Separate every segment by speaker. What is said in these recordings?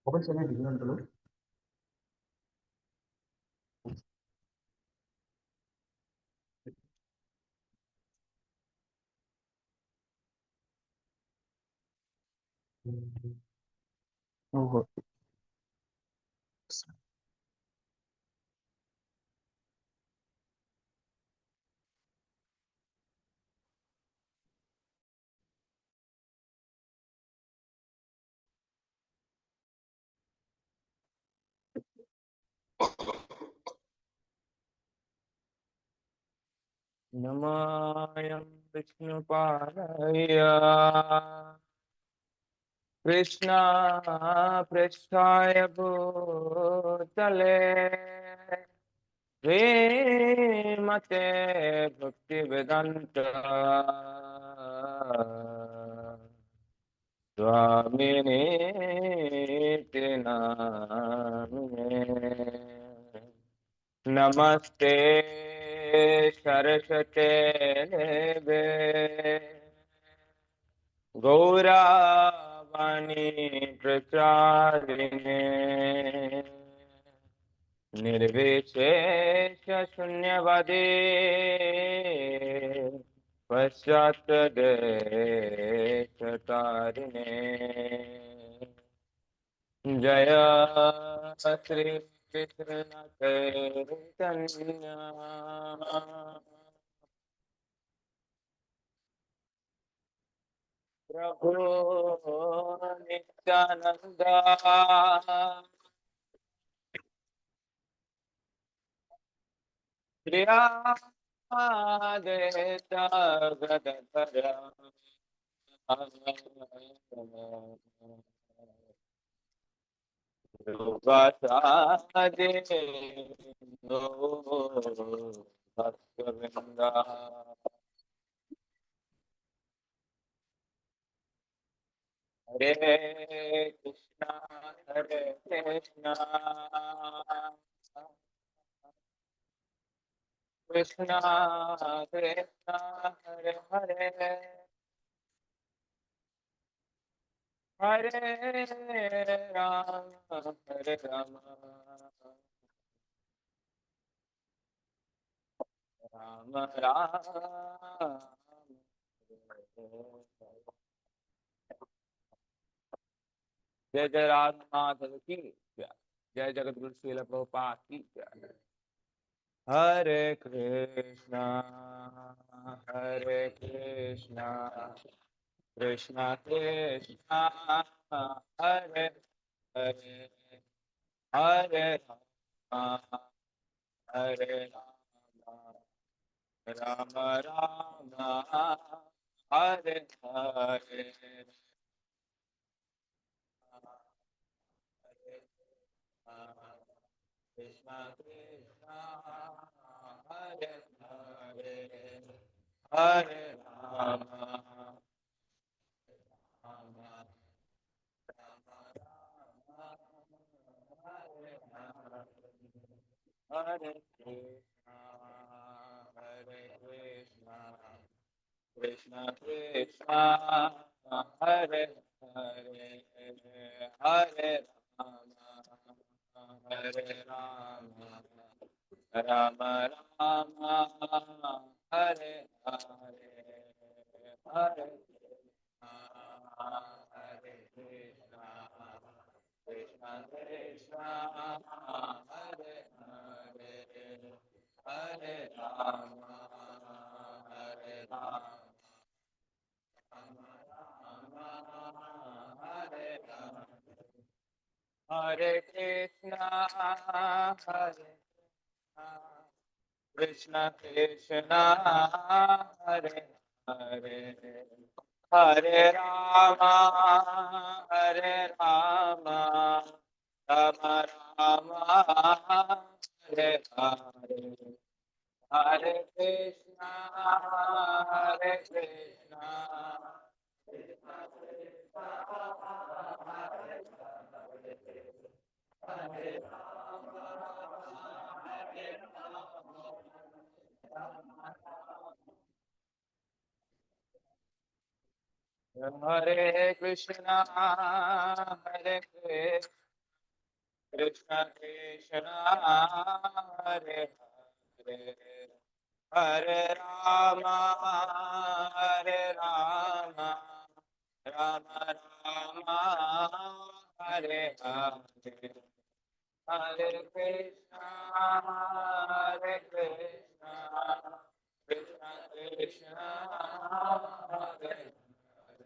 Speaker 1: Apa sih yang dibilang dulu? Oh,
Speaker 2: नमायं विष्णुपादाय कृष्णा पृष्ठाय भूतले श्रीमते भक्तिवेदान्त स्वामिने नामिने नमस्ते सरस्वते देवे गौरवाणी प्रचारिणे निर्विशेष शून्यवादी पश्चात्देशतारिणे जय श्री कृष्ण चैतन्य प्रभु नित्यानंद श्रियादेश गदधर भक्तवृंदा हरे कृष्णा हरे कृष्णा कृष्णा कृष्णा हरे हरे हरे राम राम राम जय जय राधा माधव की जय। जय जगत गुरु श्रील प्रभुपाद की जय। हरे कृष्णा कृष्णा कृष्णा हरे हरे हरे राम हरे राम राम राम हरे हरे कृष्णा कृष्णा हरे हरे हरे राम हरे कृष्णा कृष्णा कृष्णा हरे हरे हरे राम राम राम हरे हरे हरे हरे कृष्णा कृष्णा कृष्णा हरे हरे हरे राम हरे हरे कृष्णा हरे कृष्णा कृष्णा हरे हरे हरे राम राम राम हरे हरे हरे कृष्णा हरे कृष्णा हरे Krishna Krishna Krishna Hare Hare Hare Rama Hare Rama Rama Rama Hare Hare Hare Krishna Hare Krishna Krishna Krishna Hare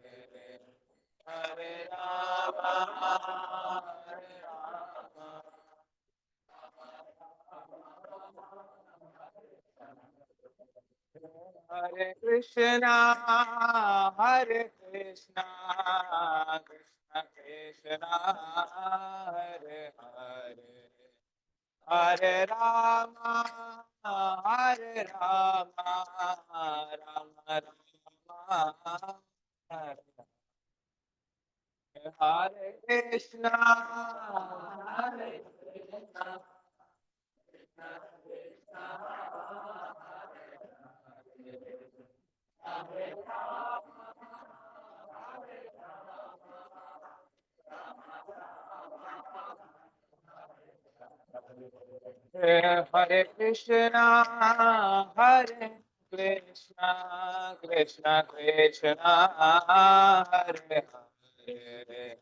Speaker 2: Hare Hare Rama Hare Rama Hare Krishna Hare Krishna Krishna Krishna Hare Hare Hare Rama Hare Rama Rama Rama Hare Hare Krishna Hare Krishna Hare Krishna, Hare Krishna, Krishna Krishna, Hare Hare,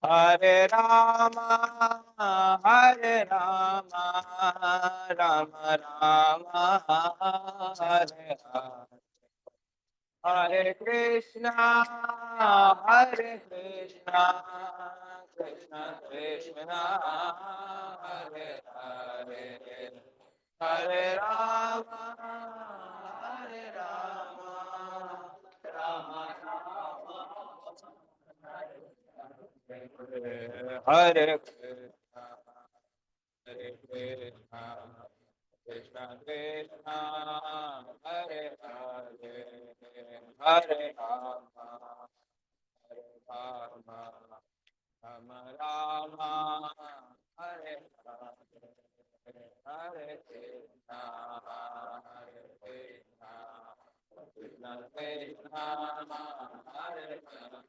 Speaker 2: Hare Rama, Hare Rama, Rama Rama, Hare Hare. Hare Krishna, Hare Krishna, Krishna Krishna, Hare Hare, Hare Rama, Hare Rama, Rama Rama, Hare Krishna, Hare Krishna, Krishna Krishna, Hare Hare, Hare Rama, Hare Rama, Rama Rama, Hare Hare, Hare Krishna, Hare Krishna, Krishna Krishna, Hare Hare.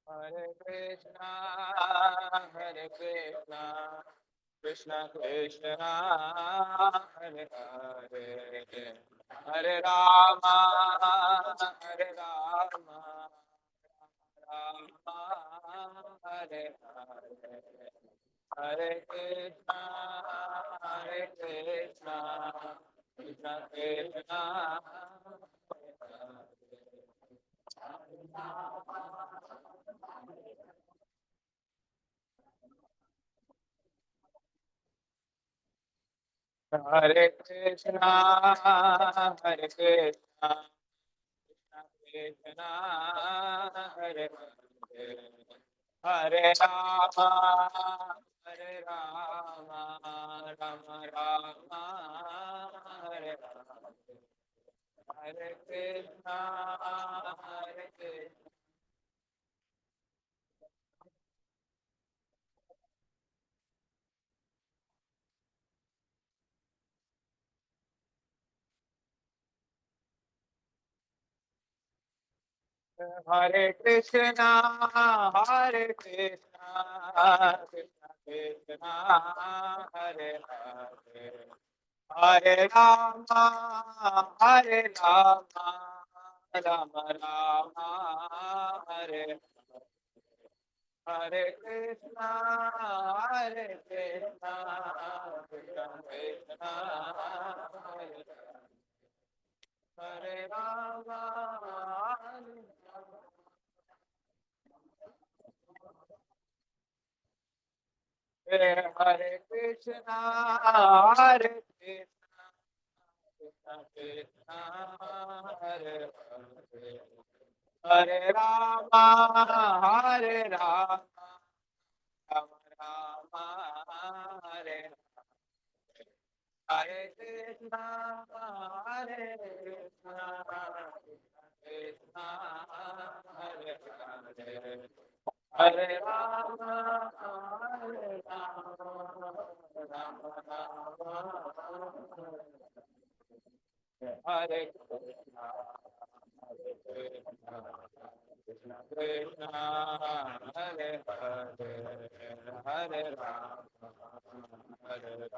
Speaker 2: Hare Krishna, Hare Krishna, Krishna Krishna, Hare Hare, Hare Rama, Hare Rama, Rama, Hare Hare, Hare Krishna, Hare Krishna, Krishna Krishna, Hare Krishna, Hare Krishna, Krishna, Hare Hare, Hare Rama, Hare Rama, Rama Rama, Hare Hare, Hare Krishna, Hare Krishna. Hare Krishna, Hare Krishna, Krishna Krishna, Hare Hare, Hare Rama, Hare Rama, Rama Rama, Hare Hare Krishna, Hare Krishna, Krishna Krishna, Hare Hare Rama, Hare Krishna, Hare Krishna, Krishna Krishna, Hare Hare, Hare Rama, Hare Rama, Rama Rama, Hare Hare Krishna, Hare Krishna, Krishna Hare Hare, Hare Rama, Hare Rama, Rama Rama, Hare Krishna, Krishna Krishna, Hare Hare, Hare Rama, Hare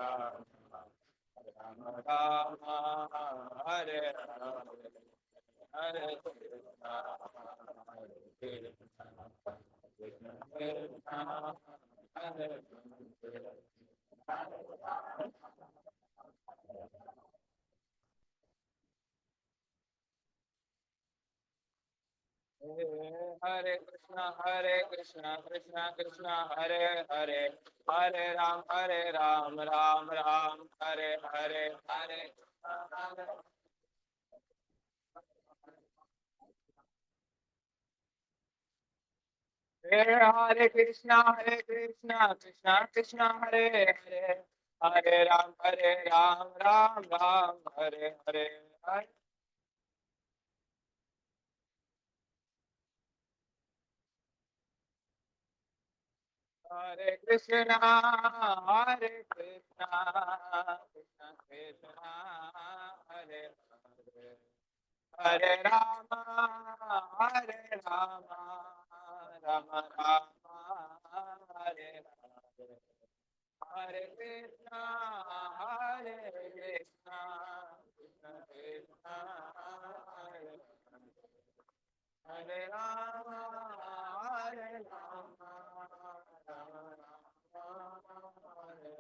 Speaker 2: Rama, Rama Rama, Hare Hare, Hare Krishna, Hare Krishna, Krishna Krishna, Hare Hare Krishna, Krishna Krishna, Hare Hare, Hare Ram, Ram Ram, Hare Hare, Hare Hare Krishna, Krishna Krishna, Hare Hare, Hare Ram, Ram Ram, Hare Hare, Hare Krishna, Krishna Krishna, Hare Hare, Hare Rama, Rama Rama, Hare Hare, Hare Krishna, Krishna Krishna, Hare Hare Rama, Rama Rama, Hare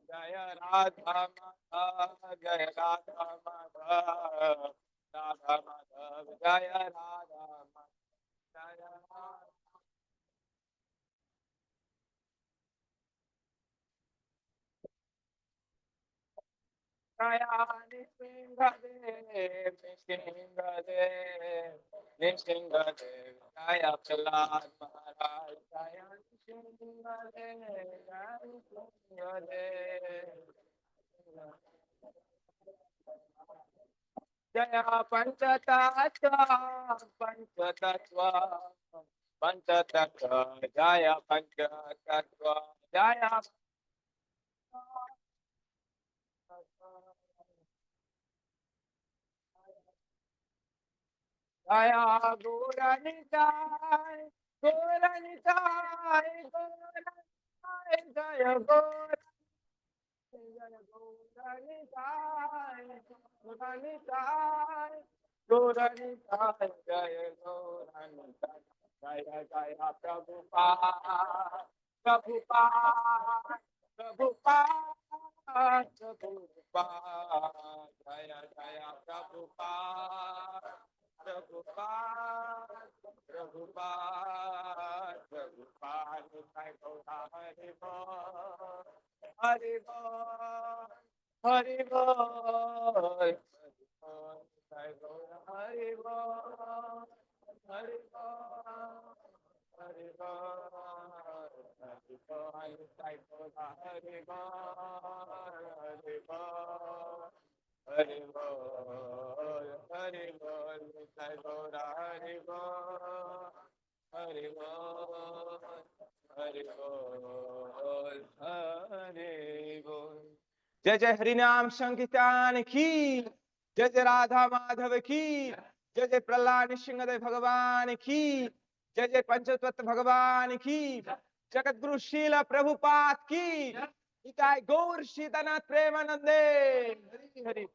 Speaker 2: Jaya Radha Madhav, Jaya Radha Madhav, Radha Madhav, Jaya Radha Madhav, Jaya Radha. Jaya Nishingadev, Nishingadev, Nishingadev, Jaya Prahlad Maharaj, Jaya Nishingadev, Jaya Nishingadev. Jaya Panchatattva, Panchatattva, Panchatattva, Jaya Panchatattva, Jaya Jaya Gauranitai, Gauranitai, Gauranitai, Jaya Gauranitai, Gauranitai, Gauranitai, Jaya Gauranitai, Jaya Jaya Prabhupada, Prabhupada, Prabhupada, Prabhupada, Jaya Jaya Prabhupada, Prabhupada, Prabhupada, Prabhupada, Nitai Gaura Hari Bol, Hari Bol, Hari Bol, Nitai Gaura Hari Bol, Hari Bol, Hari Bol, Hari Bol, Nitai Gaura Hari Bol, Hari Bol. Hari Bol, Hari Bol, Nitai Gaura Hari Bol, Hari Bol, Hari Bol, Hari Bol. जय जय हरिनाम संकीर्तन की, जय जय राधा माधव की, जय जय प्रहलाद नृसिंहदेव भगवान की, जय जय पंचतत्व भगवान की, जगत गुरु शील प्रभुपाद की, निताय गौर सीतानाथ प्रेमानंदे, हरि हरि।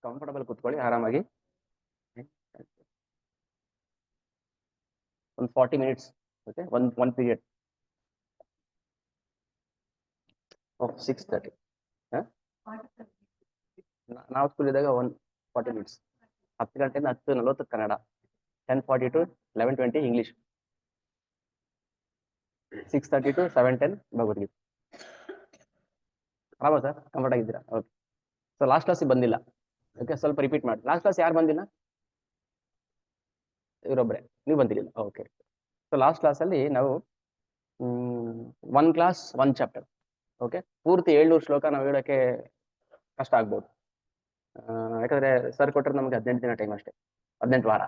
Speaker 2: ಕಂಫರ್ಟಬಲ್ ಕೂತ್ಕೊಳ್ಳಿ ಆರಾಮಾಗಿ. ಒಂದು 40 minutes, ಓಕೆ, ಒನ್ ಪೀರಿಯಡ್.
Speaker 3: 6:30. ನಾವು ಸ್ಕೂಲ್ ಇದ್ದಾಗ 140 ಮಿನಿಟ್ಸ್. 10 ಗಂಟೆಯಿಂದ 10:40 Kannada, 10:40 to 11:20 English, 6:30 to 7:10 Bhagavad Gita. ಆರಾಮ ಸರ್, ಕಂಫರ್ಟ್ ಆಗಿದ್ದೀರಾ? ಓಕೆ. ಸೊ ಲಾಸ್ಟ್ ಕ್ಲಾಸಿಗೆ ಬಂದಿಲ್ಲ. ಓಕೆ, ಸ್ವಲ್ಪ ರಿಪೀಟ್ ಮಾಡಿ. ಲಾಸ್ಟ್ ಕ್ಲಾಸ್ ಯಾರು ಬಂದಿಲ್ಲ? ಇವರೊಬ್ಬರೇ, ನೀವು ಬಂದಿರಲಿಲ್ಲ. ಓಕೆ. ಸೊ ಲಾಸ್ಟ್ ಕ್ಲಾಸಲ್ಲಿ ನಾವು 1 ಕ್ಲಾಸ್ 1 ಚಾಪ್ಟರ್, ಓಕೆ, ಪೂರ್ತಿ 700 ಶ್ಲೋಕ ನಾವು ಹೇಳೋಕ್ಕೆ ಕಷ್ಟ ಆಗ್ಬೋದು. ಯಾಕಂದ್ರೆ ಸರ್ ಕೊಟ್ಟರೆ ನಮಗೆ 18 ದಿನ ಟೈಮ್ ಅಷ್ಟೇ, 18 ವಾರ.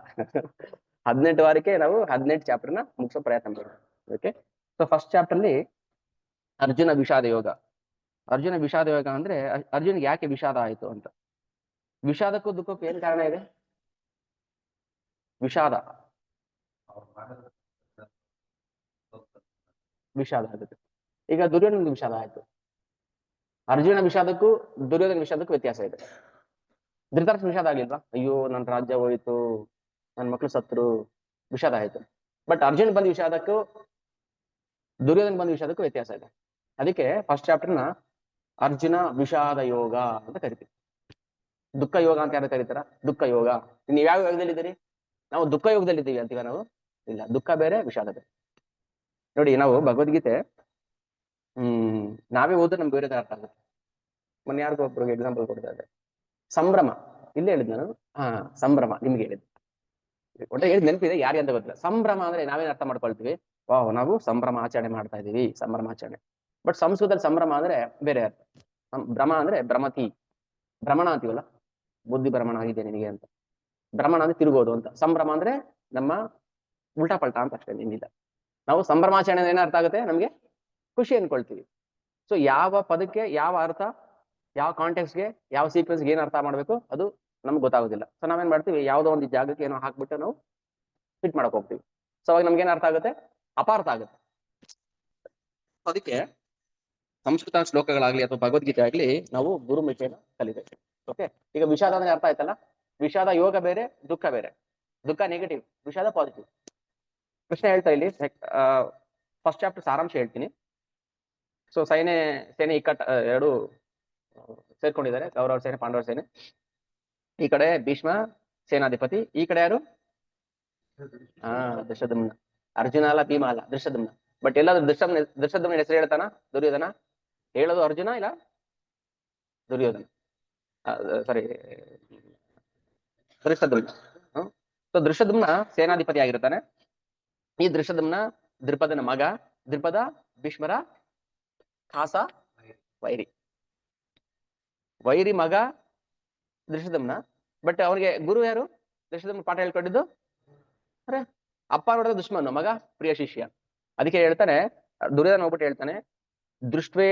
Speaker 3: 18 ವಾರಕ್ಕೆ ನಾವು 18 ಚಾಪ್ಟರ್ನ ಮುಗಿಸೋ ಪ್ರಯತ್ನ ಮಾಡೋಣ. ಓಕೆ. ಸೊ ಫಸ್ಟ್ ಚಾಪ್ಟರ್ಲಿ ಅರ್ಜುನ ವಿಷಾದ ಯೋಗ. ಅರ್ಜುನ ವಿಷಾದ ಯೋಗ ಅಂದ್ರೆ ಅರ್ಜುನ್ಗೆ ಯಾಕೆ ವಿಷಾದ ಆಯಿತು ಅಂತ. ವಿಷಾದಕ್ಕೂ ದುಃಖಕ್ಕೂ ಏನ್ ಕಾರಣ ಇದೆ? ವಿಷಾದ ಆಗುತ್ತೆ. ಈಗ ದುರ್ಯೋಧನ ವಿಷಾದ ಆಯ್ತು. ಅರ್ಜುನ ವಿಷಾದಕ್ಕೂ ದುರ್ಯೋಧನ ವಿಷಾದಕ್ಕೂ ವ್ಯತ್ಯಾಸ ಇದೆ. ಧೃತರಾಷ್ಟ್ರ ವಿಷಾದ ಆಗ್ಲಿಲ್ವಾ? ಅಯ್ಯೋ ನನ್ನ ರಾಜ್ಯ ಹೋಯ್ತು, ನನ್ನ ಮಕ್ಳು ಸತ್ರು, ವಿಷಾದ ಆಯ್ತು. ಬಟ್ ಅರ್ಜುನ್ ಬಂದ ವಿಷಾದಕ್ಕೂ ದುರ್ಯೋಧನ ಬಂದ ವಿಷಾದಕ್ಕೂ ವ್ಯತ್ಯಾಸ ಇದೆ. ಅದಕ್ಕೆ ಫಸ್ಟ್ ಚಾಪ್ಟರ್ನ ಅರ್ಜುನ ವಿಷಾದ ಯೋಗ ಅಂತ ಕರಿತೀವಿ. ದುಃಖ ಯೋಗ ಅಂತ ಯಾರು ಕರೀತಾರ? ದುಃಖ ಯೋಗ. ನೀವು ಯಾವ ಯೋಗದಲ್ಲಿದ್ದೀರಿ? ನಾವು ದುಃಖ ಯೋಗದಲ್ಲಿದ್ದೀವಿ ಅಂತೀವ ನಾವು? ಇಲ್ಲ, ದುಃಖ ಬೇರೆ, ವಿಷಾದ ಬೇರೆ. ನೋಡಿ, ನಾವು ಭಗವದ್ಗೀತೆ ನಾವೇ ಓದಿದ್ರೆ ನಮ್ಗೆ ಬೇರೆ ತರ ಅರ್ಥ ಆಗುತ್ತೆ. ಮೊನ್ನೆ ಯಾರಿಗೂ ಒಬ್ರಿಗೆ ಎಕ್ಸಾಂಪಲ್ ಕೊಡ್ತಾ ಇದ್ದೆ, ಸಂಭ್ರಮ. ಇಲ್ಲೇ ಹೇಳಿದ್ ನಾನು. ಸಂಭ್ರಮ ನಿಮ್ಗೆ ಹೇಳಿದ್ದು, ಒಟ್ಟೆ ಹೇಳಿದ್ ನೆನಪಿದೆ, ಯಾರಿಗೆ ಅಂತ ಗೊತ್ತಿಲ್ಲ. ಸಂಭ್ರಮ ಅಂದ್ರೆ ನಾವೇನ್ ಅರ್ಥ ಮಾಡ್ಕೊಳ್ತೀವಿ? ವಾವ್, ನಾವು ಸಂಭ್ರಮ ಆಚರಣೆ ಮಾಡ್ತಾ ಇದೀವಿ, ಸಂಭ್ರಮಾಚರಣೆ. ಬಟ್ ಸಂಸ್ಕೃತದಲ್ಲಿ ಸಂಭ್ರಮ ಅಂದ್ರೆ ಬೇರೆ ಅರ್ಥ. ಭ್ರಮ ಅಂದ್ರೆ ಭ್ರಮತಿ, ಭ್ರಮಣ ಅಂತೀವಲ್ಲ, ಬುದ್ಧಿ ಭ್ರಮಣ ಆಗಿದೆ ನಿನಗೆ ಅಂತ. ಭ್ರಮಣ ಅಂದ್ರೆ ತಿರುಗೋದು ಅಂತ. ಸಂಭ್ರಮ ಅಂದ್ರೆ ನಮ್ಮ ಉಲ್ಟಾ ಪಲ್ಟಾ ಅಂತ ಅಷ್ಟೇ, ನಿಂದಿಲ್ಲ. ನಾವು ಸಂಭ್ರಮಾಚರಣೆ ಏನ ಅರ್ಥ ಆಗುತ್ತೆ? ನಮ್ಗೆ ಖುಷಿ ಅನ್ಕೊಳ್ತೀವಿ. ಸೊ ಯಾವ ಪದಕ್ಕೆ ಯಾವ ಅರ್ಥ, ಯಾವ ಕಾಂಟೆಕ್ಸ್ಗೆ, ಯಾವ ಸೀಕ್ವೆನ್ಸ್ಗೆ ಏನ್ ಅರ್ಥ ಮಾಡ್ಬೇಕು ಅದು ನಮ್ಗೆ ಗೊತ್ತಾಗೋದಿಲ್ಲ. ಸೊ ನಾವೇನ್ ಮಾಡ್ತೀವಿ, ಯಾವುದೋ ಒಂದು ಜಾಗಕ್ಕೆ ಏನೋ ಹಾಕ್ಬಿಟ್ಟು ನಾವು ಫಿಟ್ ಮಾಡಕ್ ಹೋಗ್ತೀವಿ. ಸೊ ಅವಾಗ ನಮ್ಗೆ ಏನ್ ಅರ್ಥ ಆಗುತ್ತೆ? ಅಪಾರ್ಥ ಆಗುತ್ತೆ. ಅದಕ್ಕೆ ಸಂಸ್ಕೃತ ಶ್ಲೋಕಗಳಾಗ್ಲಿ ಅಥವಾ ಭಗವದ್ಗೀತೆ ಆಗ್ಲಿ ನಾವು ಗುರುಮುಖೇನ ಕಲಿಬೇಕು. ಓಕೆ. ಈಗ ವಿಷಾದ ಅಂದ್ರೆ ಅರ್ಥ ಆಯ್ತಲ್ಲ. ವಿಷಾದ ಯೋಗ ಬೇರೆ, ದುಃಖ ಬೇರೆ. ದುಃಖ ನೆಗೆಟಿವ್, ವಿಷಾದ ಪಾಸಿಟಿವ್. ಕೃಷ್ಣ ಹೇಳ್ತಾ ಇಲ್ಲಿ ಫಸ್ಟ್ ಚಾಪ್ಟರ್ ಸಾರಾಂಶ ಹೇಳ್ತೀನಿ. ಸೊ ಸೇನೆ ಇಕ್ಕಟ್ಟ ಎರಡು ಸೇರ್ಕೊಂಡಿದ್ದಾರೆ, ಕೌರವ ಸೇನೆ, ಪಾಂಡವ ಸೇನೆ. ಈ ಕಡೆ ಭೀಷ್ಮ ಸೇನಾಧಿಪತಿ, ಈ ಕಡೆ ಯಾರು? ದೃಷ್ಟದ್ಯುಮ್ನ. ಅರ್ಜುನ ಅಲ್ಲ, ಭೀಮ ಅಲ್ಲ, ದೃಷ್ಟದ್ಯುಮ್ನ. ಬಟ್ ಎಲ್ಲಾದ್ರೂ ದೃಷ್ಟದ್ಯುಮ್ನ ಹೆಸರು ಹೇಳ್ತಾನ ದುರ್ಯೋಧನ? ಹೇಳೋದು ಅರ್ಜುನ ಇಲ್ಲ ದುರ್ಯೋಧನ, ಸಾರಿ ದೃಷ್ಟದ್ಯುಮ್ನ. ಸೊ ದೃಷ್ಟದ್ಯುಮ್ನ ಸೇನಾಧಿಪತಿ ಆಗಿರ್ತಾನೆ. ಈ ದೃಷ್ಟದ್ಯುಮ್ನ ದ್ರುಪದನ ಮಗ. ದ್ರುಪದ ಭೀಷ್ಮರ ಖಾಸ ವೈರಿ ಮಗ ದೃಷ್ಟದ್ಯುಮ್ನ. ಬಟ್ ಅವ್ರಿಗೆ ಗುರು ಯಾರು? ದೃಷ್ಟದ್ಯುಮ್ನ ಪಾಠ ಹೇಳ್ಕೊಂಡಿದ್ದು ಅರೆ ಅಪ್ಪ ನೋಡಿದ ದುಶ್ಮನ್, ಮಗ ಪ್ರಿಯ ಶಿಷ್ಯ. ಅದಕ್ಕೆ ಹೇಳ್ತಾನೆ, ದುರ್ಯೋಧನ ಹೋಗ್ಬಿಟ್ಟು ಹೇಳ್ತಾನೆ, ದೃಷ್ಟ್ವೇ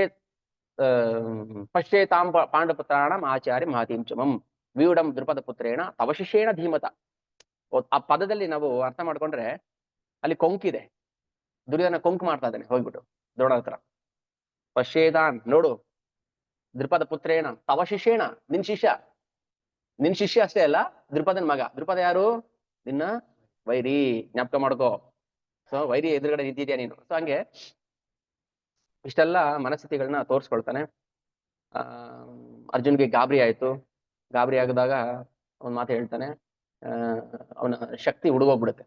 Speaker 3: ಪಶ್ಚೇತಾಂ ಪಾಂಡಪುತ್ರಾಣಂ ಆಚಾರ್ಯ ಮಹಾತೀಂಚಮಂ ವ್ಯೂಢಂ ದ್ರುಪದ ಪುತ್ರೇಣ ತವ ಶಿಷ್ಯೇಣ ಧೀಮತ. ಆ ಪದದಲ್ಲಿ ನಾವು ಅರ್ಥ ಮಾಡ್ಕೊಂಡ್ರೆ ಅಲ್ಲಿ ಕೊಂಕಿದೆ. ದುರ್ಯೋಧನ ಕೊಂಕು ಮಾಡ್ತಾ ಇದ್ದಾನೆ ಹೋಗ್ಬಿಟ್ಟು ದ್ರೋಣ ಹತ್ರ. ಪಶ್ಚೇತಾನ್, ನೋಡು, ದ್ರುಪದ ಪುತ್ರೇಣ ತವ ಶಿಷ್ಯೇಣ, ನಿನ್ ಶಿಷ್ಯ ಅಷ್ಟೇ ಅಲ್ಲ, ದ್ರುಪದನ್ ಮಗ. ದ್ರುಪದ ಯಾರು? ನಿನ್ನ ವೈರಿ, ಜ್ಞಾಪಕ ಮಾಡ್ಕೋ. ಸೊ ವೈರಿ ಎದುರುಗಡೆ ನಿಂತಿದ್ಯಾ ನೀನು. ಸೊ ಹಂಗೆ ಇಷ್ಟೆಲ್ಲ ಮನಸ್ಥಿತಿಗಳನ್ನ ತೋರಿಸ್ಕೊಳ್ತಾನೆ. ಅರ್ಜುನ್ಗೆ ಗಾಬರಿ ಆಯ್ತು. ಗಾಬರಿ ಆಗದಾಗ ಅವನ್ ಮಾತು ಹೇಳ್ತಾನೆ, ಅವನ ಶಕ್ತಿ ಹುಡುಗೋಗ್ಬಿಡುತ್ತೆ.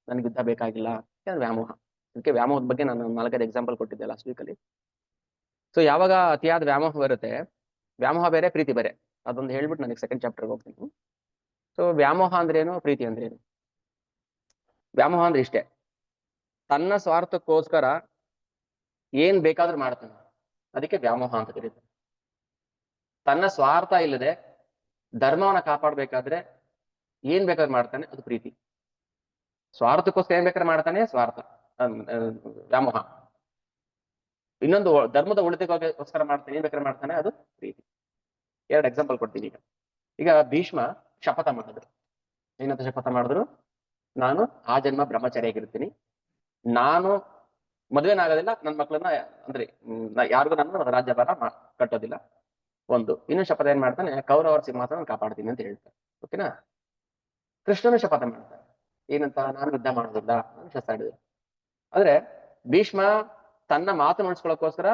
Speaker 3: ನನಗೆ ಯುದ್ಧ ಬೇಕಾಗಿಲ್ಲ, ಯಾಕಂದ್ರೆ ವ್ಯಾಮೋಹ. ಅದಕ್ಕೆ ವ್ಯಾಮೋಹದ ಬಗ್ಗೆ ನಾನು 4-5 ಎಕ್ಸಾಂಪಲ್ ಕೊಟ್ಟಿದ್ದೆ ಲಾಸ್ಟ್ ವೀಕಲ್ಲಿ. ಸೊ ಯಾವಾಗ ಅತಿಯಾದ ವ್ಯಾಮೋಹ ಬರುತ್ತೆ, ವ್ಯಾಮೋಹ ಬೇರೆ, ಪ್ರೀತಿ ಬೇರೆ. ಅದೊಂದು ಹೇಳ್ಬಿಟ್ಟು ನನಗೆ ಸೆಕೆಂಡ್ ಚಾಪ್ಟರ್ಗೆ ಹೋಗ್ತೀನಿ. ಸೊ ವ್ಯಾಮೋಹ ಅಂದ್ರೇನು, ಪ್ರೀತಿ ಅಂದ್ರೇನು? ವ್ಯಾಮೋಹ ಅಂದ್ರೆ ಇಷ್ಟೇ, ತನ್ನ ಸ್ವಾರ್ಥಕ್ಕೋಸ್ಕರ ಏನ್ ಬೇಕಾದ್ರೂ ಮಾಡ್ತಾನೆ, ಅದಕ್ಕೆ ವ್ಯಾಮೋಹ ಅಂತ ಕರೀತಾರೆ. ತನ್ನ ಸ್ವಾರ್ಥ ಇಲ್ಲದೆ ಧರ್ಮವನ್ನ ಕಾಪಾಡ್ಬೇಕಾದ್ರೆ ಏನ್ ಬೇಕಾದ್ರೂ ಮಾಡ್ತಾನೆ, ಅದು ಪ್ರೀತಿ. ಸ್ವಾರ್ಥಕ್ಕೋಸ್ಕರ ಏನ್ ಬೇಕಾದ್ರೆ ಮಾಡ್ತಾನೆ, ಸ್ವಾರ್ಥ, ವ್ಯಾಮೋಹ. ಇನ್ನೊಂದು ಧರ್ಮದ ಉಳಿತಕ್ಕೋಸ್ಕರ ಮಾಡ್ತಾನೆ, ಏನ್ ಬೇಕಾದ್ರೆ ಮಾಡ್ತಾನೆ, ಅದು ಪ್ರೀತಿ. 2 ಎಕ್ಸಾಂಪಲ್ ಕೊಡ್ತೀನಿ. ಈಗ ಭೀಷ್ಮ ಶಪಥ ಮಾಡಿದ್ರು. ಏನಂತ ಶಪಥ ಮಾಡಿದ್ರು? ನಾನು ಆ ಜನ್ಮ ಬ್ರಹ್ಮಚಾರಿಯಾಗಿರ್ತೀನಿ, ನಾನು ಮದುವೆನಾಗೋದಿಲ್ಲ, ನನ್ನ ಮಕ್ಕಳನ್ನ ಅಂದ್ರೆ ಯಾರಿಗೂ ನಾನು ರಾಜ್ಯಭಾರ ಕಟ್ಟೋದಿಲ್ಲ. ಒಂದು. ಇನ್ನೊಂದು ಶಪಥ ಏನ್ ಮಾಡ್ತಾನೆ? ಕೌರವರ ಸಿಂಹಾಸನ ಕಾಪಾಡ್ತೀನಿ ಅಂತ ಹೇಳ್ತಾರೆ. ಓಕೆನಾ? ಕೃಷ್ಣನು ಶಪಥ ಮಾಡ್ತಾನೆ, ಏನಂತ? ನಾನು ಯುದ್ಧ ಮಾಡೋದಿಲ್ಲ, ನಾನು ಶಸ್ತ್ರ ಹಿಡಿದಿಲ್ಲ. ಆದ್ರೆ ಭೀಷ್ಮ ತನ್ನ ಮಾತು ನಡೆಸ್ಕೊಳ್ಳೋಕೋಸ್ಕರ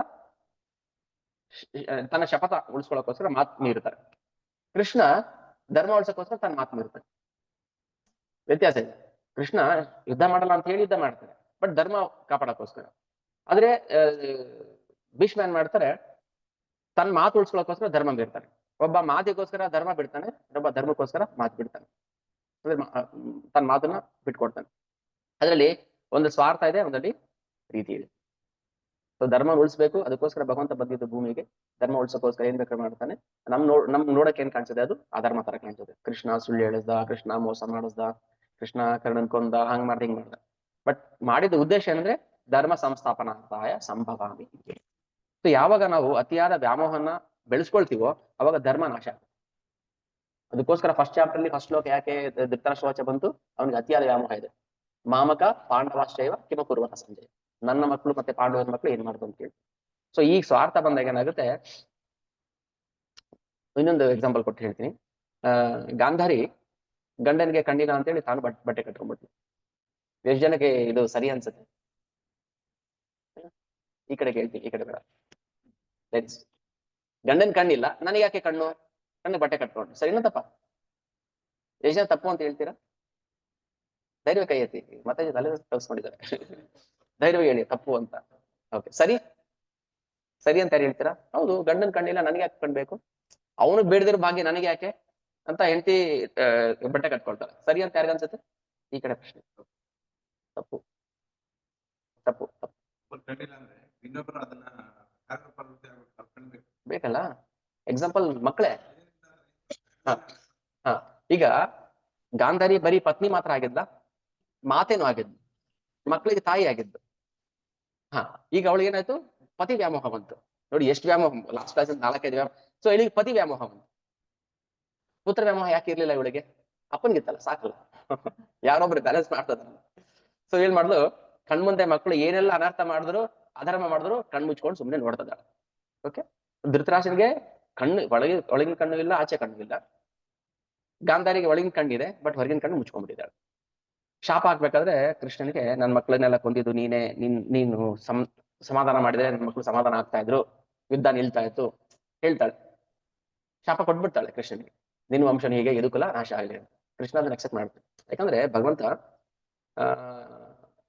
Speaker 3: ತನ್ನ ಶಪಥ ಉಳಿಸ್ಕೊಳ್ಳೋಕೋಸ್ಕರ ಮಾತು ಮೀರುತ್ತಾರೆ. ಕೃಷ್ಣ ಧರ್ಮ ಉಳಿಸೋಕೋಸ್ಕರ ತನ್ನ ಮಾತು ಮೀರುತ್ತಾನೆ. ವ್ಯತ್ಯಾಸ ಇದೆ. ಕೃಷ್ಣ ಯುದ್ಧ ಮಾಡಲ್ಲ ಅಂತ ಹೇಳಿ ಯುದ್ಧ ಮಾಡ್ತಾರೆ, ಬಟ್ ಧರ್ಮ ಕಾಪಾಡೋಕೋಸ್ಕರ. ಆದ್ರೆ ಭೀಷ್ಮ ಏನ್ ಮಾಡ್ತಾರೆ, ತನ್ನ ಮಾತು ಉಳಿಸ್ಕೊಳ್ಳೋಕೋಸ್ಕರ ಧರ್ಮ ಬಿಡ್ತಾನೆ. ಒಬ್ಬ ಮಾತಿಗೋಸ್ಕರ ಧರ್ಮ ಬಿಡ್ತಾನೆ, ಒಬ್ಬ ಧರ್ಮಕ್ಕೋಸ್ಕರ ಮಾತು ಬಿಡ್ತಾನೆ. ಅಂದ್ರೆ ತನ್ನ ಮಾತನ್ನ ಬಿಟ್ಕೊಡ್ತಾನೆ. ಅದರಲ್ಲಿ ಒಂದು ಸ್ವಾರ್ಥ ಇದೆ, ಒಂದಲ್ಲಿ ಪ್ರೀತಿ ಇದೆ. ಸೊ ಧರ್ಮ ಉಳಿಸ್ಬೇಕು, ಅದಕ್ಕೋಸ್ಕರ ಭಗವಂತ ಬಂದಿದ್ದು ಭೂಮಿಗೆ. ಧರ್ಮ ಉಳಿಸೋಕೋಸ್ಕರ ಏನ್ ಬೇಕಾದ್ರೆ ಮಾಡ್ತಾನೆ. ನಮ್ ನೋಡಕ್ ಏನ್ ಕಾಣಿಸ್ತದೆ, ಅದು ಅಧರ್ಮ ತರ ಕಾಣಿಸ್ತದೆ. ಕೃಷ್ಣ ಸುಳ್ಳು ಹೇಳಿಸ್ದ, ಕೃಷ್ಣ ಮೋಸ ಮಾಡಿಸ್ದ, ಕೃಷ್ಣ ಕರ್ಣನ್ ಕೊಂದ, ಹಂಗ್ ಮಾಡ್ದ ಹಿಂಗ್ ಮಾಡ್ದ. ಬಟ್ ಮಾಡಿದ ಉದ್ದೇಶ ಏನಂದ್ರೆ ಧರ್ಮ ಸಂಸ್ಥಾಪನಾರ್ಥಾಯ ಸಂಭವಾಮಿ. ಸೊ ಯಾವಾಗ ನಾವು ಅತಿಯಾದ ವ್ಯಾಮೋಹನ ಬೆಳೆಸ್ಕೊಳ್ತೀವೋ ಅವಾಗ ಧರ್ಮ ನಾಶ ಆಗುತ್ತೆ. ಅದಕ್ಕೋಸ್ಕರ ಫಸ್ಟ್ ಚಾಪ್ಟರ್ ಅಲ್ಲಿ ಫಸ್ಟ್ ಶ್ಲೋಕ ಯಾಕೆ ಧೃತರಾಷ್ಟ್ರವಾಚ ಬಂತು, ಅವನಿಗೆ ಅತಿಯಾದ ವ್ಯಾಮೋಹ ಇದೆ. ಮಾಮಕ ಪಾಂಡವಾಶ್ಚೈವ ಕಿಮ ಕುರ್ವತ ಸಂಜಯ, ನನ್ನ ಮಕ್ಕಳು ಮತ್ತೆ ಪಾಂಡವರ ಮಕ್ಕಳು ಏನ್ ಮಾಡ್ತು ಅಂತ ಹೇಳಿ. ಸೊ ಈಗ ಸ್ವಾರ್ಥ ಬಂದಾಗ ಏನಾಗುತ್ತೆ, ಇನ್ನೊಂದು ಎಕ್ಸಾಂಪಲ್ ಕೊಟ್ಟು ಹೇಳ್ತೀನಿ. ಗಾಂಧಾರಿ ಗಂಡನಿಗೆ ಕಣ್ಣಿಲ್ಲ ಅಂತೇಳಿ ತಾನು ಬಟ್ಟೆ ಕಟ್ಕೊಂಡ್ಬಿಟ್ಲು. ಎಷ್ಟು ಜನಕ್ಕೆ ಇದು ಸರಿ ಅನ್ಸುತ್ತೆ? ಈ ಕಡೆ ಕೇಳ್ತೀನಿ, ಈ ಕಡೆ ಬೇಡ. ಗಂಡನ್ ಕಣ್ಣಿಲ್ಲ, ನನಗೆ ಯಾಕೆ ಕಣ್ಣು ಬಟ್ಟೆ ಕಟ್ಕೊಂಡು ಸರಿನಾ ತಪ್ಪ? ಎಷ್ಟು ಜನ ತಪ್ಪು ಅಂತ ಹೇಳ್ತೀರಾ? ಧೈರ್ಯ ಕೈ ಎತ್ತಿ, ಮತ್ತೆ ತಲೆ ತಗ್ಸ್ಕೊಂಡಿದ್ದಾರೆ. ಧೈರ್ಯ ಹೇಳಿ ತಪ್ಪು ಅಂತ. ಓಕೆ, ಸರಿ ಅಂತ ಯಾರು ಹೇಳ್ತೀರಾ? ಹೌದು, ಗಂಡನ್ ಕಣ್ಣಿಲ್ಲ, ನನಗೆ ಯಾಕೆ ಕಣ್ಬೇಕು, ಅವನು ಬೇಡದಿರೋ ಭಾಗ್ಯ ನನಗೆ ಯಾಕೆ ಅಂತ ಹೆಂಡತಿ ಬಟ್ಟೆ ಕಟ್ಕೊಳ್ತಾರೆ. ಸರಿ ಅಂತ ಯಾರಿಗನ್ಸುತ್ತೆ? ಈ ಕಡೆ ಪ್ರಶ್ನೆ. ತಪ್ಪು ತಪ್ಪು ತಪ್ಪು. ಬೇಕಲ್ಲ. ಎಕ್ಸಾಂಪಲ್ ಮಕ್ಕಳೇ. ಈಗ ಗಾಂಧಾರಿ ಬರೀ ಪತ್ನಿ ಮಾತ್ರ ಆಗಿದ್ದ, ಮಾತೇನು ಆಗಿದ್ದು, ಮಕ್ಕಳಿಗೆ ತಾಯಿ ಆಗಿದ್ದು. ಈಗ ಅವಳಿಗೆ ಏನಾಯ್ತು, ಪತಿ ವ್ಯಾಮೋಹ ಬಂತು. ನೋಡಿ ಎಷ್ಟು ವ್ಯಾಮೋಹ, ಲಾಸ್ಟ್ ಕ್ಲಾಸ್ 4-5 ವ್ಯಾಮೋಹ. ಸೊ ಇವಳಿಗೆ ಪತಿ ವ್ಯಾಮೋಹ ಬಂತು. ಪುತ್ರ ವ್ಯಾಮೋಹ ಯಾಕೆ ಇರ್ಲಿಲ್ಲ ಇವಳಿಗೆ? ಅಪ್ಪನ್ಗಿತ್ತಲ್ಲ, ಸಾಕಲ್ಲ. ಯಾರೊಬ್ರು ಬ್ಯಾಲೆನ್ಸ್ ಮಾಡ್ತದ. ಸೊ ಏನ್ ಮಾಡ್ದು, ಕಣ್ಮುಂದೆ ಮಕ್ಕಳು ಏನೆಲ್ಲ ಅನರ್ಥ ಮಾಡಿದ್ರು, ಅಧರ್ಮ ಮಾಡಿದ್ರು, ಕಣ್ ಮುಚ್ಕೊಂಡು ಸುಮ್ಮನೆ ನೋಡ್ತದ. ಓಕೆ, ಧೃತರಾಷ್ಟ್ರನಿಗೆ ಕಣ್ಣು ಒಳಗಿನ ಕಣ್ಣು ಇಲ್ಲ, ಆಚೆ ಕಣ್ಣು ಇಲ್ಲ. ಗಾಂಧಾರಿಗೆ ಒಳಗಿನ ಕಣ್ಣಿದೆ, ಬಟ್ ಹೊರಗಿನ ಕಣ್ಣು ಮುಚ್ಕೊಂಡ್ಬಿಟ್ಟಿದ್ದಾಳೆ. ಶಾಪ ಹಾಕ್ಬೇಕಾದ್ರೆ ಕೃಷ್ಣನಿಗೆ, ನನ್ನ ಮಕ್ಕಳನ್ನೆಲ್ಲ ಕೊಂದಿದ್ದು ನೀನೇ, ನೀನು ಸಮಾಧಾನ ಮಾಡಿದ್ರೆ ನನ್ನ ಮಕ್ಕಳು ಸಮಾಧಾನ ಆಗ್ತಾ ಇದ್ರು, ಯುದ್ಧ ನಿಲ್ತಾ ಇತ್ತು ಹೇಳ್ತಾಳೆ. ಶಾಪ ಕೊಟ್ಬಿಡ್ತಾಳೆ ಕೃಷ್ಣನಿಗೆ, ನಿನ್ನ ವಂಶನ ಹೀಗೆ ಯದುಕುಲ ನಾಶ ಆಗಲಿ ಅಂತ. ಕೃಷ್ಣ ಅದನ್ನ ಅಕ್ಸೆಪ್ಟ್ ಮಾಡ್ತಾನೆ. ಯಾಕಂದ್ರೆ ಭಗವಂತ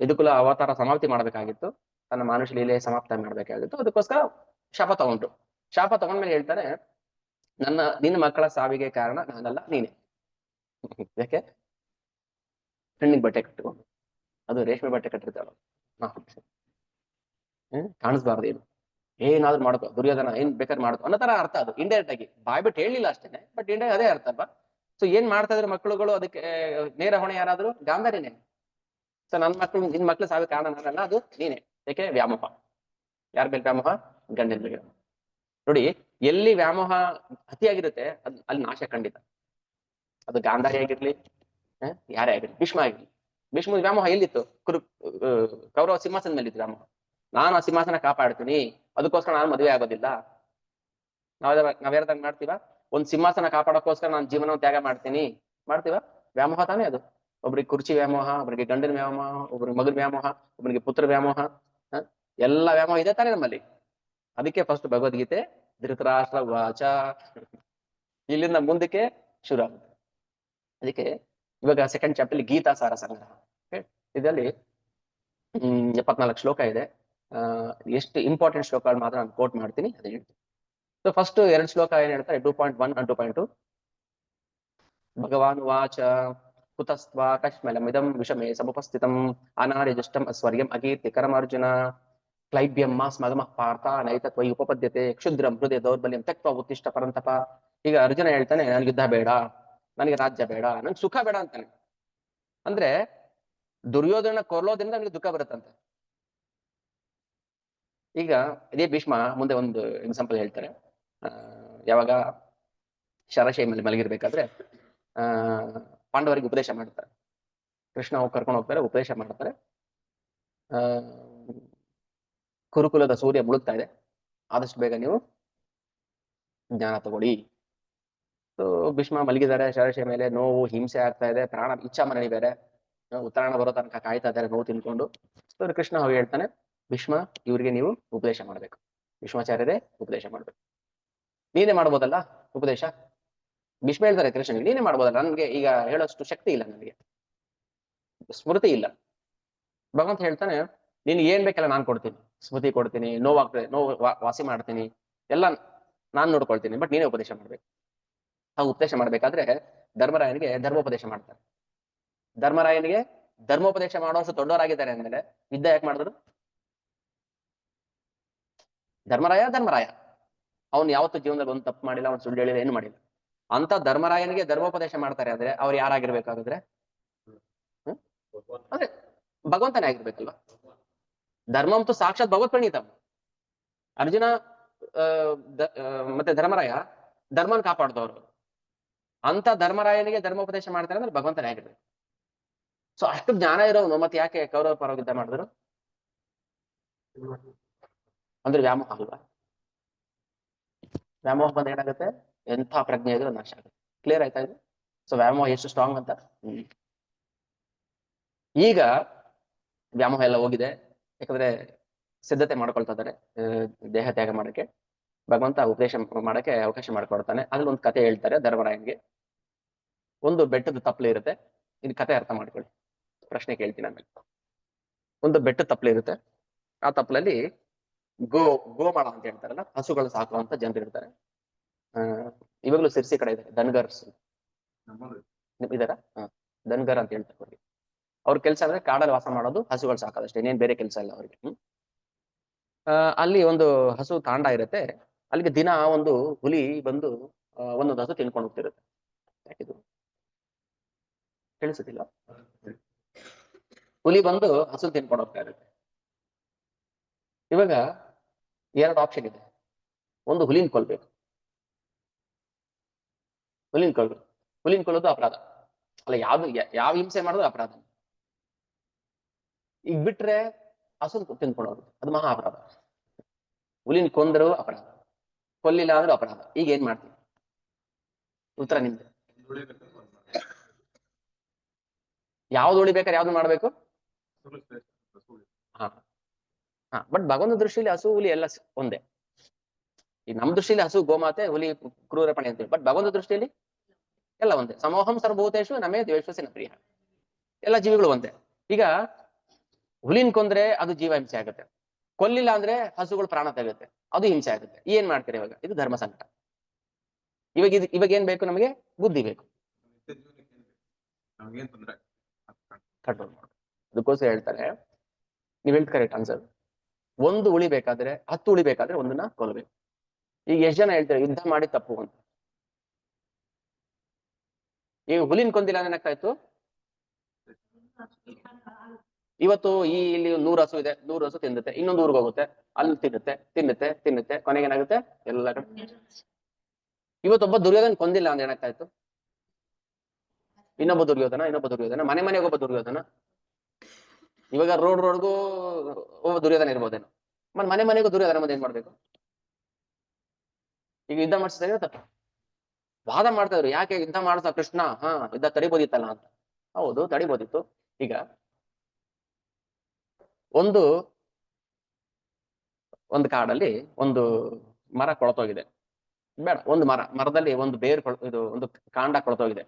Speaker 3: ಯದುಕುಲ ಅವತಾರ ಸಮಾಪ್ತಿ ಮಾಡ್ಬೇಕಾಗಿತ್ತು, ತನ್ನ ಮಾನುಷ ಲೀಲೆ ಸಮಾಪ್ತ ಮಾಡ್ಬೇಕಾಗಿತ್ತು. ಅದಕ್ಕೋಸ್ಕರ ಶಾಪ ತಗೊಂಡ್ರು. ಶಾಪ ತಗೊಂಡ್ಮೇಲೆ ಹೇಳ್ತಾನೆ, ನಿನ್ನ ಮಕ್ಕಳ ಸಾವಿಗೆ ಕಾರಣ ನಾನಲ್ಲ, ನೀನೆ. ಯಾಕೆ? ಹೆಣ್ಣಿಗೆ ಬಟ್ಟೆ ಕಟ್ಟಿಕೊಂಡು, ಅದು ರೇಷ್ಮೆ ಬಟ್ಟೆ ಕಟ್ಟಿರ್ತಾಳ, ಕಾಣಿಸ್ಬಾರ್ದು, ಏನಾದ್ರು ಮಾಡ್ಕೋ, ದುರ್ಯೋಧನ ಏನ್ ಬೇಕಾದ್ರೆ ಮಾಡ್ಕೋ ಅನ್ನೋ ತರ ಅರ್ಥ. ಅದು ಇಂಡೈರೆಕ್ಟ್ ಆಗಿ ಬಾಯ್ ಬಿಟ್ಟು ಹೇಳಿಲ್ಲ ಅಷ್ಟೇನೆ, ಬಟ್ ಇಂಡೈರೆಕ್ಟ್ ಅದೇ ಅರ್ಥ ಅಲ್ವಾ? ಸೊ ಏನ್ ಮಾಡ್ತಾ ಇದ್ರು ಮಕ್ಕಳುಗಳು, ಅದಕ್ಕೆ ನೇರ ಹೊಣೆ ಯಾರಾದ್ರು? ಗಾಂಧಾರಿನೇ. ಸೊ ನಿನ್ ಮಕ್ಳು ಸಾವಿಗೆ ಕಾರಣ ನಾನಲ್ಲ, ಅದು ನೀನೆ. ಯಾಕೆ? ವ್ಯಾಮೋಹ. ಯಾರ ಮೇಲೆ ವ್ಯಾಮೋಹ? ಗಂಡನ ಮೇಲೆ. ನೋಡಿ, ಎಲ್ಲಿ ವ್ಯಾಮೋಹ ಅತಿಯಾಗಿರುತ್ತೆ ಅಲ್ಲಿ ನಾಶ ಖಂಡಿತ. ಅದು ಗಾಂಧಾರಿ ಆಗಿರ್ಲಿ, ಯಾರೇ ಆಗಿರ್ಲಿ, ಭೀಷ್ಮ ಆಗಿರ್ಲಿ. ಭೀಷ್ಮ ವ್ಯಾಮೋಹ ಎಲ್ಲಿತ್ತು? ಕೌರವ ಸಿಂಹಾಸನ ಮೇಲೆ ಇತ್ತು ವ್ಯಾಮೋಹ. ನಾನು ಆ ಸಿಂಹಾಸನ ಕಾಪಾಡ್ತೀನಿ, ಅದಕ್ಕೋಸ್ಕರ ನಾನು ಮದುವೆ ಆಗೋದಿಲ್ಲ. ನಾವ್ಯಾರದಾಗ ಮಾಡ್ತೀವ? ಒಂದ್ ಸಿಂಹಾಸನ ಕಾಪಾಡೋಕ್ಕೋಸ್ಕರ ನಾನು ಜೀವನ ತ್ಯಾಗ ಮಾಡ್ತೀವ? ವ್ಯಾಮೋಹ ತಾನೇ ಅದು. ಒಬ್ರಿಗೆ ಕುರ್ಚಿ ವ್ಯಾಮೋಹ, ಒಬ್ರಿಗೆ ಗಂಡನ ವ್ಯಾಮೋಹ, ಒಬ್ರಿಗೆ ಮಗನ ವ್ಯಾಮೋಹ, ಒಬ್ಬನಿಗೆ ಪುತ್ರ ವ್ಯಾಮೋಹ, ಎಲ್ಲ ವ್ಯಾಮೋಹ ಇದೆ ತಾನೇ ನಮ್ಮಲ್ಲಿ. ಅದಕ್ಕೆ ಫಸ್ಟ್ ಭಗವದ್ಗೀತೆ ಧೃತರಾಷ್ಟ್ರ ವಾಚ, ಇಲ್ಲಿಂದ ಮುಂದಕ್ಕೆ ಶುರು ಆಗುತ್ತೆ. ಅದಕ್ಕೆ ಇವಾಗ ಸೆಕೆಂಡ್ ಚಾಪ್ಟರ್ ಗೀತಾ ಸಾರ ಸಂಗ್ರಹ. ಇದರಲ್ಲಿ 74 ಶ್ಲೋಕ ಇದೆ. ಎಷ್ಟು ಇಂಪಾರ್ಟೆಂಟ್ ಶ್ಲೋಕಗಳು ಮಾತ್ರ ನಾನು ಕೋಟ್ ಮಾಡ್ತೀನಿ, ಅದೇ ಹೇಳ್ತೀನಿ. ಸೊ ಫಸ್ಟ್ 2 ಶ್ಲೋಕ ಏನ್ ಹೇಳ್ತಾರೆ, 2.1 and 2.2. ಭಗವಾನ್ ವಾಚ ಕುತಸ್ತ್ವಾ ಕಶ್ಮಲಮಿದಂ ವಿಷಮೇ ಸಮುಪಸ್ಥಿತಂ ಅನಾರ್ಯಜುಷ್ಟಂ ಅಸ್ವರ್ಯಂ ಅಕೀರ್ತಿಕರಂ ಅರ್ಜುನ ಕ್ಲೈಬ್ಯಂ ಮಾಸ್ಮಗಮಃ ಪಾರ್ಥ ನೈತ ತ್ವಯಿ ಉಪಪದ್ಯತೆ ಕ್ಷುದ್ರಂ ಹೃದಯ ದೌರ್ಬಲ್ಯಂ ತ್ಯಕ್ತ್ವಾ ಉತ್ತಿಷ್ಠ ಪರಂತಪ. ಈಗ ಅರ್ಜುನ ಹೇಳ್ತಾನೆ, ನನ್ಗೆ ಯುದ್ಧ ಬೇಡ, ನನಗೆ ರಾಜ್ಯ ಬೇಡ, ನನ್ಗೆ ಸುಖ ಬೇಡ ಅಂತಾನೆ. ಅಂದ್ರೆ ದುರ್ಯೋಧನ ಕೊಲ್ಲೋದ್ರಿಂದ ನನಗೆ ದುಃಖ ಬರುತ್ತಂತೆ. ಈಗ ಇದೇ ಭೀಷ್ಮ ಮುಂದೆ ಒಂದು ಎಕ್ಸಾಂಪಲ್ ಹೇಳ್ತಾರೆ. ಯಾವಾಗ ಶರಶೈ ಮೇಲೆ ಮಲಗಿರ್ಬೇಕಾದ್ರೆ ಪಾಂಡವರಿಗೆ ಉಪದೇಶ ಮಾಡ್ತಾರೆ. ಕೃಷ್ಣ ಕರ್ಕೊಂಡು ಹೋಗ್ತಾರೆ, ಉಪದೇಶ ಮಾಡ್ತಾರೆ. ಕುರುಕುಲದ ಸೂರ್ಯ ಮುಳುಗ್ತಾ ಇದೆ, ಆದಷ್ಟು ಬೇಗ ನೀವು ಜ್ಞಾನ ತಗೊಳ್ಳಿ. ಸೊ ಭೀಷ್ಮ ಮಲಗಿದ್ದಾರೆ, ಶರಶೈ ಮೇಲೆ ನೋವು, ಹಿಂಸೆ ಆಗ್ತಾ ಇದೆ, ಪ್ರಾಣ ಇಚ್ಛಾ ಮರಣಿ ಬೇರೆ, ಉತ್ತರಾಯಣ ಬರೋ ತನಕ ಕಾಯ್ತಾ ಇದ್ದಾರೆ ನೋವು ತಿನ್ಕೊಂಡು. ಸೊ ಕೃಷ್ಣ ಹೋಗಿ ಹೇಳ್ತಾನೆ, ಭೀಷ್ಮ ಇವ್ರಿಗೆ ನೀವು ಉಪದೇಶ ಮಾಡ್ಬೇಕು. ಭೀಷ್ಮಾಚಾರ್ಯರೇ ಉಪದೇಶ ಮಾಡ್ಬೇಕು. ನೀನೇ ಮಾಡ್ಬೋದಲ್ಲ ಉಪದೇಶ. ಭೀಷ್ಮ ಹೇಳ್ತಾರೆ ಕೃಷ್ಣನಿಗೆ, ನೀನೇ ಮಾಡ್ಬೋದಲ್ಲ, ನನ್ಗೆ ಈಗ ಹೇಳೋಷ್ಟು ಶಕ್ತಿ ಇಲ್ಲ, ನನಗೆ ಸ್ಮೃತಿ ಇಲ್ಲ. ಭಗವಂತ ಹೇಳ್ತಾನೆ, ನೀನ್ ಏನ್ ಬೇಕಲ್ಲ ನಾನ್ ಕೊಡ್ತೀನಿ, ಸ್ಮೃತಿ ಕೊಡ್ತೀನಿ, ನೋವಾಗ್ತದೆ ವಾಸಿ ಮಾಡ್ತೀನಿ, ಎಲ್ಲ ನಾನ್ ನೋಡ್ಕೊಳ್ತೀನಿ, ಬಟ್ ನೀನೇ ಉಪದೇಶ ಮಾಡ್ಬೇಕು. ಆ ಉಪದೇಶ ಮಾಡ್ಬೇಕಾದ್ರೆ ಧರ್ಮರಾಯನಿಗೆ ಧರ್ಮೋಪದೇಶ ಮಾಡ್ತಾರೆ. ಧರ್ಮರಾಯನಿಗೆ ಧರ್ಮೋಪದೇಶ ಮಾಡೋಷ್ಟು ದೊಡ್ಡವರಾಗಿದ್ದಾರೆ ಅಂದ್ಮೇಲೆ ಯುದ್ಧ ಯಾಕೆ ಮಾಡಿದ್ರು? ಧರ್ಮರಾಯ ಅವ್ನು ಯಾವತ್ತು ಜೀವನದಲ್ಲಿ ಒಂದು ತಪ್ಪು ಮಾಡಿಲ್ಲ, ಅವ್ನು ಸುಳ್ಳು ಹೇಳಿಲ್ಲ, ಏನು ಮಾಡಿಲ್ಲ. ಅಂತ ಧರ್ಮರಾಯನಿಗೆ ಧರ್ಮೋಪದೇಶ ಮಾಡ್ತಾರೆ ಅಂದ್ರೆ ಅವ್ರು ಯಾರಾಗಿರ್ಬೇಕಾಗಿದ್ರೆ ಅಂದ್ರೆ ಭಗವಂತನೇ ಆಗಿರ್ಬೇಕಲ್ವಾ. ಧರ್ಮ ಅಂತೂ ಸಾಕ್ಷಾತ್ ಭಗವತ್ ಪ್ರಣೀತ. ಅರ್ಜುನ ಮತ್ತೆ ಧರ್ಮರಾಯ ಧರ್ಮನ ಕಾಪಾಡ್ದವ್ರು. ಅಂತ ಧರ್ಮರಾಯನಿಗೆ ಧರ್ಮೋಪದೇಶ ಮಾಡ್ತಾರೆ ಅಂದ್ರೆ ಭಗವಂತನೇ ಆಗಿರ್ಬೇಕು. ಸೊ ಅಷ್ಟು ಜ್ಞಾನ ಇರೋನು ಮತ್ತೆ ಯಾಕೆ ಕೌರವ ಪರವಾಗಿ ಯುದ್ಧ ಮಾಡಿದ್ರು? ಅಂದ್ರೆ ವ್ಯಾಮೋಹ ಅಲ್ವಾ? ವ್ಯಾಮೋಹ ಬಂದ ಏನಾಗುತ್ತೆ? ಎಂಥ ಪ್ರಜ್ಞೆ ಇದ್ರೂ ನಾಶ ಆಗುತ್ತೆ. ಕ್ಲಿಯರ್ ಆಯ್ತಾ ಇದು? ಸೊ ವ್ಯಾಮೋಹ ಎಷ್ಟು ಸ್ಟ್ರಾಂಗ್ ಅಂತ. ಈಗ ವ್ಯಾಮೋಹ ಎಲ್ಲ ಹೋಗಿದೆ, ಯಾಕಂದ್ರೆ ಸಿದ್ಧತೆ ಮಾಡ್ಕೊಳ್ತಾ ಇದ್ದಾರೆ ದೇಹ ತ್ಯಾಗ ಮಾಡಕ್ಕೆ. ಭಗವಂತ ಉಪದೇಶ ಮಾಡಕ್ಕೆ ಅವಕಾಶ ಮಾಡ್ಕೊಡ್ತಾನೆ. ಅದ್ರಲ್ಲಿ ಒಂದು ಕತೆ ಹೇಳ್ತಾರೆ ಧರ್ಮರಾಯನ್ಗೆ. ಒಂದು ಬೆಟ್ಟದ ತಪ್ಪಲೆ ಇರುತ್ತೆ. ಇದು ಕತೆ ಅರ್ಥ ಮಾಡ್ಕೊಳ್ಳಿ, ಪ್ರಶ್ನೆ ಕೇಳ್ತೀನಿ ಆಮೇಲೆ. ಒಂದು ಬೆಟ್ಟದ ತಪ್ಪಲೆ ಇರುತ್ತೆ. ಆ ತಪ್ಪಲಲ್ಲಿ ಗೋಮಾಳ ಅಂತ ಹೇಳ್ತಾರಲ್ಲ, ಹಸುಗಳು ಸಾಕುವಂತ ಜನರು ಇರ್ತಾರೆ. ಇವಾಗಲೂ ಸಿರ್ಸಿ ಕಡೆ ಇದೆ ದನ್ಗರ್ಸ್ ಇದಾರ. ದನ್ಗರ್ ಅಂತ ಹೇಳ್ತಾರೆ ಅವ್ರಿಗೆ. ಅವ್ರ ಕೆಲಸ ಅಂದ್ರೆ ಕಾಡಲ್ಲಿ ವಾಸ ಮಾಡೋದು, ಹಸುಗಳು ಸಾಕೋದಷ್ಟೇ, ಇನ್ನೇನ್ ಬೇರೆ ಕೆಲಸ ಇಲ್ಲ ಅವ್ರಿಗೆ. ಅಲ್ಲಿ ಒಂದು ಹಸು ತಾಂಡ ಇರುತ್ತೆ. ಅಲ್ಲಿಗೆ ದಿನ ಒಂದು ಹುಲಿ ಬಂದು ಒಂದೊಂದು ಹಸು ತಿನ್ಕೊಂಡು ಹೋಗ್ತಿರುತ್ತೆ. ಯಾಕಿದು ತಿಳಿಸುತ್ತಿಲ್ಲ? ಹುಲಿ ಬಂದು ಹಸು ತಿನ್ಕೊಂಡು ಹೋಗ್ತಾ ಇರುತ್ತೆ. ಇವಾಗ 2 ಆಪ್ಷನ್ ಇದೆ. ಒಂದು ಹುಲಿನ ಕೊಲ್ಬೇಕು, ಹುಲಿನ ಕೊಲ್ಲೋದು ಅಪರಾಧ ಅಲ್ಲ, ಯಾವ ಹಿಂಸೆ ಮಾಡೋದು ಅಪರಾಧ. ಈಗ ಬಿಟ್ರೆ ಹಸು ತಿನ್ಕೊಂಡು ಹೋಗುತ್ತೆ, ಅದು ಮಹಾ ಅಪರಾಧ. ಹುಲಿನ ಕೊಂದ್ರು ಅಪರಾಧ, ಕೊಲ್ಲಿಲ್ಲ ಅಂದ್ರೂ ಅಪರಾಧ. ಈಗ ಏನ್ ಮಾಡ್ತೀವಿ? ಉತ್ತರ ನಿಮ್ದು. ಯಾವ್ದು ಉಳಿಬೇಕಾದ್ರೆ ಯಾವ್ದು ಮಾಡ್ಬೇಕು? ಬಟ್ ಭಗವಂತ ದೃಷ್ಟಿಯಲ್ಲಿ ಹಸು ಹುಲಿ ಎಲ್ಲ ಒಂದೇ. ಈಗ ನಮ್ ದೃಷ್ಟಿಯಲ್ಲಿ ಹಸು ಗೋಮಾತೆ, ಹುಲಿ ಕ್ರೂರ ಪ್ರಾಣಿ ಅಂತೀವಿ. ಬಟ್ ಭಗವಂತ ದೃಷ್ಟಿಯಲ್ಲಿ ಎಲ್ಲ ಒಂದೇ. ಸಮೋಹಂ ಸರ್ವಭೂತೇಷು ನಮೇ ದ್ವೇಷಸಿ ನ ಪ್ರಿಯ. ಎಲ್ಲ ಜೀವಿಗಳು ಒಂದೇ. ಈಗ ಹುಲಿನ ಕೊಂದ್ರೆ ಅದು ಜೀವ ಹಿಂಸೆ ಆಗುತ್ತೆ, ಕೊಲ್ಲಿಲ್ಲ ಅಂದ್ರೆ ಹಸುಗಳು ಪ್ರಾಣ ತೆಗುತ್ತೆ, ಅದು ಹಿಂಸೆ ಆಗುತ್ತೆ. ಏನ್ ಮಾಡ್ತೀರಿ ಇವಾಗ? ಇದು ಧರ್ಮ ಸಂಕಟ. ಇವಾಗ ಏನ್ ಬೇಕು ನಮಗೆ? ಬುದ್ಧಿ ಬೇಕು, ಕಂಟ್ರೋಲ್ ಮಾಡೋದು. ಅದಕ್ಕೋಸ್ಕರ ಹೇಳ್ತಾರೆ, ನೀವ್ ಹೇಳ್ತ ಕರೆಕ್ಟ್ ಆನ್ಸರ್. ಒಂದು ಉಳಿಬೇಕಾದ್ರೆ 10 ಉಳಿಬೇಕಾದ್ರೆ ಒಂದನ್ನ ಕೊಲ್ಲಬೇಕು. ಈಗ ಎಷ್ಟು ಜನ ಹೇಳ್ತಾರೆ ಯುದ್ಧ ಮಾಡಿ ತಪ್ಪು ಅಂತ? ಈಗ ಹುಲಿನ ಕೊಂದಿಲ್ಲ ಅಂದ್ರೆ ಏನಾಗ್ತಾ ಇತ್ತು? ಇವತ್ತು ಇಲ್ಲಿ 100 ಹಸು ಇದೆ, 100 ಹಸು ತಿನ್ನುತ್ತೆ, ಇನ್ನೊಂದು ಊರಿಗೆ ಹೋಗುತ್ತೆ, ಅಲ್ಲಿ ತಿನ್ನುತ್ತೆ, ಕೊನೆಗೆ ಏನಾಗುತ್ತೆ? ಎಲ್ಲ ಕಡೆ. ಇವತ್ತೊಬ್ಬ ದುರ್ಯೋಧನ ಕೊಂದಿಲ್ಲ ಅಂದ್ರೆ ಏನಾಗ್ತಾ ಇತ್ತು? ಇನ್ನೊಬ್ಬ ದುರ್ಯೋಧನ, ಮನೆಗೆ ಒಬ್ಬ ದುರ್ಯೋಧನ. ಇವಾಗ ರೋಡ್ಗೂ ಒಬ್ಬ ದುರ್ಯೋಧನ ಇರ್ಬೋದೇನೋ, ಮನೆಗೂ ದುರ್ಯೋಧನ ಮತ್ತೆ ಏನ್ ಮಾಡ್ಬೇಕು? ಈಗ ಯುದ್ಧ ಮಾಡಿಸಿದ್ರೆ ತಪ್ಪು. ವಾದ ಮಾಡ್ತಾ ಇದ್ರು, ಯಾಕೆ ಯುದ್ಧ ಮಾಡ್ತಾ ಕೃಷ್ಣ? ಯುದ್ಧ ತಡಿಬೋದಿತ್ತಲ್ಲ ಅಂತ. ಹೌದು, ತಡಿಬೋದಿತ್ತು. ಈಗ ಒಂದು ಕಾಡಲ್ಲಿ ಒಂದು ಮರ ಕೊಳತೋಗಿದೆ. ಬೇಡ, ಒಂದು ಮರದಲ್ಲಿ ಒಂದು ಒಂದು ಕಾಂಡ ಕೊಳತೋಗಿದೆ.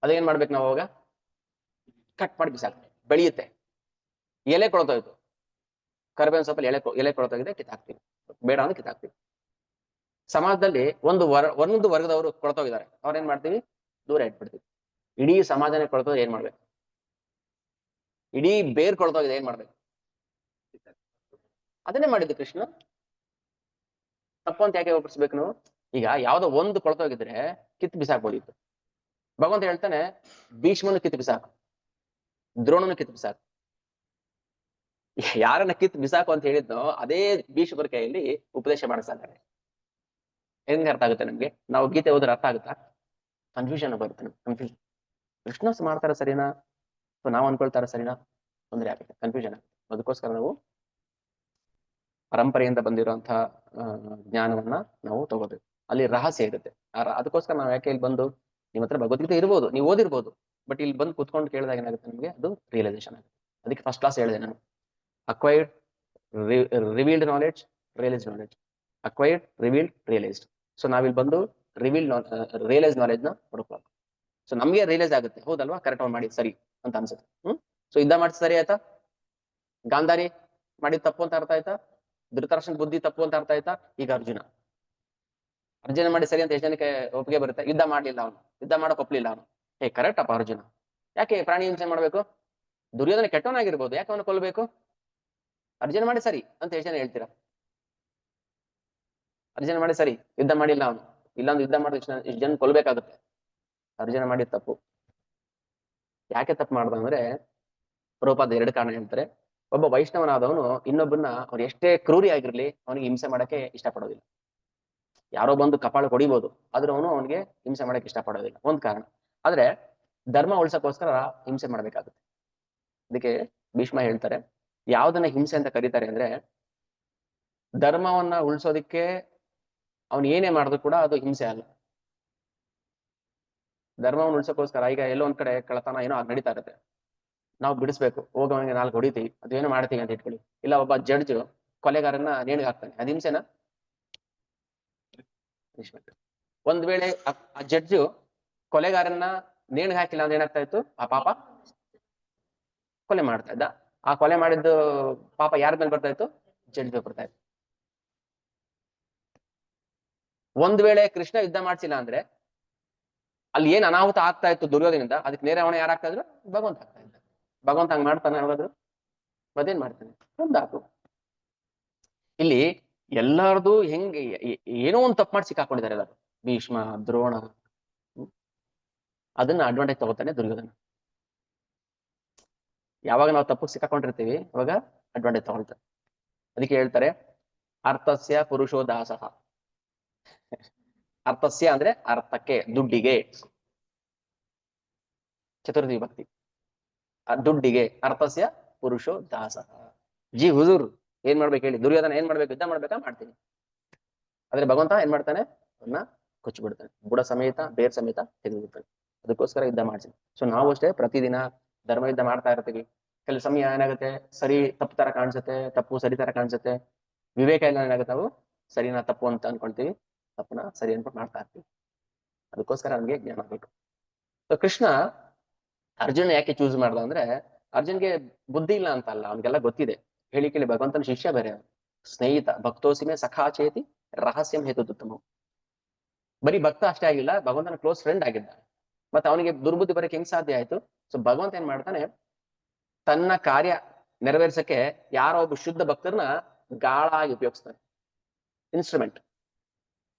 Speaker 3: ಅದೇನ್ ಮಾಡ್ಬೇಕು ನಾವು? ಅವಾಗ ಕಟ್ ಮಾಡಿ ಬಿಸಾಕ್ತೀವಿ, ಬೆಳೆಯುತ್ತೆ. ಎಲೆ ಕೊಳತೋಯ್ತು, ಕರ್ಬೇವಿನ ಸೊಪ್ಪಲ್ಲಿ ಎಲೆ ಕೊಳತೋಗಿದೆ, ಕಿತ್ತಾಕ್ತೀವಿ. ಬೇಡ ಅಂದ್ರೆ ಕಿತ್ತಾಕ್ತೀವಿ. ಸಮಾಜದಲ್ಲಿ ಒಂದು ವರ್ಗದವರು ಕೊಳತೋಗಿದ್ದಾರೆ, ಅವ್ರೇನ್ ಮಾಡ್ತೀವಿ? ದೂರ ಇಟ್ಬಿಡ್ತೀವಿ. ಇಡೀ ಸಮಾಜನೇ ಕೊಳತೋದ್ರೆ ಏನ್ ಮಾಡ್ಬೇಕು? ಇಡೀ ಬೇರ್ ಕೊಳತೋಗಿದೆ, ಏನ್ ಮಾಡ್ಬೇಕು? ಅದನ್ನೇ ಮಾಡಿದ್ದು ಕೃಷ್ಣ. ತಪ್ಪು ಅಂತ ಯಾಕೆ ಒಪ್ಪಿಸ್ಬೇಕು ನಾವು? ಈಗ ಯಾವ್ದೋ ಒಂದು ಕೊಳತೋಗಿದ್ರೆ ಕಿತ್ತು ಬಿಸಾಕ್ಬೋದಿತ್ತು. ಭಗವಂತ ಹೇಳ್ತಾನೆ, ಭೀಷ್ಮನು ಕಿತ್ತು ಬಿಸಾಕು, ದ್ರೋಣನು ಕಿತ್ತು ಬಿಸಾಕು. ಯಾರನ್ನ ಕಿತ್ತು ಬಿಸಾಕು ಅಂತ ಹೇಳಿದ್ನೋ ಅದೇ ಭೀಷ್ಮರ ಕೈಯಲ್ಲಿ ಉಪದೇಶ ಮಾಡಿಸ್ತಾರೆ. ಹೆಂಗ್ ಅರ್ಥ ಆಗುತ್ತೆ ನಮ್ಗೆ? ನಾವು ಗೀತೆ ಓದ್ರೆ ಅರ್ಥ ಆಗುತ್ತಾ? ಕನ್ಫ್ಯೂಷನ್ ಬರುತ್ತೆ. ಕನ್ಫ್ಯೂಷನ್, ಕೃಷ್ಣ ಮಾಡ್ತಾರ ಸರಿನಾ, ನಾವು ಅನ್ಕೊಳ್ತಾರ ಸರಿನಾ? ತೊಂದರೆ ಆಗುತ್ತೆ, ಕನ್ಫ್ಯೂಷನ್ ಆಗುತ್ತೆ. ಅದಕ್ಕೋಸ್ಕರ ನಾವು ಪರಂಪರೆಯಿಂದ ಬಂದಿರುವಂತಹ ಜ್ಞಾನವನ್ನ ನಾವು ತಗೋಬೇಕು. ಅಲ್ಲಿ ರಹಸ್ಯ ಇರುತ್ತೆ. ಅದಕ್ಕೋಸ್ಕರ ನಾವು ಯಾಕೆ ಇಲ್ಲಿ ಬಂದು, ನಿಮ್ಮ ಹತ್ರ ಭಗವದ್ಗೀತೆ ಇರ್ಬೋದು, ನೀವು ಓದಿರ್ಬೋದು, ಬಟ್ ಇಲ್ಲಿ ಬಂದು ಕುತ್ಕೊಂಡು ಕೇಳಿದಾಗ ಏನಾಗುತ್ತೆ ನಮಗೆ? ಅದು ರಿಯಲೈಸೇಷನ್ ಆಗುತ್ತೆ. ಅದಕ್ಕೆ ಫಸ್ಟ್ ಕ್ಲಾಸ್ ಹೇಳಿದೆ ನಾನು, acquired revealed knowledge, realised knowledge. Acquired, revealed, realised. So ನಾವಿಲ್ಲಿ ಬಂದು ರಿಯಲೈಸ್ ನಾಲೆಡ್ಜ್ ನ ಹುಡುಕ್ಬೇಕು. ಸೊ ನಮ್ಗೆ ರಿಯಲೈಸ್ ಆಗುತ್ತೆ, ಹೌದಲ್ವಾ, ಕರೆಕ್ಟ್ ಮಾಡಿ ಸರಿ ಅಂತ ಅನ್ಸುತ್ತೆ. ಸೊ ಯುದ್ಧ ಮಾಡಿ ಸರಿ ಆಯ್ತಾ, ಗಾಂಧಾರಿ ಮಾಡಿದ ತಪ್ಪು ಅಂತ ಅರ್ಥ ಆಯ್ತಾ, ಧೃತರಾಷ್ಟ್ರನ ಬುದ್ಧಿ ತಪ್ಪು ಅಂತ ಅರ್ಥ ಆಯ್ತಾ. ಈಗ ಅರ್ಜುನ ಮಾಡಿ ಸರಿ ಅಂತ ಎಷ್ಟು ಜನಕ್ಕೆ ಒಪ್ಪಿಗೆ ಬರುತ್ತೆ? ಯುದ್ಧ ಮಾಡ್ಲಿಲ್ಲ ಅವನು, ಯುದ್ಧ ಮಾಡಕ್ ಒಪ್ಲಿಲ್ಲ ಅವನು. ಕರೆಕ್ಟ್ ಅಪ್ಪ ಅರ್ಜುನ, ಯಾಕೆ ಪ್ರಾಣಿ ಹಿಂಸೆ ಮಾಡ್ಬೇಕು? ದುರ್ಯೋಧನ ಕೆಟ್ಟವನಾಗಿರ್ಬೋದು, ಯಾಕೆ ಅವನು ಕೊಲ್ಬೇಕು? ಅರ್ಜುನ ಮಾಡಿ ಸರಿ ಅಂತ ಎಷ್ಟು ಜನ ಹೇಳ್ತೀರಾ? ಅರ್ಜುನ ಮಾಡಿ ಸರಿ, ಯುದ್ಧ ಮಾಡಿಲ್ಲ ಅವನು, ಇಲ್ಲಾಂದ್ರೆ ಯುದ್ಧ ಮಾಡಿದ ಇಷ್ಟು ಜನ ಕೊಲ್ಬೇಕಾಗುತ್ತೆ. ಅರ್ಜುನ ಮಾಡಿದ ತಪ್ಪು. ಯಾಕೆ ತಪ್ಪು ಮಾಡ್ದ ಅಂದ್ರೆ ಪ್ರಭುಪಾದ 2 ಕಾರಣ ಹೇಳ್ತಾರೆ. ಒಬ್ಬ ವೈಷ್ಣವನಾದವನು ಇನ್ನೊಬ್ಬನ ಅವ್ರು ಎಷ್ಟೇ ಕ್ರೂರಿ ಆಗಿರ್ಲಿ ಅವನಿಗೆ ಹಿಂಸೆ ಮಾಡಕ್ಕೆ ಇಷ್ಟಪಡೋದಿಲ್ಲ. ಯಾರೋ ಬಂದು ಕಪಾಳ ಹೊಡಿಬೋದು, ಆದ್ರೂ ಅವನಿಗೆ ಹಿಂಸೆ ಮಾಡಕ್ಕೆ ಇಷ್ಟಪಡೋದಿಲ್ಲ, ಒಂದ್ ಕಾರಣ. ಆದ್ರೆ ಧರ್ಮ ಉಳ್ಸಕ್ಕೋಸ್ಕರ ಹಿಂಸೆ ಮಾಡ್ಬೇಕಾಗುತ್ತೆ. ಅದಕ್ಕೆ ಭೀಷ್ಮ ಹೇಳ್ತಾರೆ, ಯಾವ್ದನ್ನ ಹಿಂಸೆ ಅಂತ ಕರೀತಾರೆ ಅಂದ್ರೆ, ಧರ್ಮವನ್ನ ಉಳ್ಸೋದಿಕ್ಕೆ ಅವನು ಏನೇ ಮಾಡಿದ್ರು ಕೂಡ ಅದು ಹಿಂಸೆ ಅಲ್ಲ. ಧರ್ಮವನ್ನು ಉಳ್ಸಕ್ಕೋಸ್ಕರ ಈಗ ಎಲ್ಲೋ ಒಂದ್ ಕಡೆ ಕಳತನ ಏನೋ ನಡೀತಾ ಇರುತ್ತೆ, ನಾವು ಬಿಡಿಸ್ಬೇಕು, ಹೋಗೋವನಿಗೆ 4 ಹೊಡಿತೀವಿ, ಅದೇನೋ ಮಾಡ್ತೀವಿ ಅಂತ ಇಟ್ಕೊಳ್ಳಿ. ಇಲ್ಲ ಒಬ್ಬ ಜಡ್ಜ್ ಕೊಲೆಗಾರನ್ನ ನೇಣಿಗೆ ಹಾಕ್ತಾನೆ, ಅದು ಹಿಂಸೆನಾ? ಒಂದ್ ವೇಳೆ ಆ ಜಡ್ಜು ಕೊಲೆಗಾರನ್ನ ನೇಣಿಗೆ ಹಾಕಿಲ್ಲ ಅಂದ್ರೆ ಏನಾಗ್ತಾ ಇತ್ತು? ಆ ಪಾಪ ಕೊಲೆ ಮಾಡ್ತಾ ಇದ್ದ. ಆ ಕೊಲೆ ಮಾಡಿದ್ದು ಪಾಪ ಯಾರ ಮೇಲೆ ಬರ್ತಾ ಇತ್ತು? ಜಡ್ಜ್ ಬರ್ತಾ ಇತ್ತು. ಒಂದ್ ವೇಳೆ ಕೃಷ್ಣ ಯುದ್ಧ ಮಾಡ್ಸಿಲ್ಲ ಅಂದ್ರೆ ಅಲ್ಲಿ ಏನ್ ಅನಾಹುತ ಆಗ್ತಾ ಇತ್ತು ದುರ್ಯೋಧನಿಂದ, ಅದಕ್ಕೆ ನೇರ ಹೊಣೆ ಯಾರಾಗ್ತಾ ಇದ್ರು? ಭಗವಂತ ಆಗ್ತಾ ಇದ್ದ. ಭಗವಂತ ಹಂಗ್ ಮಾಡ್ತಾನೆ ಯಾವಾಗಾದ್ರು? ಮತ್ತೇನ್ ಮಾಡ್ತಾನೆ? ಒಂದಾಕು. ಇಲ್ಲಿ ಎಲ್ಲಾರ್ದು ಹೆಂಗೆ ಏನೋ ಒಂದ್ ತಪ್ಪು ಮಾಡಿ ಸಿಕ್ಕಾಕೊಂಡಿದ್ದಾರೆ ಎಲ್ಲರೂ. ಭೀಷ್ಮ, ದ್ರೋಣ, ಅದನ್ನ ಅಡ್ವಾಂಟೇಜ್ ತಗೋತಾನೆ ದುರ್ಯೋಧನ. ಯಾವಾಗ ನಾವು ತಪ್ಪು ಸಿಕ್ಕಾಕೊಂಡಿರ್ತೀವಿ ಅವಾಗ ಅಡ್ವಾಂಟೇಜ್ ತಗೊಳ್ತಾರೆ. ಅದಕ್ಕೆ ಹೇಳ್ತಾರೆ ಅರ್ಥಸ್ಯ ಪುರುಷೋ ದಾಸಃ. ಅರ್ಥಸ್ಯ ಅಂದ್ರೆ ಅರ್ಥಕ್ಕೆ, ದುಡ್ಡಿಗೆ, ಚತುರ್ಥಿ ವಿಭಕ್ತಿ. ದುಡ್ಡಿಗೆ, ಅರ್ಥಸ್ಯ ಪುರುಷೋ ದಾಸಃ. ಜಿ ಹುಜೂರ್ ಏನ್ ಮಾಡ್ಬೇಕು ಹೇಳಿ? ದುರ್ಯೋಧನ ಏನ್ ಮಾಡ್ಬೇಕು? ಯುದ್ಧ ಮಾಡ್ಬೇಕಾ? ಮಾಡ್ತೀನಿ. ಆದ್ರೆ ಭಗವಂತ ಏನ್ ಮಾಡ್ತಾನೆ? ಅದನ್ನ ಕೊಚ್ಚಿಬಿಡ್ತಾನೆ, ಬುಡ ಸಮೇತ ಬೇರ್ ಸಮೇತ ತೆಗೆದುಬಿಡ್ತಾನೆ. ಅದಕ್ಕೋಸ್ಕರ ಯುದ್ಧ ಮಾಡ್ತೀನಿ. ಸೊ ನಾವು ಅಷ್ಟೇ ಪ್ರತಿದಿನ ಧರ್ಮ ಯುದ್ಧ ಮಾಡ್ತಾ ಇರ್ತೀವಿ. ಕೆಲವು ಸಮಯ ಏನಾಗುತ್ತೆ, ಸರಿ ತಪ್ಪು ತರ ಕಾಣಿಸುತ್ತೆ, ತಪ್ಪು ಸರಿ ತರ ಕಾಣಿಸುತ್ತೆ. ವಿವೇಕ ಇಲ್ಲ ಏನಾಗುತ್ತೆ, ನಾವು ಸರಿನಾ ತಪ್ಪು ಅಂತ ಅನ್ಕೊಳ್ತೀವಿ, ತಪ್ಪನ ಸರಿ ಅನ್ಕೊಂಡು ಮಾಡ್ತಾ ಇರ್ತೀವಿ. ಅದಕ್ಕೋಸ್ಕರ ನಮ್ಗೆ ಜ್ಞಾನ ಬೇಕು. ಸೊ ಕೃಷ್ಣ ಅರ್ಜುನ ಯಾಕೆ ಚೂಸ್ ಮಾಡ್ದ ಅಂದ್ರೆ, ಅರ್ಜುನ್ಗೆ ಬುದ್ಧಿ ಇಲ್ಲ ಅಂತ ಅಲ್ಲ, ಅವ್ನಿಗೆಲ್ಲ ಗೊತ್ತಿದೆ. ಹೇಳಿ ಕೇಳಿ ಭಗವಂತನ ಶಿಷ್ಯ ಬೇರೆ, ಸ್ನೇಹಿತ. ಭಕ್ತೋಸಿಮೆ ಸಖಾಚೇತಿ ರಹಸ್ಯಂ ಹೇತುತ್ತಮ. ಬರೀ ಭಕ್ತ ಅಷ್ಟೇ ಆಗಿಲ್ಲ, ಭಗವಂತನ ಕ್ಲೋಸ್ ಫ್ರೆಂಡ್ ಆಗಿದ್ದ. ಮತ್ತೆ ಅವನಿಗೆ ದುರ್ಬುದ್ಧಿ ಬರಕ್ಕೆ ಹೆಂಗ್ ಸಾಧ್ಯ ಆಯ್ತು? ಸೊ ಭಗವಂತ ಏನ್ ಮಾಡ್ತಾನೆ, ತನ್ನ ಕಾರ್ಯ ನೆರವೇರ್ಸಕ್ಕೆ ಯಾರೋ ಒಬ್ಬ ಶುದ್ಧ ಭಕ್ತರನ್ನ ಗಾಳಾಗಿ ಉಪಯೋಗಿಸ್ತಾನೆ, ಇನ್ಸ್ಟ್ರೂಮೆಂಟ್.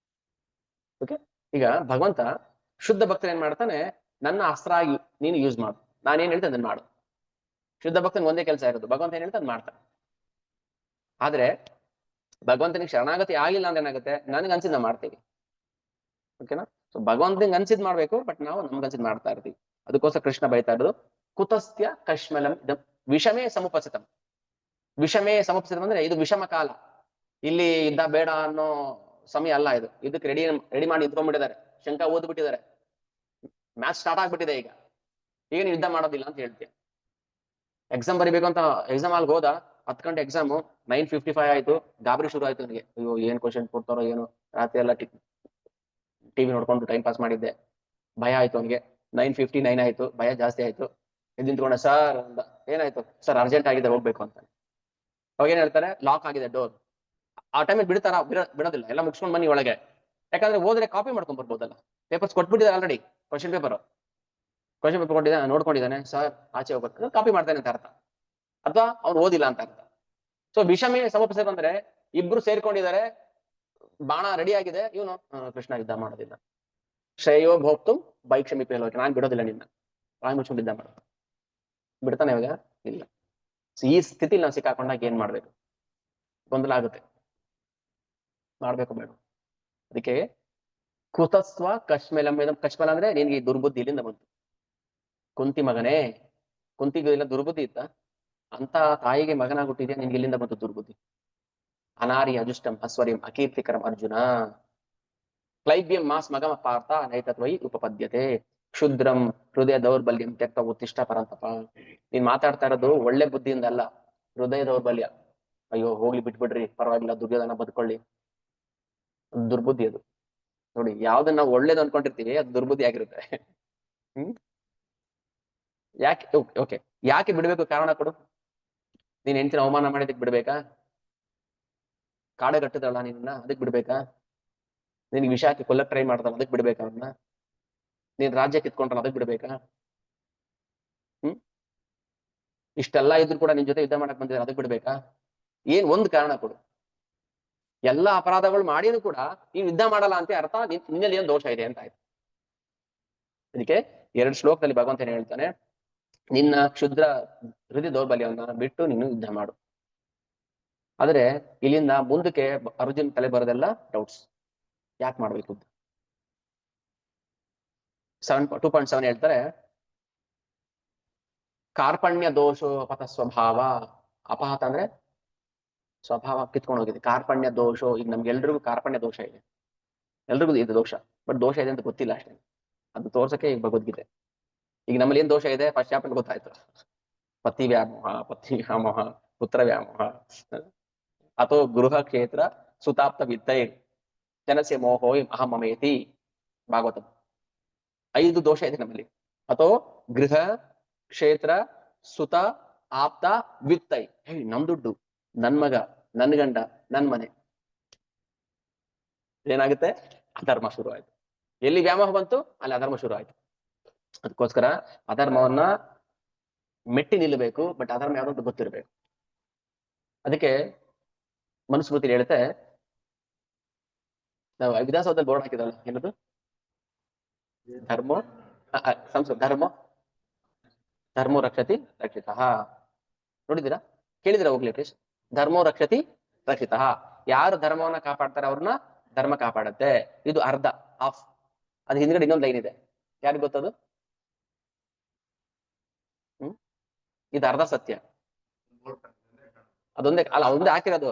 Speaker 3: ಓಕೆ, ಈಗ ಭಗವಂತ ಶುದ್ಧ ಭಕ್ತರು ಏನ್ ಮಾಡ್ತಾನೆ, ನನ್ನ ಅಸ್ತ್ರ ಆಗಿ ನೀನು ಯೂಸ್ ಮಾಡು, ನಾನೇನ್ ಹೇಳ್ತೇನೆ ಅದನ್ನ ಮಾಡು. ಶುದ್ಧ ಭಕ್ತನಿಗೆ ಒಂದೇ ಕೆಲಸ ಇರೋದು, ಭಗವಂತ ಏನ್ ಹೇಳ್ತಾನೆ ಅದ್ ಮಾಡ್ತಾನೆ. ಆದ್ರೆ ಭಗವಂತನಿಗೆ ಶರಣಾಗತಿ ಆಗಿಲ್ಲ ಅಂದ್ರೆ ಏನಾಗುತ್ತೆ, ನನಗೆ ಅನ್ಸಿದ್ ನಾವು ಮಾಡ್ತೀವಿ. ಓಕೆನಾ? ಸೊ ಭಗವಂತನಿಗೆ ಅನ್ಸಿದ್ ಮಾಡ್ಬೇಕು, ಬಟ್ ನಾವು ನಮ್ಗೆ ಅನ್ಸಿದ್ ಮಾಡ್ತಾ ಇರ್ತೀವಿ. ಅದಕ್ಕೋಸ್ಕರ ಕೃಷ್ಣ ಬೈತಾ ಇರೋದು ಕುತಸ್ತ್ಯ ಕಶ್ಮಲಂ ವಿಷಮೇ ಸಮುಪಸಿತಂ. ವಿಷಮೇ ಸಮುಪಸಿತಂ ಅಂದ್ರೆ ಇದು ವಿಷಮ ಕಾಲ, ಇಲ್ಲಿ ಯುದ್ಧ ಬೇಡ ಅನ್ನೋ ಸಮಯ ಅಲ್ಲ ಇದು. ಇದಕ್ಕೆ ರೆಡಿ ಮಾಡಿ ನಿಂತ್ಕೊಂಡ್ಬಿಟ್ಟಿದ್ದಾರೆ, ಶಂಕ ಓದ್ಬಿಟ್ಟಿದ್ದಾರೆ, ಮ್ಯಾಚ್ ಸ್ಟಾರ್ಟ್ ಆಗ್ಬಿಟ್ಟಿದೆ. ಈಗ ನೀವು ಯುದ್ಧ ಮಾಡೋದಿಲ್ಲ ಅಂತ ಹೇಳ್ತೀಯ. ಎಕ್ಸಾಮ್ ಬರಿಬೇಕು ಅಂತ ಎಕ್ಸಾಮ್ ಅಲ್ಲಿ ಹೋದ, 10 ಗಂಟೆ ಎಕ್ಸಾಮು, 9:55 ಆಯ್ತು, ಗಾಬರಿ ಶುರು ಆಯ್ತು ನನಗೆ. ಅಯ್ಯೋ ಏನ್ ಕ್ವಶನ್ ಕೊಡ್ತಾರೋ ಏನು, ರಾತ್ರಿ ಎಲ್ಲ ಟಿವಿ ನೋಡ್ಕೊಂಡು ಟೈಮ್ ಪಾಸ್ ಮಾಡಿದ್ದೆ, ಭಯ ಆಯ್ತು ಅವನಿಗೆ. 9:59 ಆಯ್ತು, ಭಯ ಜಾಸ್ತಿ ಆಯ್ತು. ಎದ್ದು ನಿಂತ್ಕೊಂಡ, ಸರ್ ಅಂದ. ಏನಾಯ್ತು? ಸರ್ ಅರ್ಜೆಂಟ್ ಆಗಿದೆ, ಹೋಗ್ಬೇಕು ಅಂತ. ಅವಾಗ ಏನ್ ಹೇಳ್ತಾರೆ, ಲಾಕ್ ಆಗಿದೆ ಡೋರ್. ಆ ಟೈಮಿಗೆ ಬಿಡ್ತಾರ? ಬಿಡೋದಿಲ್ಲ, ಎಲ್ಲ ಮುಗಿಸ್ಕೊಂಡ್ ಬನ್ನಿ ಒಳಗೆ. ಯಾಕಂದ್ರೆ ಹೋದ್ರೆ ಕಾಪಿ ಮಾಡ್ಕೊಂಡ್ ಬರ್ಬೋದಲ್ಲ, ಪೇಪರ್ಸ್ ಕೊಟ್ಬಿಟ್ಟಿದ್ದಾರೆ ಆಲ್ರೆಡಿ. ಕ್ವಶನ್ ಪೇಪರ್ ಕೊಟ್ಟಿದ್ದಾನೆ, ನೋಡ್ಕೊಂಡಿದ್ದಾನೆ, ಸರ್ ಆಚೆ ಹೋಗ್ಬೇಕು, ಕಾಪಿ ಮಾಡ್ತಾನೆ ಅಂತ ಅರ್ಥ, ಅಥವಾ ಅವ್ನು ಓದಿಲ್ಲ ಅಂತ ಅರ್ಥ. ಸೊ ವಿಷಮೇ ಸಮುಪಸಿತ ಅಂದ್ರೆ ಇಬ್ರು ಸೇರ್ಕೊಂಡಿದ್ದಾರೆ, ಬಾಣ ರೆಡಿ ಆಗಿದೆ, ಇವನು ಕೃಷ್ಣ ಯುದ್ಧ ಮಾಡೋದಿಲ್ಲ. ಶ್ರೇಯೋ ಭೋಕ್ತು ಬೈಕ್ಷಮಿ ಪೇಲೋಕೆ, ನಾನ್ ಬಿಡೋದಿಲ್ಲ ನಿನ್ನ, ಬಾಯಿ ಮುಚ್ಕೊಂಡು ಯುದ್ಧ ಮಾಡೋದು. ಬಿಡ್ತಾನೆ ಇವಾಗ? ಇಲ್ಲ. ಈ ಸ್ಥಿತಿಲಿ ನಾವು ಸಿಕ್ಕಾಕೊಂಡಾಗ ಏನ್ ಮಾಡ್ಬೇಕು? ಗೊಂದಲ ಆಗುತ್ತೆ, ಮಾಡ್ಬೇಕು ಬೇಡ. ಅದಕ್ಕೆ ಕುತಸ್ವ ಕಶ್ಮೇಲಂ. ಕಶ್ಮಲ ಅಂದ್ರೆ ನಿನ್ಗೆ ಈ ದುರ್ಬುದ್ಧಿ ಇಲ್ಲಿಂದ ಬಂತು. ಕುಂತಿ ಮಗನೇ, ಕುಂತಿಗೂ ಇಲ್ಲ ದುರ್ಬುದ್ಧಿ ಇತ್ತ, ಅಂತ ತಾಯಿಗೆ ಮಗನಾಗುಟ್ಟಿದ್ಯಾ, ನಿನ್ಗೆ ಇಲ್ಲಿಂದ ಬಂತು ದುರ್ಬುದ್ಧಿ. ಅನಾರಿ ಅಜುಷ್ಟಂ ಅಸ್ವರ್ಯಂ ಅಕೀರ್ತಿಕರಂ ಅರ್ಜುನ. ಕ್ಲೈಬ್ಯಂ ಮಾಸ್ ಮಗಮ ಪಾರ್ಥ ನೈತತ್ವಯಿ ಉಪಪದ್ಯತೆ. ಕ್ಷುದ್ರಂ ಹೃದಯ ದೌರ್ಬಲ್ಯಂ ತ್ಯಕ್ತ ಉತ್ತಿಷ್ಟ ಪರಂತಪ. ನೀನ್ ಮಾತಾಡ್ತಾ ಇರೋದು ಒಳ್ಳೆ ಬುದ್ಧಿಯಿಂದ ಅಲ್ಲ, ಹೃದಯ ದೌರ್ಬಲ್ಯ. ಅಯ್ಯೋ ಹೋಗ್ಲಿ ಬಿಟ್ಬಿಡ್ರಿ ಪರವಾಗಿಲ್ಲ ದುರ್ಯೋಧನ ಬದುಕೊಳ್ಳಿ, ದುರ್ಬುದ್ಧಿ ಅದು. ನೋಡಿ ಯಾವ್ದನ್ನ ನಾವು ಒಳ್ಳೇದು ಅನ್ಕೊಂಡಿರ್ತೀವಿ ಅದು ದುರ್ಬುದ್ಧಿ ಆಗಿರುತ್ತೆ. ಹ್ಮ್ ಯಾಕೆ ಓಕೆ ಯಾಕೆ ಬಿಡ್ಬೇಕು ಕಾರಣ ಕೊಡು. ನೀನ್ ಹೆಂಡತಿನ ಅವಮಾನ ಮಾಡಿದಕ್ಕೆ ಬಿಡ್ಬೇಕಾ? ಕಾಡಗಟ್ಟದಲ್ಲ ನಿನ್ನ ಅದಕ್ಕೆ ಬಿಡ್ಬೇಕಾ? ನಿನ್ಗೆ ವಿಷ ಹಾಕಿ ಕೊಲ್ಲಕ್ ಟ್ರೈ ಮಾಡ್ತಾನ ಅದಕ್ಕೆ ಬಿಡ್ಬೇಕಾ ಅವನ್ನ? ನೀನ್ ರಾಜ್ಯ ಕಿತ್ಕೊಂಡ್ರ ಅದಕ್ಕೆ ಬಿಡ್ಬೇಕಾ? ಹ್ಮ್ ಇಷ್ಟೆಲ್ಲ ಇದ್ರು ಕೂಡ ನಿನ್ ಜೊತೆ ಯುದ್ಧ ಮಾಡಕ್ ಬಂದಿದ್ರೆ ಅದಕ್ಕೆ ಬಿಡ್ಬೇಕಾ? ಏನ್ ಒಂದ್ ಕಾರಣ ಕೊಡು. ಎಲ್ಲಾ ಅಪರಾಧಗಳು ಮಾಡಿನೂ ಕೂಡ ನೀವ್ ಯುದ್ಧ ಮಾಡಲ್ಲ ಅಂತ ಅರ್ಥ ನಿನ್ನಲ್ಲಿ ಏನ್ ದೋಷ ಇದೆ ಅಂತ ಆಯ್ತು. ಅದಕ್ಕೆ 2 ಶ್ಲೋಕದಲ್ಲಿ ಭಗವಂತ ಏನ್ ಹೇಳ್ತಾನೆ, ನಿನ್ನ ಕ್ಷುದ್ರ ಹೃದಯ ದೌರ್ಬಲ್ಯವನ್ನ ಬಿಟ್ಟು ನೀನು ಯುದ್ಧ ಮಾಡು. ಆದ್ರೆ ಇಲ್ಲಿಂದ ಮುಂದಕ್ಕೆ ಅರ್ಜುನ್ ತಲೆ ಬರೋದೆಲ್ಲ ಡೌಟ್ಸ್. ಯಾಕೆ ಮಾಡ್ಬೇಕು? 2.7 ಹೇಳ್ತಾರೆ, ಕಾರ್ಪಣ್ಯ ದೋಷೋಪತ ಸ್ವಭಾವ. ಅಪಹತ ಅಂದ್ರೆ ಸ್ವಭಾವ ಕಿತ್ಕೊಂಡು ಹೋಗಿದೆ. ಕಾರ್ಪಣ್ಯ ದೋಷೋ, ಈಗ ನಮ್ಗೆಲ್ರಿಗೂ ಕಾರ್ಪಣ್ಯ ದೋಷ ಇದೆ, ಎಲ್ರಿಗೂ ಇದು ದೋಷ. ಬಟ್ ದೋಷ ಇದೆ ಅಂತ ಗೊತ್ತಿಲ್ಲ ಅಷ್ಟೇ. ಅದು ತೋರ್ಸಕ್ಕೆ ಈಗ ಭಗವದ್ಗೀತೆ. ಈಗ ನಮ್ಮಲ್ಲಿ ಏನ್ ದೋಷ ಇದೆ ಫಸ್ಟ್ ಚಾಪ್ಟರ್ ಗೊತ್ತಾಯ್ತು. ಪತಿ ವ್ಯಾಮೋಹ, ಪತ್ನಿ ವ್ಯಾಮೋಹ, ಪುತ್ರ ವ್ಯಾಮೋಹ, ಅಥೋ ಗೃಹ ಕ್ಷೇತ್ರ ಸುತಾಪ್ತ ವಿತ್ತೈ ಜನಸ್ಯ ಮೋಹೋ ಅಹಮಮೇತಿ. ಭಾಗವತ 5 ದೋಷ ಇದೆ ನಮ್ಮಲ್ಲಿ. ಅಥೋ ಗೃಹ ಕ್ಷೇತ್ರ ಸುತ ಆಪ್ತ ವಿತ್ತೈ. ನಮ್ ದುಡ್ಡು, ನನ್ ಮಗ, ನನ್ ಗಂಡ, ನನ್ ಮನೆ. ಏನಾಗುತ್ತೆ? ಅಧರ್ಮ ಶುರು ಆಯ್ತು. ಎಲ್ಲಿ ವ್ಯಾಮೋಹ ಬಂತು ಅಲ್ಲಿ ಅಧರ್ಮ ಶುರು ಆಯ್ತು. ಅದಕ್ಕೋಸ್ಕರ ಅಧರ್ಮವನ್ನ ಮೆಟ್ಟಿ ನಿಲ್ಲಬೇಕು. ಬಟ್ ಅಧರ್ಮ ಯಾವ್ದು ಗೊತ್ತಿರ್ಬೇಕು. ಅದಕ್ಕೆ ಮನುಸ್ಮೃತಿ ಹೇಳುತ್ತೆ, ನಾವು ವಿಧಾನಸೌಧದಲ್ಲಿ ಬೋರ್ಡ್ ಹಾಕಿದಲ್ಲ, ಏನದು? ಧರ್ಮೋ ಸಂಸ್ಕೃತ ಧರ್ಮೋ ರಕ್ಷತಿ ರಕ್ಷಿತಃ. ನೋಡಿದ್ದೀರಾ? ಕೇಳಿದಿರಾ ಹೋಗ್ಲಿ ಪ್ಲೀಸ್? ಧರ್ಮೋ ರಕ್ಷತಿ ರಕ್ಷಿತಃ. ಯಾರು ಧರ್ಮವನ್ನ ಕಾಪಾಡ್ತಾರೆ ಅವ್ರನ್ನ ಧರ್ಮ ಕಾಪಾಡುತ್ತೆ. ಇದು ಅರ್ಧ ಆಫ್. ಅದು ಹಿಂದ್ಗಡೆ ಇನ್ನೊಂದು ಲೈನ್ ಇದೆ, ಯಾರಿಗೆ ಗೊತ್ತದು? ಇದು ಅರ್ಧ ಸತ್ಯ. ಅದೊಂದೇ ಅಲ್ಲ, ಅದೊಂದೇ ಹಾಕಿರೋದು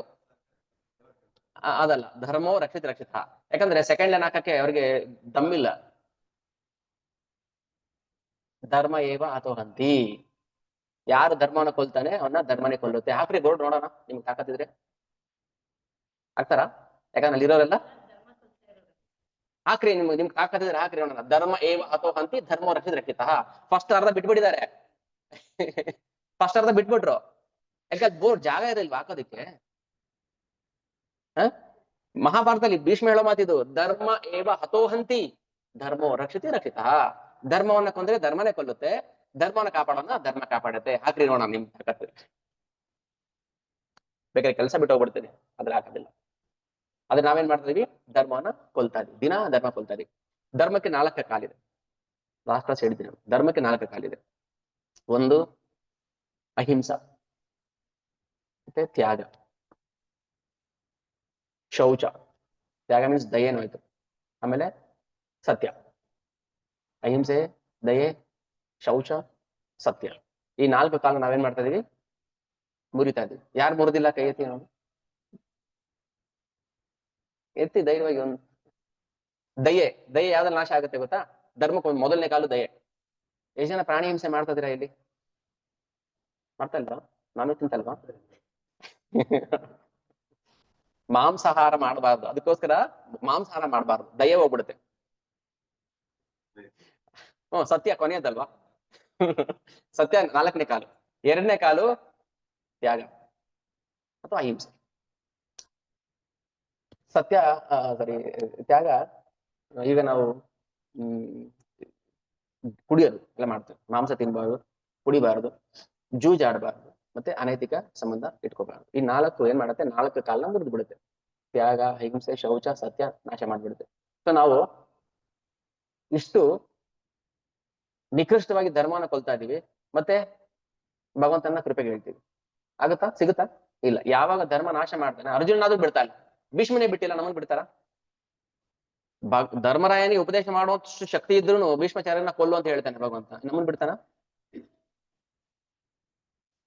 Speaker 3: ಅದಲ್ಲ. ಧರ್ಮೋ ರಕ್ಷಿತ ರಕ್ಷಿತ. ಯಾಕಂದ್ರೆ ಸೆಕೆಂಡ್ ಲೈನ್ ಹಾಕಕ್ಕೆ ಅವ್ರಿಗೆ ದಮ್ಮಿಲ್ಲ. ಧರ್ಮ ಏವ ಅತೋಹಂತಿ. ಯಾರು ಧರ್ಮವನ್ನ ಕೊಲ್ತಾನೆ ಅವನ್ನ ಧರ್ಮನೇ ಕೊಲ್ಲುತ್ತೆ. ಹಾಕ್ರಿ ಬೋರ್ಡ್ ನೋಡೋಣ, ನಿಮ್ಗೆ ತಾಕತ್ತಿದ್ರೆ ಹಾಕ್ತಾರ? ಯಾಕಂದ್ರೆ ಅಲ್ಲಿ ಇರೋರೆಲ್ಲ ಹಾಕ್ರಿ, ನಿಮ್ಗೆ ತಾಕತ್ತಿದ್ರೆ ಹಾಕ್ರಿ ನೋಡೋಣ. ಧರ್ಮ ಏವ ಅತೋಹಂತಿ ಧರ್ಮೋ ರಕ್ಷಿತ ರಕ್ಷಿತ. ಫಸ್ಟ್ ಅರ್ಧ ಬಿಟ್ಬಿಟ್ಟಿದ್ದಾರೆ. ಫಸ್ಟ್ ಅರ್ಧ ಬಿಟ್ಬಿಟ್ರು. ಯಾಕಂದ್ರೆ ಬೋರ್ಡ್ ಜಾಗ ಇರಲ್ವಾ ಹಾಕೋದಿಕ್ಕೆ? ಮಹಾಭಾರತದಲ್ಲಿ ಭೀಷ್ಮ ಹೇಳೋ ಮಾತಿದು, ಧರ್ಮ ಏವ ಹತೋಹಂತಿ ಧರ್ಮೋ ರಕ್ಷಿತಿ ರಕ್ಷಿತ. ಧರ್ಮವನ್ನ ಕೊಂದ್ರೆ ಧರ್ಮನೇ ಕೊಲ್ಲುತ್ತೆ, ಧರ್ಮವನ್ನ ಕಾಪಾಡೋಣ ಧರ್ಮ ಕಾಪಾಡುತ್ತೆ. ಹಾಕ್ರಿ ನೋಡೋಣ ನಿಮ್ ತಾಕತ್ತು. ಬೇಕಾದ್ರೆ ಕೆಲಸ ಬಿಟ್ಟು ಹೋಗ್ಬಿಡ್ತೀನಿ, ಅದ್ರ ಹಾಕೋದಿಲ್ಲ. ಆದ್ರೆ ನಾವೇನ್ ಮಾಡ್ತಾ ಇದೀವಿ? ಧರ್ಮವನ್ನ ಕೊಲ್ತಾ ಇದೀವಿ, ದಿನ ಧರ್ಮ ಕೊಲ್ತಾ ಇದೀವಿ. ಧರ್ಮಕ್ಕೆ 4 ಕಾಲಿದೆ. ಲಾಸ್ಟ್ ಕ್ಲಾಸ್ ಹೇಳಿದ್ದೀನಿ, ಧರ್ಮಕ್ಕೆ 4 ಕಾಲಿದೆ. ಒಂದು ಅಹಿಂಸಾ, ಮತ್ತೆ ತ್ಯಾಗ, ಶೌಚ. ತ್ಯಾಗ ಮೀನ್ಸ್ ದಯೆನೂ ಆಯ್ತು. ಆಮೇಲೆ ಸತ್ಯ. ಅಹಿಂಸೆ, ದಯೆ, ಶೌಚ, ಸತ್ಯ. ಈ 4 ಕಾಲ ನಾವೇನ್ ಮಾಡ್ತಾ ಇದೀವಿ? ಮುರಿತಾ ಇದೀವಿ. ಯಾರು ಮುರಿದಿಲ್ಲ ಕೈ ಎತ್ತಿ ನಾವು? ಎತ್ತಿ ಧೈರ್ಯವಾಗಿ. ಒಂದು ದಯೆ. ದಯೆ ಯಾವ್ದ್ರಲ್ಲಿ ನಾಶ ಆಗುತ್ತೆ ಗೊತ್ತಾ? ಧರ್ಮಕ್ಕೆ ಒಂದು ಮೊದಲನೇ ಕಾಲು ದಯೆ. ಎಷ್ಟು ಜನ ಪ್ರಾಣಿ ಹಿಂಸೆ ಮಾಡ್ತಾ ಇದೀರಾ ಇಲ್ಲಿ? ಮಾಡ್ತಾ ಇಲ್ವಾ? ನಾನು ತಿಂತಲ್ವಾ? ಮಾಂಸಾಹಾರ ಮಾಡಬಾರ್ದು, ಅದಕ್ಕೋಸ್ಕರ ಮಾಂಸಾಹಾರ ಮಾಡಬಾರ್ದು. ದಯೆ ಹೋಗ್ಬಿಡುತ್ತೆ. ಸತ್ಯ ಕೊನೆಯದಲ್ವಾ? ಸತ್ಯ 4ನೇ ಕಾಲು. 2ನೇ ಕಾಲು ತ್ಯಾಗ ಅಥವಾ ಅಹಿಂಸೆ. ಸತ್ಯ ಸಾರಿ ತ್ಯಾಗ. ಈಗ ನಾವು ಕುಡಿಯೋದು ಎಲ್ಲ ಮಾಡ್ತೇವೆ. ಮಾಂಸ ತಿನ್ಬಾರ್ದು, ಕುಡಿಬಾರ್ದು, ಜೂಜಾಡಬಾರ್ದು, ಮತ್ತೆ ಅನೈತಿಕ ಸಂಬಂಧ ಇಟ್ಕೋಬಾರ್ದು. ಈ 4 ಏನ್ ಮಾಡುತ್ತೆ? 4 ಕಾಲನ ಮುರಿದು ಬಿಡುತ್ತೆ. ತ್ಯಾಗ, ಅಹಿಂಸೆ, ಶೌಚ, ಸತ್ಯ ನಾಶ ಮಾಡ್ಬಿಡುತ್ತೆ. ಸೊ ನಾವು ಇಷ್ಟು ನಿಕೃಷ್ಟವಾಗಿ ಧರ್ಮನ ಕೊಲ್ತಾ ಇದೀವಿ, ಮತ್ತೆ ಭಗವಂತನ ಕೃಪೆಗೆ ಹೇಳ್ತೀವಿ. ಆಗುತ್ತಾ? ಸಿಗುತ್ತಾ? ಇಲ್ಲ. ಯಾವಾಗ ಧರ್ಮ ನಾಶ ಮಾಡ್ತಾನೆ, ಅರ್ಜುನನಾದ್ರೂ ಬಿಡ್ತಾ ಇಲ್ಲ, ಭೀಷ್ಮನೇ ಬಿಟ್ಟಿಲ್ಲ, ನಮಗ್ ಬಿಡ್ತಾರ? ಧರ್ಮರಾಯನಿಗೆ ಉಪದೇಶ ಮಾಡುವಷ್ಟು ಶಕ್ತಿ ಇದ್ರು ಭೀಷ್ಮಾಚಾರ್ಯನ ಕೊಲ್ಲು ಅಂತ ಹೇಳ್ತಾನೆ ಭಗವಂತ, ನಮ್ಮನ್ ಬಿಡ್ತಾನ?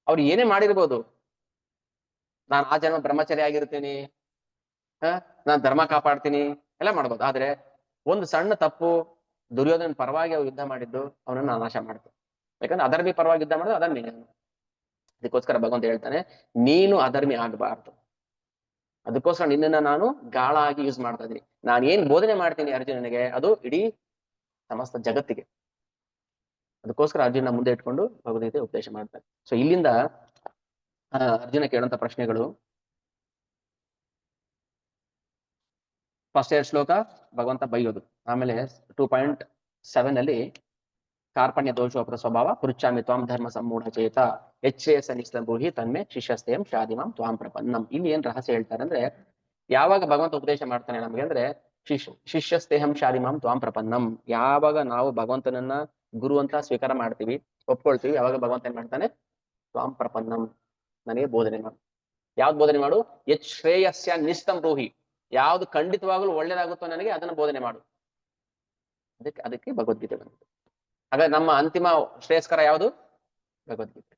Speaker 3: ಅವ್ರು ಏನೇ ಮಾಡಿರ್ಬೋದು, ನಾನು ಆ ಜನ್ಮ ಬ್ರಹ್ಮಚಾರಿ ಆಗಿರ್ತೀನಿ, ನಾನ್ ಧರ್ಮ ಕಾಪಾಡ್ತೀನಿ ಎಲ್ಲ ಮಾಡ್ಬೋದು. ಆದ್ರೆ ಒಂದು ಸಣ್ಣ ತಪ್ಪು, ದುರ್ಯೋಧನ ಪರವಾಗಿ ಅವ್ರು ಯುದ್ಧ ಮಾಡಿದ್ದು ಅವನನ್ನ ನಾಶ ಮಾಡ್ತು. ಯಾಕಂದ್ರೆ ಅಧರ್ಮಿ ಪರವಾಗಿ ಯುದ್ಧ ಮಾಡಿದ್ರು ಅಧರ್ಮಿ. ಅದಕ್ಕೋಸ್ಕರ ಭಗವಂತ ಹೇಳ್ತಾನೆ, ನೀನು ಅಧರ್ಮಿ ಆಗಬಾರ್ದು, ಅದಕ್ಕೋಸ್ಕರ ನಿನ್ನನ್ನ ನಾನು ಗಾಳ ಆಗಿ ಯೂಸ್ ಮಾಡ್ತಾ ಇದ್ದೀನಿ. ನಾನು ಏನ್ ಬೋಧನೆ ಮಾಡ್ತೀನಿ ಅರ್ಜುನನಿಗೆ, ಅದು ಇಡೀ ಸಮಸ್ತ ಜಗತ್ತಿಗೆ. ಅದಕ್ಕೋಸ್ಕರ ಅರ್ಜುನ ಮುಂದೆ ಇಟ್ಕೊಂಡು ಭಗವದ್ಗೀತೆ ಉಪದೇಶ ಮಾಡ್ತಾರೆ. ಸೊ ಇಲ್ಲಿಂದ ಅರ್ಜುನ ಕೇಳುವಂತ ಪ್ರಶ್ನೆಗಳು, ಫಸ್ಟ್ 2 ಶ್ಲೋಕ ಭಗವಂತ ಬೈಯೋದು, ಆಮೇಲೆ 2.7 ಅಲ್ಲಿ ಕಾರ್ಪಣ್ಯ ದೋಷೋಪರ ಸ್ವಭಾವ ಪೃಚ್ಛಾಮಿ ತ್ವಾಂ ಧರ್ಮ ಸಮ್ಮೂಢ ಚೇತ ಯಚ್ಛ್ರೇಯಸ್ಸ ನಿಸ್ತಂಭೂಹಿ ತನ್ಮೆ ಶಿಷ್ಯಸ್ತೇಯಂ ಶಾದಿಮಾಂ ತ್ವಾಂ ಪ್ರಪನ್ನಂ. ಇಲ್ಲಿ ಏನ್ ರಹಸ್ಯ ಹೇಳ್ತಾರೆ ಅಂದ್ರೆ, ಯಾವಾಗ ಭಗವಂತ ಉಪದೇಶ ಮಾಡ್ತಾನೆ ನಮ್ಗೆ ಅಂದ್ರೆ, ಶಿಷ್ಯಸ್ತೇಹಂ ಶಾದಿಮಾಂ ತ್ವಾಂ ಪ್ರಪನ್ನಂ. ಯಾವಾಗ ನಾವು ಭಗವಂತನನ್ನ ಗುರು ಅಂತ ಸ್ವೀಕಾರ ಮಾಡ್ತೀವಿ, ಒಪ್ಕೊಳ್ತೀವಿ, ಯಾವಾಗ ಭಗವಂತ ಏನ್ ಮಾಡ್ತಾನೆ, ತ್ವಾಂ ಪ್ರಪನ್ನಂ, ನನಗೆ ಬೋಧನೆ ಮಾಡು. ಯಾವ್ದು ಬೋಧನೆ ಮಾಡು? ಯತ್ ಶ್ರೇಯಸ್ಯ ನಿಸ್ತಂಭೂಹಿ, ಯಾವ್ದು ಖಂಡಿತವಾಗಲೂ ಒಳ್ಳೇದಾಗುತ್ತೋ ನನಗೆ ಅದನ್ನ ಬೋಧನೆ ಮಾಡು. ಅದಕ್ಕೆ ಭಗವದ್ಗೀತೆ ಬಂದಿದೆ. ಹಾಗಾದ್ರೆ ನಮ್ಮ ಅಂತಿಮ ಶ್ರೇಯಸ್ಕರ ಯಾವುದು? ಭಗವದ್ಗೀತೆ.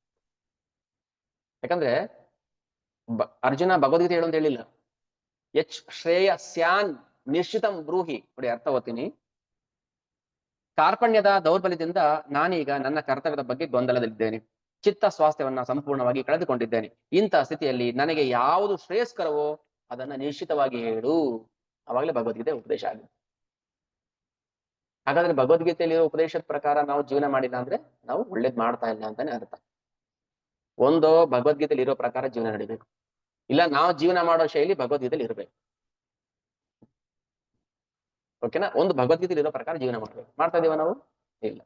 Speaker 3: ಯಾಕಂದ್ರೆ ಅರ್ಜುನ ಭಗವದ್ಗೀತೆ ಹೇಳು ಅಂತ ಹೇಳಿಲ್ಲ, ಯಚ್ ಶ್ರೇಯಸ್ಯಾನ್ ನಿಶ್ಚಿತಂ ಬ್ರೂಹಿ. ನೋಡಿ ಅರ್ಥ ಓದ್ತೀನಿ. ಕಾರ್ಪಣ್ಯದ ದೌರ್ಬಲ್ಯದಿಂದ ನಾನೀಗ ನನ್ನ ಕರ್ತವ್ಯದ ಬಗ್ಗೆ ಗೊಂದಲದಲ್ಲಿದ್ದೇನೆ, ಚಿತ್ತ ಸ್ವಾಸ್ಥ್ಯವನ್ನ ಸಂಪೂರ್ಣವಾಗಿ ಕಳೆದುಕೊಂಡಿದ್ದೇನೆ. ಇಂಥ ಸ್ಥಿತಿಯಲ್ಲಿ ನನಗೆ ಯಾವುದು ಶ್ರೇಯಸ್ಕರವೋ ಅದನ್ನ ನಿಶ್ಚಿತವಾಗಿ ಹೇಳು. ಅವಾಗಲೇ ಭಗವದ್ಗೀತೆ ಉಪದೇಶ ಆಗಿದೆ. ಹಾಗಾದ್ರೆ ಭಗವದ್ಗೀತೆಯಲ್ಲಿರೋ ಉಪದೇಶದ ಪ್ರಕಾರ ನಾವು ಜೀವನ ಮಾಡಿಲ್ಲ ಅಂದ್ರೆ ನಾವು ಒಳ್ಳೇದ್ ಮಾಡ್ತಾ ಇಲ್ಲ ಅಂತಾನೆ ಅರ್ಥ. ಒಂದು ಭಗವದ್ಗೀತೆಯಲ್ಲಿ ಇರೋ ಪ್ರಕಾರ ಜೀವನ ನಡಿಬೇಕು, ಇಲ್ಲ ನಾವು ಜೀವನ ಮಾಡೋ ಶೈಲಿ ಭಗವದ್ಗೀತೆಯಲ್ಲಿ ಇರಬೇಕು. ಓಕೆನಾ? ಒಂದು ಭಗವದ್ಗೀತೆಯಲ್ಲಿ ಇರೋ ಪ್ರಕಾರ ಜೀವನ ಮಾಡ್ಬೇಕು. ಮಾಡ್ತಾ ಇದೀವ ನಾವು? ಇಲ್ಲ.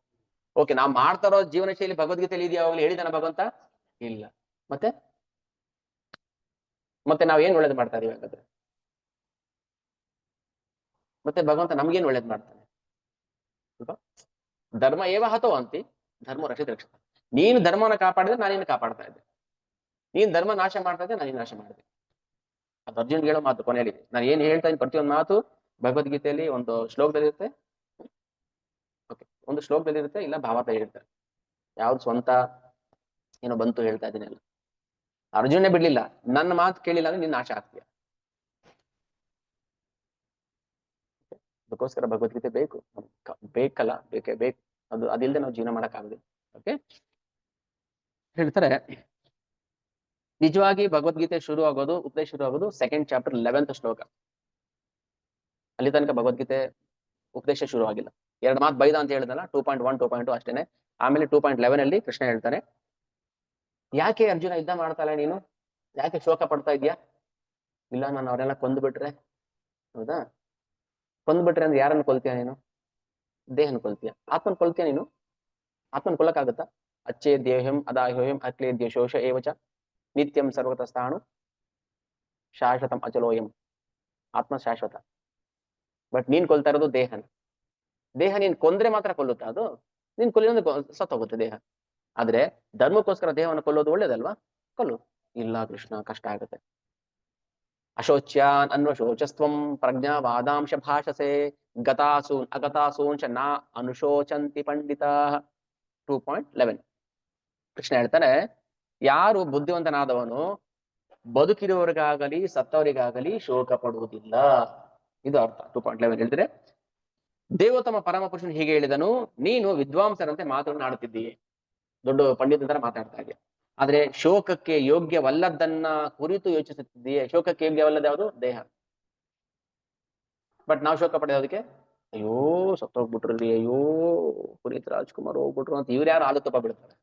Speaker 3: ಓಕೆ, ನಾವು ಮಾಡ್ತಾ ಇರೋ ಜೀವನ ಶೈಲಿ ಭಗವದ್ಗೀತೆಯಲ್ಲಿ ಇದೆಯಾ? ಅವಾಗಲೇ ಹೇಳಿದಾನ ಭಗವಂತ? ಇಲ್ಲ. ಮತ್ತೆ ನಾವ್ ಏನ್ ಒಳ್ಳೇದು ಮಾಡ್ತಾ ಇದೀವಿ ಹಾಗಾದ್ರೆ? ಮತ್ತೆ ಭಗವಂತ ನಮ್ಗೇನ್ ಒಳ್ಳೇದ್ ಮಾಡ್ತಾನೆ? ಧರ್ಮ ಏವ ಹತೋ ಅಂತಿ ಧರ್ಮ ರಕ್ಷಿತ ರಕ್ಷಿತ. ನೀನು ಧರ್ಮನ ಕಾಪಾಡಿದ್ರೆ ನಾನೇನು ಕಾಪಾಡ್ತಾ ಇದ್ದೆ, ನೀನ್ ಧರ್ಮ ನಾಶ ಮಾಡ್ತಾ ಇದ್ದೆ, ನಾನೇನು ನಾಶ ಮಾಡಿದೆ. ಅದು ಅರ್ಜುನ್ ಹೇಳೋ ಮಾತು ಕೊನೆಯಲ್ಲಿ. ನಾನು ಏನ್ ಹೇಳ್ತಾ ಇದ್ದೀನಿ ಪ್ರತಿಯೊಂದು ಮಾತು ಭಗವದ್ಗೀತೆಯಲ್ಲಿ ಒಂದು ಶ್ಲೋಕದಲ್ಲಿ ಇರುತ್ತೆ, ಓಕೆ, ಒಂದು ಶ್ಲೋಕದಲ್ಲಿ ಇರುತ್ತೆ, ಇಲ್ಲ ಭಾವಾರ್ಥ ಹೇಳ್ತಾರೆ. ಯಾವ್ದು ಸ್ವಂತ ಏನೋ ಬಂತು ಹೇಳ್ತಾ ಇದ್ದೀನಿ ಅಲ್ಲ. ಅರ್ಜುನೇ ಬಿಡ್ಲಿಲ್ಲ, ನನ್ನ ಮಾತು ಕೇಳಿಲ್ಲ ಅಂದ್ರೆ ನಿನ್ನ ನಾಶ ಆಗ್ತೀಯ. ಅದಕ್ಕೋಸ್ಕರ ಭಗವದ್ಗೀತೆ ಬೇಕು, ಬೇಕಲ್ಲ, ಬೇಕೇ ಬೇಕು. ಅದಿಲ್ಲದೆ ನಾವು ಜೀವನ ಮಾಡಕ್ಕಾಗಲ್ಲ. ಓಕೆ, ಹೇಳ್ತಾರೆ ನಿಜವಾಗಿ ಭಗವದ್ಗೀತೆ ಶುರು ಆಗೋದು, ಉಪದೇಶ ಶುರು ಆಗೋದು 2nd ಚಾಪ್ಟರ್ 11th ಶ್ಲೋಕ. ಅಲ್ಲಿ ತನಕ ಭಗವದ್ಗೀತೆ ಉಪದೇಶ ಶುರು ಆಗಿಲ್ಲ. 2 ಮಾತು ಬೈದ ಅಂತ ಹೇಳಿದಲ್ಲ, 2.1 2.2 ಅಷ್ಟೇನೆ. ಆಮೇಲೆ 2.11 ಅಲ್ಲಿ ಕೃಷ್ಣ ಹೇಳ್ತಾನೆ, ಯಾಕೆ ಅರ್ಜುನ ಯುದ್ಧ ಮಾಡ್ತಾಳೆ ನೀನು, ಯಾಕೆ ಶೋಕ ಪಡ್ತಾ ಇದ್ಯಾ? ಇಲ್ಲ, ನಾನು ಅವರೆಲ್ಲ ಕೊಂದ್ಬಿಟ್ರೆ, ಹೌದಾ, ಕೊಂದ್ಬಿಟ್ರೆ ಅಂದ್ರೆ ಯಾರನ್ನು ಕೊಲ್ತೀಯ ನೀನು? ದೇಹನ ಕೊಲ್ತೀಯ, ಆತ್ಮನ್ ಕೊಲ್ತೀಯ ನೀನು? ಆತ್ಮನ್ ಕೊಲ್ಲಕ್ಕಾಗತ್ತಾ? ಅಚ್ಚೇ ದೇಹಂ ಅದಾಹ್ಯೋಯಂ ಅಕ್ಲೇದ್ಯ ಶೋಷ ಏವಚ ನಿತ್ಯಂ ಸರ್ವತಸ್ಥಾಣು ಶಾಶ್ವತಂ ಅಚಲೋಯಂ. ಆತ್ಮ ಶಾಶ್ವತ, ಬಟ್ ನೀನ್ ಕೊಲ್ತಾ ಇರೋದು ದೇಹನ. ದೇಹ ನೀನ್ ಕೊಂದ್ರೆ ಮಾತ್ರ ಕೊಲ್ಲುತ್ತಾ? ಅದು ನೀನ್ ಕೊಲ್ಲಿದ್ರೆ ಸತ್ತೋಗುತ್ತೆ ದೇಹ. ಆದ್ರೆ ಧರ್ಮಕ್ಕೋಸ್ಕರ ದೇಹವನ್ನು ಕೊಲ್ಲೋದು ಒಳ್ಳೇದಲ್ವಾ? ಕೊಲ್ಲು. ಇಲ್ಲ ಕೃಷ್ಣ, ಕಷ್ಟ ಆಗುತ್ತೆ. ಅಶೋಚ್ಯಾನ್ ಅನ್ವಶೋಚಸ್ತ್ವಂ ಪ್ರಜ್ಞಾ ವಾದಾಂಶ ಭಾಷಸೆ ಗತಾಸೂನ್ ಅಗತಾಸೂಂಚ ನಾ ಅನುಶೋಚಂತಿ ಪಂಡಿತಾ. 2.11 ಕೃಷ್ಣ ಹೇಳ್ತಾನೆ, ಯಾರು ಬುದ್ಧಿವಂತನಾದವನು ಬದುಕಿರುವವರಿಗಾಗಲಿ ಸತ್ತವರಿಗಾಗಲಿ ಶೋಕ ಪಡುವುದಿಲ್ಲ. ಇದು ಅರ್ಥ. 2.11 ಹೇಳಿದ್ರೆ, ದೇವೋತ್ತಮ ಪರಮ ಪುರುಷನು ಹೀಗೆ ಹೇಳಿದನು, ನೀನು ವಿದ್ವಾಂಸರಂತೆ ಮಾತನ್ನು ಆಡುತ್ತಿದ್ದೀಯೆ, ದೊಡ್ಡ ಪಂಡಿತ ತರ ಮಾತಾಡ್ತಾ ಇದೆಯಾ, ಆದ್ರೆ ಶೋಕಕ್ಕೆ ಯೋಗ್ಯವಲ್ಲದನ್ನ ಕುರಿತು ಯೋಚಿಸುತ್ತಿದ್ದೀಯೆ. ಶೋಕಕ್ಕೆ ಯೋಗ್ಯವಲ್ಲದ ಯಾವುದು? ದೇಹ. ಬಟ್ ನಾವು ಶೋಕ ಪಡೆಯೋದಕ್ಕೆ, ಅಯ್ಯೋ ಸತ್ತೋಗ್ಬಿಟ್ರಲ್ಲಿ, ಅಯ್ಯೋ ಪುನೀತ್ ರಾಜ್ಕುಮಾರ್ ಹೋಗ್ಬಿಟ್ರು ಅಂತ ಇವ್ರು ಯಾರು ಹಾಲು ತುಪ್ಪ ಬಿಡ್ತಾರೆ.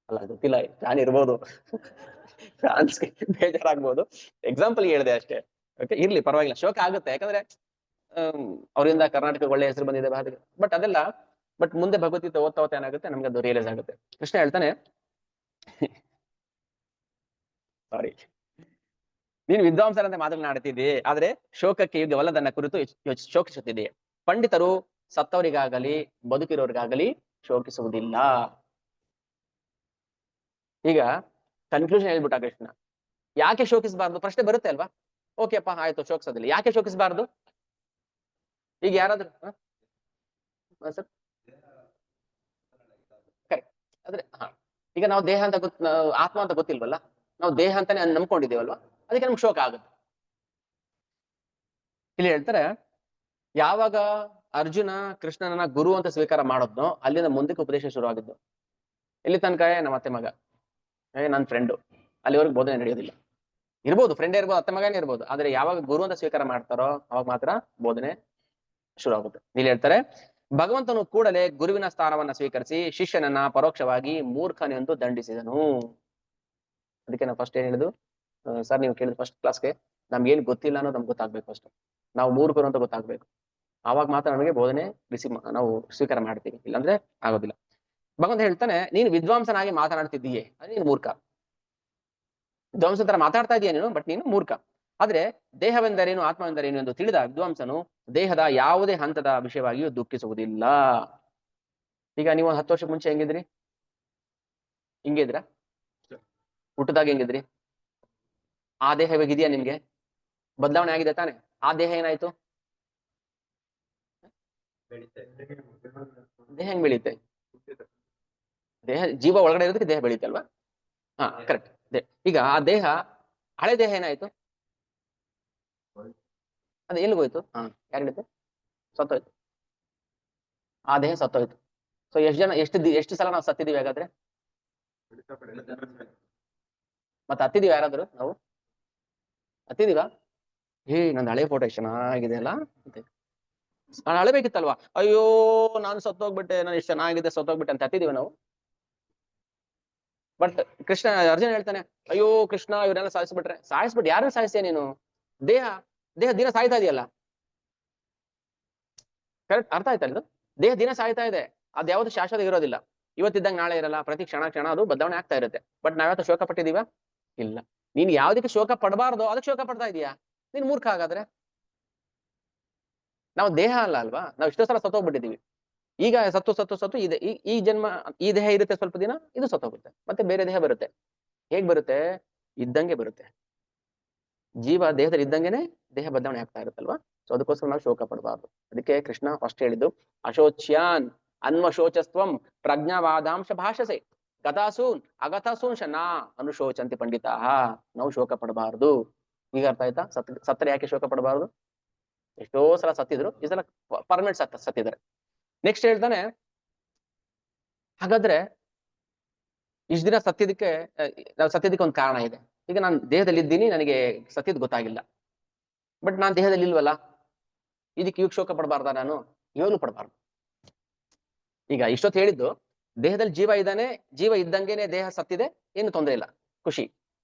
Speaker 3: ಅಲ್ಲ, ಗೊತ್ತಿಲ್ಲ, ಫ್ಯಾನ್ ಇರ್ಬೋದು, ಫ್ಯಾನ್ಸ್ಗೆ ಬೇಜಾರಾಗ್ಬೋದು, ಎಕ್ಸಾಂಪಲ್ ಹೇಳಿದೆ ಅಷ್ಟೇ. ಓಕೆ, ಇರ್ಲಿ, ಪರವಾಗಿಲ್ಲ, ಶೋಕ ಆಗುತ್ತೆ. ಯಾಕಂದ್ರೆ ಅವರಿಂದ ಕರ್ನಾಟಕ ಒಳ್ಳೆ ಹೆಸರು ಬಂದಿದೆ. ಬಟ್ ಅದೆಲ್ಲ ಮುಂದೆ ಭಗವದ್ಗೀತೆ ಓದ್ತಾ ಏನಾಗುತ್ತೆ, ನಮ್ಗೆ ಅದು ರಿಯಲೈಸ್ ಆಗುತ್ತೆ. ಕೃಷ್ಣ ಹೇಳ್ತಾನೆ, ಸಾರಿ, ನೀನು ವಿದ್ವಾಂಸರಂತೆ ಮಾತನಾಡುತ್ತಿದ್ದೀಯೆ, ಆದ್ರೆ ಶೋಕಕ್ಕೆ ಯೋಗ್ಯವಲ್ಲದನ್ನ ಕುರಿತು ಶೋಕಿಸುತ್ತಿದೆಯೇ. ಪಂಡಿತರು ಸತ್ತವರಿಗಾಗಲಿ ಬದುಕಿರೋರಿಗಾಗಲಿ ಶೋಕಿಸುವುದಿಲ್ಲ. ಈಗ ಕನ್ಕ್ಲೂಷನ್ ಹೇಳ್ಬಿಟ್ಟ ಕೃಷ್ಣ. ಯಾಕೆ ಶೋಕಿಸಬಾರ್ದು? ಪ್ರಶ್ನೆ ಬರುತ್ತೆ ಅಲ್ವಾ? ಓಕೆ ಅಪ್ಪ, ಆಯ್ತು, ಶೋಕಿಸೋದಿಲ್ಲ, ಯಾಕೆ ಶೋಕಿಸಬಾರ್ದು? ಈಗ ಯಾರಾದ್ರೂ ಸರ್ ಕರೆಕ್ಟ್. ಆದ್ರೆ ಈಗ ನಾವು ದೇಹ ಅಂತ ಆತ್ಮ ಅಂತ ಗೊತ್ತಿಲ್ವಲ್ಲ, ನಾವು ದೇಹ ಅಂತಾನೆ ನಂಬ್ಕೊಂಡಿದ್ದೇವಲ್ವಾ, ಅದಕ್ಕೆ ನಮ್ಗೆ ಶೋಕ ಆಗುತ್ತೆ. ಇಲ್ಲಿ ಹೇಳ್ತಾರೆ, ಯಾವಾಗ ಅರ್ಜುನ ಕೃಷ್ಣನನ್ನ ಗುರು ಅಂತ ಸ್ವೀಕಾರ ಮಾಡೋದ್ನೋ ಅಲ್ಲಿಂದ ಮುಂದಕ್ಕೆ ಉಪದೇಶ ಶುರು ಆಗಿದ್ದು. ಎಲ್ಲಿ ತನಕ ನಮ್ಮ ಅತ್ತೆ ಮಗ ನನ್ನ ಫ್ರೆಂಡು, ಅಲ್ಲಿವರೆಗೂ ಬೋಧನೆ ನಡೆಯೋದಿಲ್ಲ. ಇರ್ಬೋದು ಫ್ರೆಂಡೇ ಇರ್ಬೋದು, ಅತ್ತೆ ಮಗನೇ ಇರ್ಬೋದು, ಆದ್ರೆ ಯಾವಾಗ ಗುರು ಅಂತ ಸ್ವೀಕಾರ ಮಾಡ್ತಾರೋ ಅವಾಗ ಮಾತ್ರ ಬೋಧನೆ ಶುರು ಆಗುತ್ತೆ. ಇಲ್ಲಿ ಹೇಳ್ತಾರೆ, ಭಗವಂತನು ಕೂಡಲೇ ಗುರುವಿನ ಸ್ಥಾನವನ್ನ ಸ್ವೀಕರಿಸಿ ಶಿಷ್ಯನನ್ನ ಪರೋಕ್ಷವಾಗಿ ಮೂರ್ಖನೆಂದು ದಂಡಿಸಿದನು. ಅದಕ್ಕೆ ನಾವು ಫಸ್ಟ್ ಏನ್ ಹೇಳಿದ್ದು, ಸರ್ ನೀವು ಕೇಳಿದ ಫಸ್ಟ್ ಕ್ಲಾಸ್ಗೆ ನಮ್ಗೆ ಏನ್ ಗೊತ್ತಿಲ್ಲ ಅನ್ನೋದು ನಮ್ಗೆ ಗೊತ್ತಾಗ್ಬೇಕು. ಫಸ್ಟ್ ನಾವು ಮೂರ್ಖರು ಅಂತ ಗೊತ್ತಾಗ್ಬೇಕು, ಆವಾಗ ಮಾತ್ರ ನಮಗೆ ಬೋಧನೆ ನಾವು ಸ್ವೀಕಾರ ಮಾಡ್ತೀವಿ, ಇಲ್ಲಾಂದ್ರೆ ಆಗೋದಿಲ್ಲ. ಭಗವಂತ ಹೇಳ್ತಾನೆ, ನೀನು ವಿದ್ವಾಂಸನಾಗಿ ಮಾತನಾಡ್ತಿದ್ದೀಯೇ ಅದು ನೀನು ಮೂರ್ಖ. ವಿದ್ವಾಂಸ ತರ ಮಾತಾಡ್ತಾ ಇದೀಯ ನೀನು, ಬಟ್ ನೀನು ಮೂರ್ಖ. ಆದ್ರೆ ದೇಹವೆಂದರೇನು ಆತ್ಮವೆಂದರೇನು ಎಂದು ತಿಳಿದ ವಿದ್ವಾಂಸನು ದೇಹದ ಯಾವುದೇ ಹಂತದ ವಿಷಯವಾಗಿಯೂ ದುಃಖಿಸುವುದಿಲ್ಲ. ಈಗ ನೀವು 10 ವರ್ಷಕ್ಕೆ ಮುಂಚೆ ಹೆಂಗಿದ್ರಿ? ಹಿಂಗಿದ್ರ? ಹುಟ್ಟದಾಗ ಹೆಂಗಿದ್ರಿ? ಆ ದೇಹ ಇವಾಗಿದೆಯಾ ನಿಮ್ಗೆ? ಬದಲಾವಣೆ ಆಗಿದೆ ತಾನೆ? ಆ ದೇಹ ಏನಾಯ್ತು? ದೇಹ ಹೆಂಗ್ ಬೆಳೀತೆ? ದೇಹ ಜೀವ ಒಳಗಡೆ ಇರೋದಕ್ಕೆ ದೇಹ ಬೆಳೀತೆ ಅಲ್ವಾ? ಹಾ, ಕರೆಕ್ಟ್. ಈಗ ಆ ದೇಹ, ಹಳೆ ದೇಹ ಏನಾಯ್ತು? ಅದು ಎಲ್ಲಿಗೋಯ್ತು? ಯಾರು ಹೇಳಿದ್ದು? ಸತ್ತೋಯ್ತು. ಆ ದೇಹ ಸತ್ತೋಯ್ತು. ಸೊ ಎಷ್ಟು ಸಲ ನಾವು ಸತ್ತಿದೀವಿ ಹಾಗಾದ್ರೆ? ಮತ್ತೆ ಹತ್ತಿದೀವಿ ಯಾರಾದ್ರು? ನಾವು ಹತ್ತಿದೀವ? ನಂದು ಹಳೆ ಫೋಟೋ ಎಷ್ಟು ಚೆನ್ನಾಗಿದೆ ಅಲ್ಲ ಅಂತ ನಾನು ಅಳಬೇಕಿತ್ತಲ್ವಾ? ಅಯ್ಯೋ ನಾನು ಸತ್ತೋಗ್ಬಿಟ್ಟೆ, ನಾನು ಎಷ್ಟು ಚೆನ್ನಾಗಿದೆ ಸತ್ತೋಗ್ಬಿಟ್ಟೆ ಅಂತ ಹತ್ತಿದೀವ ನಾವು? ಬಟ್ ಕೃಷ್ಣ, ಅರ್ಜುನ ಹೇಳ್ತಾನೆ, ಅಯ್ಯೋ ಕೃಷ್ಣ ಇವರೆಲ್ಲ ಸಾಯಿಸ್ಬಿಟ್ಟು ಯಾರನ್ನ ಸಾಯಿಸ್ತೀಯ ನೀನು? ದೇಹ ದಿನ ಸಾಯ್ತಾ ಇದೆಯಲ್ಲ. ಕರೆಕ್ಟ್, ಅರ್ಥ ಆಯ್ತಾ ಇದು? ದೇಹ ದಿನ ಸಾಯ್ತಾ ಇದೆ, ಅದ್ ಯಾವ್ದು ಶಾಶ್ವತ ಇರೋದಿಲ್ಲ. ಇವತ್ತಿದ್ದಂಗೆ ನಾಳೆ ಇರಲ್ಲ, ಪ್ರತಿ ಕ್ಷಣ ಅದು ಬದಲಾವಣೆ ಆಗ್ತಾ ಇರುತ್ತೆ. ಬಟ್ ನಾವ್ಯಾವತ್ತು ಶೋಕ ಪಟ್ಟಿದೀವ? ಇಲ್ಲ. ನೀನ್ ಯಾವ್ದಕ್ಕೆ ಶೋಕ ಪಡಬಾರ್ದು ಅದಕ್ಕೆ ಶೋಕ ಪಡ್ತಾ ಇದೀಯಾ? ನೀನ್ ಮೂರ್ಖ ಹಾಗಾದ್ರೆ. ನಾವು ದೇಹ ಅಲ್ಲ ಅಲ್ವಾ? ನಾವು ಇಷ್ಟೋ ಸಲ ಸತ್ತೋಗ್ಬಿಟ್ಟಿದೀವಿ. ಈಗ ಸತ್ತು ಇದೆ. ಈ ಜನ್ಮ, ಈ ದೇಹ ಇರುತ್ತೆ ಸ್ವಲ್ಪ ದಿನ, ಇದು ಸತ್ತೋಗುತ್ತೆ, ಮತ್ತೆ ಬೇರೆ ದೇಹ ಬರುತ್ತೆ. ಹೇಗ್ ಬರುತ್ತೆ? ಇದ್ದಂಗೆ ಬರುತ್ತೆ. ಜೀವ ದೇಹದಲ್ಲಿ ಇದ್ದಂಗೆನೆ ದೇಹ ಬದಲಾವಣೆ ಆಗ್ತಾ ಇರುತ್ತಲ್ವಾ? ಸೊ ಅದಕ್ಕೋಸ್ಕರ ನಾವು ಶೋಕ ಪಡಬಾರ್ದು. ಅದಕ್ಕೆ ಕೃಷ್ಣ ಫಸ್ಟ್ ಹೇಳಿದ್ದು, ಅಶೋಚ್ಯಾನ್ ಅನ್ವಶೋಚಸ್ತ್ವಂ ಪ್ರಜ್ಞಾವಾದಾಂಶ ಭಾಷಸೆ ಗತಾಸೂನ್ ಅಗತಾಸೂನ್ ಶನಾ ಅನುಶೋಚಂತಿ ಪಂಡಿತಾ. ನಾವು ಶೋಕ ಪಡಬಾರ್ದು. ಈಗ ಅರ್ಥ ಆಯ್ತಾ? ಸತ್ತರೆ ಯಾಕೆ ಶೋಕ ಪಡಬಾರ್ದು? ಎಷ್ಟೋ ಸಲ ಸತ್ತಿದ್ರು, ಈ ಸಲ ಪರ್ಮನೆಂಟ್ ಸತ್ತಿದ್ದಾರೆ. ನೆಕ್ಸ್ಟ್ ಹೇಳ್ತಾನೆ, ಹಾಗಾದ್ರೆ ಇಷ್ಟು ದಿನ ಸತ್ತಿದ್ದಕ್ಕೆ ಒಂದು ಕಾರಣ ಇದೆ. ಈಗ ನಾನು ದೇಹದಲ್ಲಿ ಇದ್ದೀನಿ, ನನಗೆ ಸತ್ತಿದ್ ಗೊತ್ತಾಗಿಲ್ಲ, ಬಟ್ ನಾನು ದೇಹದಲ್ಲಿ ಇಲ್ವಲ್ಲ, ಇದಕ್ಕೆ ಇವಾಗ ಶೋಕ ಪಡಬಾರ್ದ? ನಾನು ಇವಾಗ್ಲೂ ಪಡಬಾರ್ದು. ಈಗ ಇಷ್ಟೊತ್ತು ಹೇಳಿದ್ದು, ದೇಹದಲ್ಲಿ ಜೀವ ಇದ್ದಾನೆ, ಜೀವ ಇದ್ದಂಗೆನೆ ದೇಹ ಸತ್ತಿದೆ, ಏನು ತೊಂದರೆ ಇಲ್ಲ, ಖುಷಿ.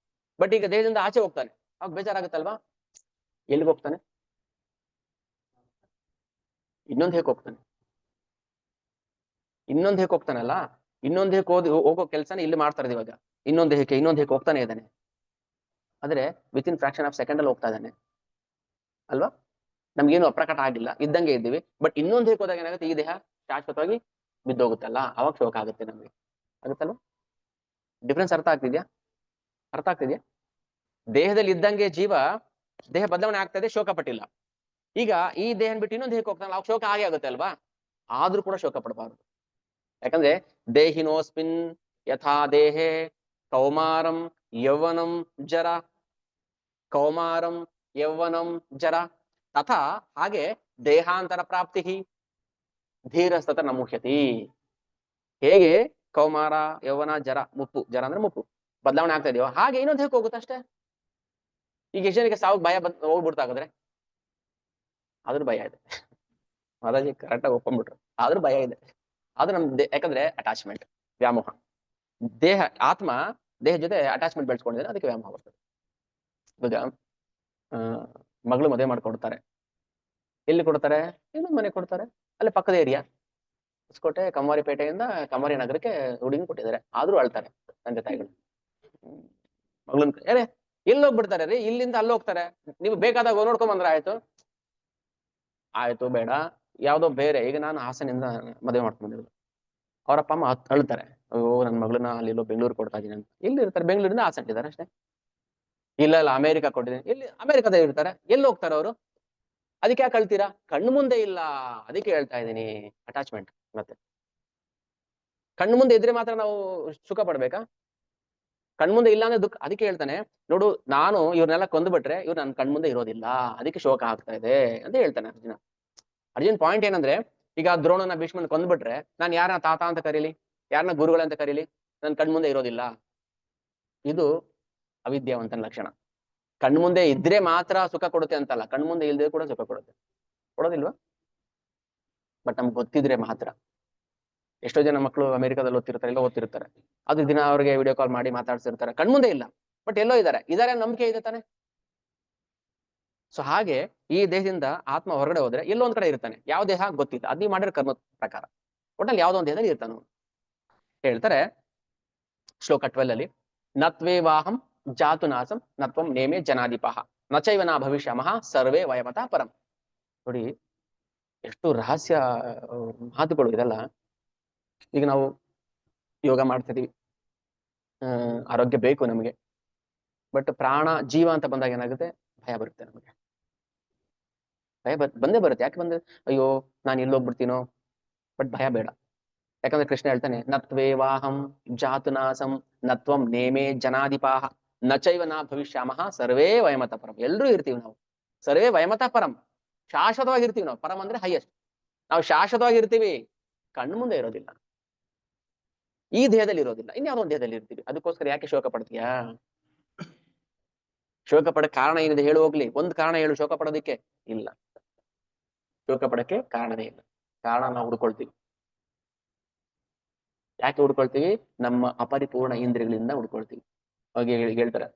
Speaker 3: ಬಟ್ ಈಗ ದೇಹದಿಂದ ಆಚೆ ಹೋಗ್ತಾನೆ, ಅವಾಗ ಬೇಜಾರಾಗುತ್ತಲ್ವಾ? ಎಲ್ಲಿಗೆ ಹೋಗ್ತಾನೆ? ಇನ್ನೊಂದು ಹೇಗೆ ಹೋಗ್ತಾನೆ? ಇನ್ನೊಂದು ಹೇಗೆ ಹೋಗ್ತಾನಲ್ಲ, ಇನ್ನೊಂದು ಹೇಗೆ ಹೋಗೋ ಕೆಲಸನೇ ಇಲ್ಲಿ ಮಾಡ್ತಾರೆ ಇವಾಗ. ಇನ್ನೊಂದು ಹೇಗೆ ಹೋಗ್ತಾನೆ ಇದ್ದಾನೆ, ಆದ್ರೆ with in fraction of second ಅಲ್ಲಿ ಹೋಗ್ತಾ ಇದ್ದಾನೆ ಅಲ್ವಾ? ನಮ್ಗೇನು ಅಪ್ರಕಟ ಆಗಿಲ್ಲ, ಇದ್ದಂಗೆ ಇದ್ದೀವಿ. ಬಟ್ ಇನ್ನೊಂದು ಹೇಗೆ ಹೋದಾಗ ಏನಾಗುತ್ತೆ? ಈ ದೇಹ ಶಾಶ್ವತವಾಗಿ ಬಿದ್ದೋಗುತ್ತಲ್ಲ, ಅವಾಗ ಶೋಕ ಆಗುತ್ತೆ ನಮ್ಗೆ. ಆಗುತ್ತಲ್ವಾ? ಡಿಫ್ರೆನ್ಸ್ ಅರ್ಥ ಆಗ್ತಿದ್ಯಾ? ದೇಹದಲ್ಲಿ ಇದ್ದಂಗೆ ಜೀವ, ದೇಹ ಬದಲಾವಣೆ ಆಗ್ತಾ ಇದೆ, ಶೋಕ ಪಟ್ಟಿಲ್ಲ. ಈಗ ಈ ದೇಹ ಬಿಟ್ಟು ಇನ್ನೊಂದು ಹೇಗೆ ಹೋಗ್ತಾನಲ್ಲ, ಅವಾಗ ಶೋಕ ಆಗೇ ಆಗುತ್ತೆ ಅಲ್ವಾ? ಆದ್ರೂ ಕೂಡ ಶೋಕ ಪಡಬಾರ್ದು. ಯಾಕಂದ್ರೆ ದೇಹಿನೋಸ್ಮಿನ್ ಯಥಾ ದೇಹೆ ಕೌಮಾರಂ ಯೌವನಂ ಜರ, ಕೌಮಾರಂ ಯೌವನಂ ಜರ ತಥಾ ಹಾಗೆ ದೇಹಾಂತರ ಪ್ರಾಪ್ತಿ ಧೀರಸ್ತತ ನಮುಹ್ಯತಿ. ಹೇಗೆ ಕೌಮಾರ ಯೌವನ ಜರ, ಮುಪ್ಪು, ಜರ ಅಂದ್ರೆ ಮುಪ್ಪು ಬದಲಾವಣೆ ಆಗ್ತಾ ಇದೆಯೋ, ಹಾಗೆ ಇನ್ನೊಂದು ಹೇಗೆ ಹೋಗುತ್ತೆ ಅಷ್ಟೇ. ಈಗ ಎಷ್ಟು ಜನಕ್ಕೆ ಸಾವು ಭಯ ಹೋಗ್ಬಿಡ್ತಾಗಾದ್ರೆ? ಆದ್ರೂ ಭಯ ಇದೆ. ಮಾತಾಜಿ ಕರೆಕ್ಟಾಗಿ ಒಪ್ಕೊಂಡ್ಬಿಟ್ರು, ಆದ್ರೂ ಭಯ ಇದೆ. ಅದು ಯಾಕಂದ್ರೆ ಅಟ್ಯಾಚ್ಮೆಂಟ್, ವ್ಯಾಮೋಹ. ಆತ್ಮ ದೇಹ ಜೊತೆ ಅಟ್ಯಾಚ್ಮೆಂಟ್ ಬೆಳೆಸ್ಕೊಂಡಿದ್ರೆ ಅದಕ್ಕೆ ವ್ಯಾಮೋಹ ಬರ್ತದೆ. ಇವಾಗ ಮಗಳು ಮದುವೆ ಮಾಡ್ಕೊಡ್ತಾರೆ, ಎಲ್ಲಿ ಕೊಡ್ತಾರೆ? ಇನ್ನೊಂದು ಮನೆ ಕೊಡ್ತಾರೆ, ಅಲ್ಲಿ ಪಕ್ಕದ ಏರಿಯಾ ಹೊಸಕೋಟೆ ಕಮ್ಮಾರಿಪೇಟೆಯಿಂದ ಕಮ್ಮಾರಿ ನಗರಕ್ಕೆ ಹುಡುಗಿ ಕೊಟ್ಟಿದ್ದಾರೆ. ಆದ್ರೂ ಅಳ್ತಾರೆ ತಂದೆ ತಾಯಿಗಳು. ಮಗಳನ್ ಎಲ್ಲಿ ಹೋಗ್ಬಿಡ್ತಾರೆ ರೀ? ಇಲ್ಲಿಂದ ಅಲ್ಲಿ ಹೋಗ್ತಾರೆ. ನೀವು ಬೇಕಾದಾಗ ನೋಡ್ಕೊಂಡ್ ಬಂದ್ರೆ ಆಯ್ತು ಬೇಡ, ಯಾವ್ದೋ ಬೇರೆ. ಈಗ ನಾನು ಹಾಸನಿಂದ ಮದುವೆ ಮಾಡ್ಕೊಂಡ್ ಬಂದಿರೋದು, ಅವರಪ್ಪ ಅಮ್ಮ ಅಳ್ತಾರೆ, ಅಯ್ಯೋ ನನ್ನ ಮಗಳನ್ನ ಅಲ್ಲಿಲ್ಲೋ ಬೆಂಗಳೂರು ಕೊಡ್ತಾ ಇದೀನಿ ಅಂತ. ಎಲ್ಲಿ ಇರ್ತಾರೆ? ಬೆಂಗಳೂರಿಂದ ಹಾಸನ್ ಇದ್ದಾರೆ ಅಷ್ಟೇ. ಇಲ್ಲ ಅಮೆರಿಕ ಕೊಟ್ಟಿದ್ದೀನಿ, ಎಲ್ಲಿ ಅಮೆರಿಕದ ಇರ್ತಾರೆ, ಎಲ್ಲಿ ಹೋಗ್ತಾರೆ ಅವರು? ಅದಕ್ಕೆ ಯಾಕೆ ಕಳ್ತೀರಾ? ಕಣ್ಣು ಮುಂದೆ ಇಲ್ಲ, ಅದಕ್ಕೆ ಹೇಳ್ತಾ ಇದ್ದೀನಿ ಅಟ್ಯಾಚ್ಮೆಂಟ್. ಮತ್ತೆ ಕಣ್ಣು ಮುಂದೆ ಇದ್ರೆ ಮಾತ್ರ ನಾವು ಸುಖ ಪಡ್ಬೇಕಾ? ಕಣ್ಮುಂದೆ ಇಲ್ಲ ಅಂದ್ರೆ ದುಃಖ. ಅದಕ್ಕೆ ಹೇಳ್ತಾನೆ ನೋಡು, ನಾನು ಇವ್ರನ್ನೆಲ್ಲ ಕೊಂದ್ಬಿಟ್ರೆ ಇವ್ರು ನನ್ನ ಕಣ್ಮುಂದೆ ಇರೋದಿಲ್ಲ, ಅದಕ್ಕೆ ಶೋಕ ಆಗ್ತಾ ಇದೆ ಅಂತ ಹೇಳ್ತಾನೆ ಅರ್ಜುನ್ ಪಾಯಿಂಟ್ ಏನಂದ್ರೆ, ಈಗ ದ್ರೋಣನ ಭೀಷ್ಮನ ಕೊಂದ್ಬಿಟ್ರೆ ನಾನು ಯಾರನ್ನ ತಾತ ಅಂತ ಕರೀಲಿ, ಯಾರನ್ನ ಗುರುಗಳಂತ ಕರೀಲಿ? ನನ್ನ ಕಣ್ಮುಂದೆ ಇರೋದಿಲ್ಲ. ಇದು ಅವಿದ್ಯಾವಂತನ ಲಕ್ಷಣ. ಕಣ್ಮುಂದೆ ಇದ್ರೆ ಮಾತ್ರ ಸುಖ ಕೊಡುತ್ತೆ ಅಂತಲ್ಲ, ಕಣ್ಮುಂದೆ ಇಲ್ದೇ ಕೂಡ ಸುಖ ಕೊಡುತ್ತೆ. ಕೊಡೋದಿಲ್ವಾ? ಬಟ್ ನಮ್ಗೆ ಗೊತ್ತಿದ್ರೆ ಮಾತ್ರ. ಎಷ್ಟೋ ಜನ ಮಕ್ಕಳು ಅಮೆರಿಕಾದಲ್ಲಿ ಓದ್ತಿರ್ತಾರೆ, ಎಲ್ಲ ಓದ್ತಿರ್ತಾರೆ, ಅದು ದಿನ ಅವ್ರಿಗೆ ವಿಡಿಯೋ ಕಾಲ್ ಮಾಡಿ ಮಾತಾಡ್ಸಿರ್ತಾರೆ, ಕಣ್ಮುಂದೆ ಇಲ್ಲ, ಬಟ್ ಎಲ್ಲೋ ಇದಾರೆ ನಂಬಿಕೆ ಇದೆ ತಾನೆ. ಸೊ ಹಾಗೆ ಈ ದೇಹದಿಂದ ಆತ್ಮ ಹೊರಗಡೆ ಹೋದ್ರೆ ಎಲ್ಲೋ ಒಂದ್ ಕಡೆ ಇರ್ತಾನೆ. ಯಾವ ದೇಹ ಗೊತ್ತಿಲ್ಲ, ಅದ್ ನೀವು ಮಾಡಿರೋ ಕರ್ಮ ಪ್ರಕಾರ ಒಟ್ಟಲ್ಲಿ ಯಾವ್ದೋ ಒಂದ್ ದೇಹದಲ್ಲಿ ಇರ್ತಾನೆ. ಹೇಳ್ತಾರೆ ಶ್ಲೋಕ 12 ಅಲ್ಲಿ, ನತ್ವೇವಾಹಂ ಜಾತು ನಾಸಂ ನತ್ವಂ ನೇಮೇ ಜನಾಧಿಪಃ ನಚೈವ ನಾ ಭವಿಷ್ಯಾಮಃ ಸರ್ವೇ ವಯಮತಃ ಪರಂ. ನೋಡಿ ಎಷ್ಟು ರಹಸ್ಯ ಮಾತುಗಳು ಇದೆಲ್ಲ. ಈಗ ನಾವು ಯೋಗ ಮಾಡ್ತಿದೀವಿ, ಆರೋಗ್ಯ ಬೇಕು ನಮಗೆ, ಬಟ್ ಪ್ರಾಣ ಜೀವ ಅಂತ ಬಂದಾಗ ಏನಾಗುತ್ತೆ? ಭಯ ಬರುತ್ತೆ ನಮಗೆ. ಭಯ ಬಂದೇ ಬರುತ್ತೆ. ಯಾಕೆ ಬಂದ್ರೆ ಅಯ್ಯೋ ನಾನು ಎಲ್ಲೋಗ್ಬಿಡ್ತೀನೋ, ಬಟ್ ಭಯ ಬೇಡ. ಯಾಕಂದ್ರೆ ಕೃಷ್ಣ ಹೇಳ್ತಾನೆ, ನತ್ವೇವಾಹಂ ಜಾತುನಾಸಂ ನತ್ವಂ ನೇಮೇ ಜನಾಧಿಪಾಹ ನಚೈವ ನಾ ಭವಿಷ್ಯಾಮಃ ಸರ್ವೇ ವಯಮತ ಪರಂ. ಎಲ್ರೂ ಇರ್ತೀವಿ ನಾವು, ಸರ್ವೇ ವಯಮತ ಪರಂ, ಶಾಶ್ವತವಾಗಿರ್ತೀವಿ ನಾವು. ಪರಂ ಅಂದ್ರೆ ಹೈಯೆಸ್ಟ್. ನಾವು ಶಾಶ್ವತವಾಗಿರ್ತೀವಿ, ಕಣ್ಣು ಮುಂದೆ ಇರೋದಿಲ್ಲ, ಈ ದೇಹದಲ್ಲಿ ಇರೋದಿಲ್ಲ, ಇನ್ಯಾವುದೋ ಒಂದು ದೇಹದಲ್ಲಿ ಇರ್ತೀವಿ. ಅದಕ್ಕೋಸ್ಕರ ಯಾಕೆ ಶೋಕ ಪಡ್ತೀಯಾ? ಶೋಕ ಪಡ ಕಾರಣ ಏನಿದೆ ಹೇಳು ಹೋಗ್ಲಿ. ಒಂದು ಕಾರಣ ಹೇಳು ಶೋಕ ಪಡೋದಿಕ್ಕೆ. ಇಲ್ಲ, ಶೋಕ ಪಡಕ್ಕೆ ಕಾರಣನೇ ಇಲ್ಲ. ಕಾರಣ ನಾವು ಹುಡ್ಕೊಳ್ತೀವಿ. ಯಾಕೆ ಹುಡ್ಕೊಳ್ತೀವಿ? ನಮ್ಮ ಅಪರಿಪೂರ್ಣ ಇಂದ್ರಿಯಗಳಿಂದ ಹುಡ್ಕೊಳ್ತೀವಿ. ಹಾಗೆ ಹೇಳ್ತಾರೆ,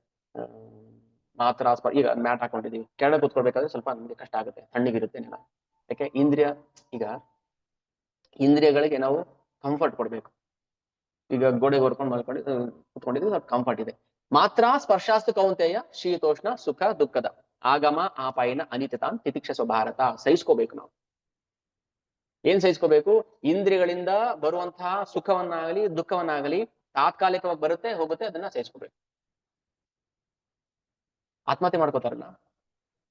Speaker 3: ಮಾತ್ರ ಈಗ ಮ್ಯಾಟ್ ಹಾಕೊಂಡಿದೀವಿ, ಕೆಳಗೆ ಕೂತ್ಕೊಳ್ಬೇಕಾದ್ರೆ ಸ್ವಲ್ಪ ನಮ್ಗೆ ಕಷ್ಟ ಆಗುತ್ತೆ, ತಣ್ಣಗಿರುತ್ತೆ ನೆಲ. ಯಾಕೆ? ಈಗ ಇಂದ್ರಿಯಗಳಿಗೆ ನಾವು ಕಂಫರ್ಟ್ ಕೊಡ್ಬೇಕು. ಈಗ ಗೋಡೆಗೆ ಹೊರ್ಕೊಂಡು ಮಲ್ಕೊಂಡು ಕುತ್ಕೊಂಡಿದ್ವಿ, ಸ್ವಲ್ಪ ಕಂಫರ್ಟ್ ಇದೆ. ಮಾತ್ರ ಸ್ಪರ್ಶಾಸ್ತು ಕೌಂತೆಯ ಶೀತೋಷ್ಣ ಸುಖ ದುಃಖದ ಆಗಮ ಆಪಾಯನ ಅನಿತ್ಯತಾನ್ ತಿತಿಕ್ಷಸ ಭಾರತ. ಸಹಿಸ್ಕೋಬೇಕು ನಾವು. ಏನ್ ಸಹಿಸ್ಕೋಬೇಕು? ಇಂದ್ರಿಯಗಳಿಂದ ಬರುವಂತಹ ಸುಖವನ್ನಾಗಲಿ ದುಃಖವನ್ನಾಗಲಿ, ತಾತ್ಕಾಲಿಕವಾಗಿ ಬರುತ್ತೆ ಹೋಗುತ್ತೆ, ಅದನ್ನ ಸಹಿಸ್ಕೋಬೇಕು. ಆತ್ಮಹತ್ಯೆ ಮಾಡ್ಕೋತಾರಲ್ಲ,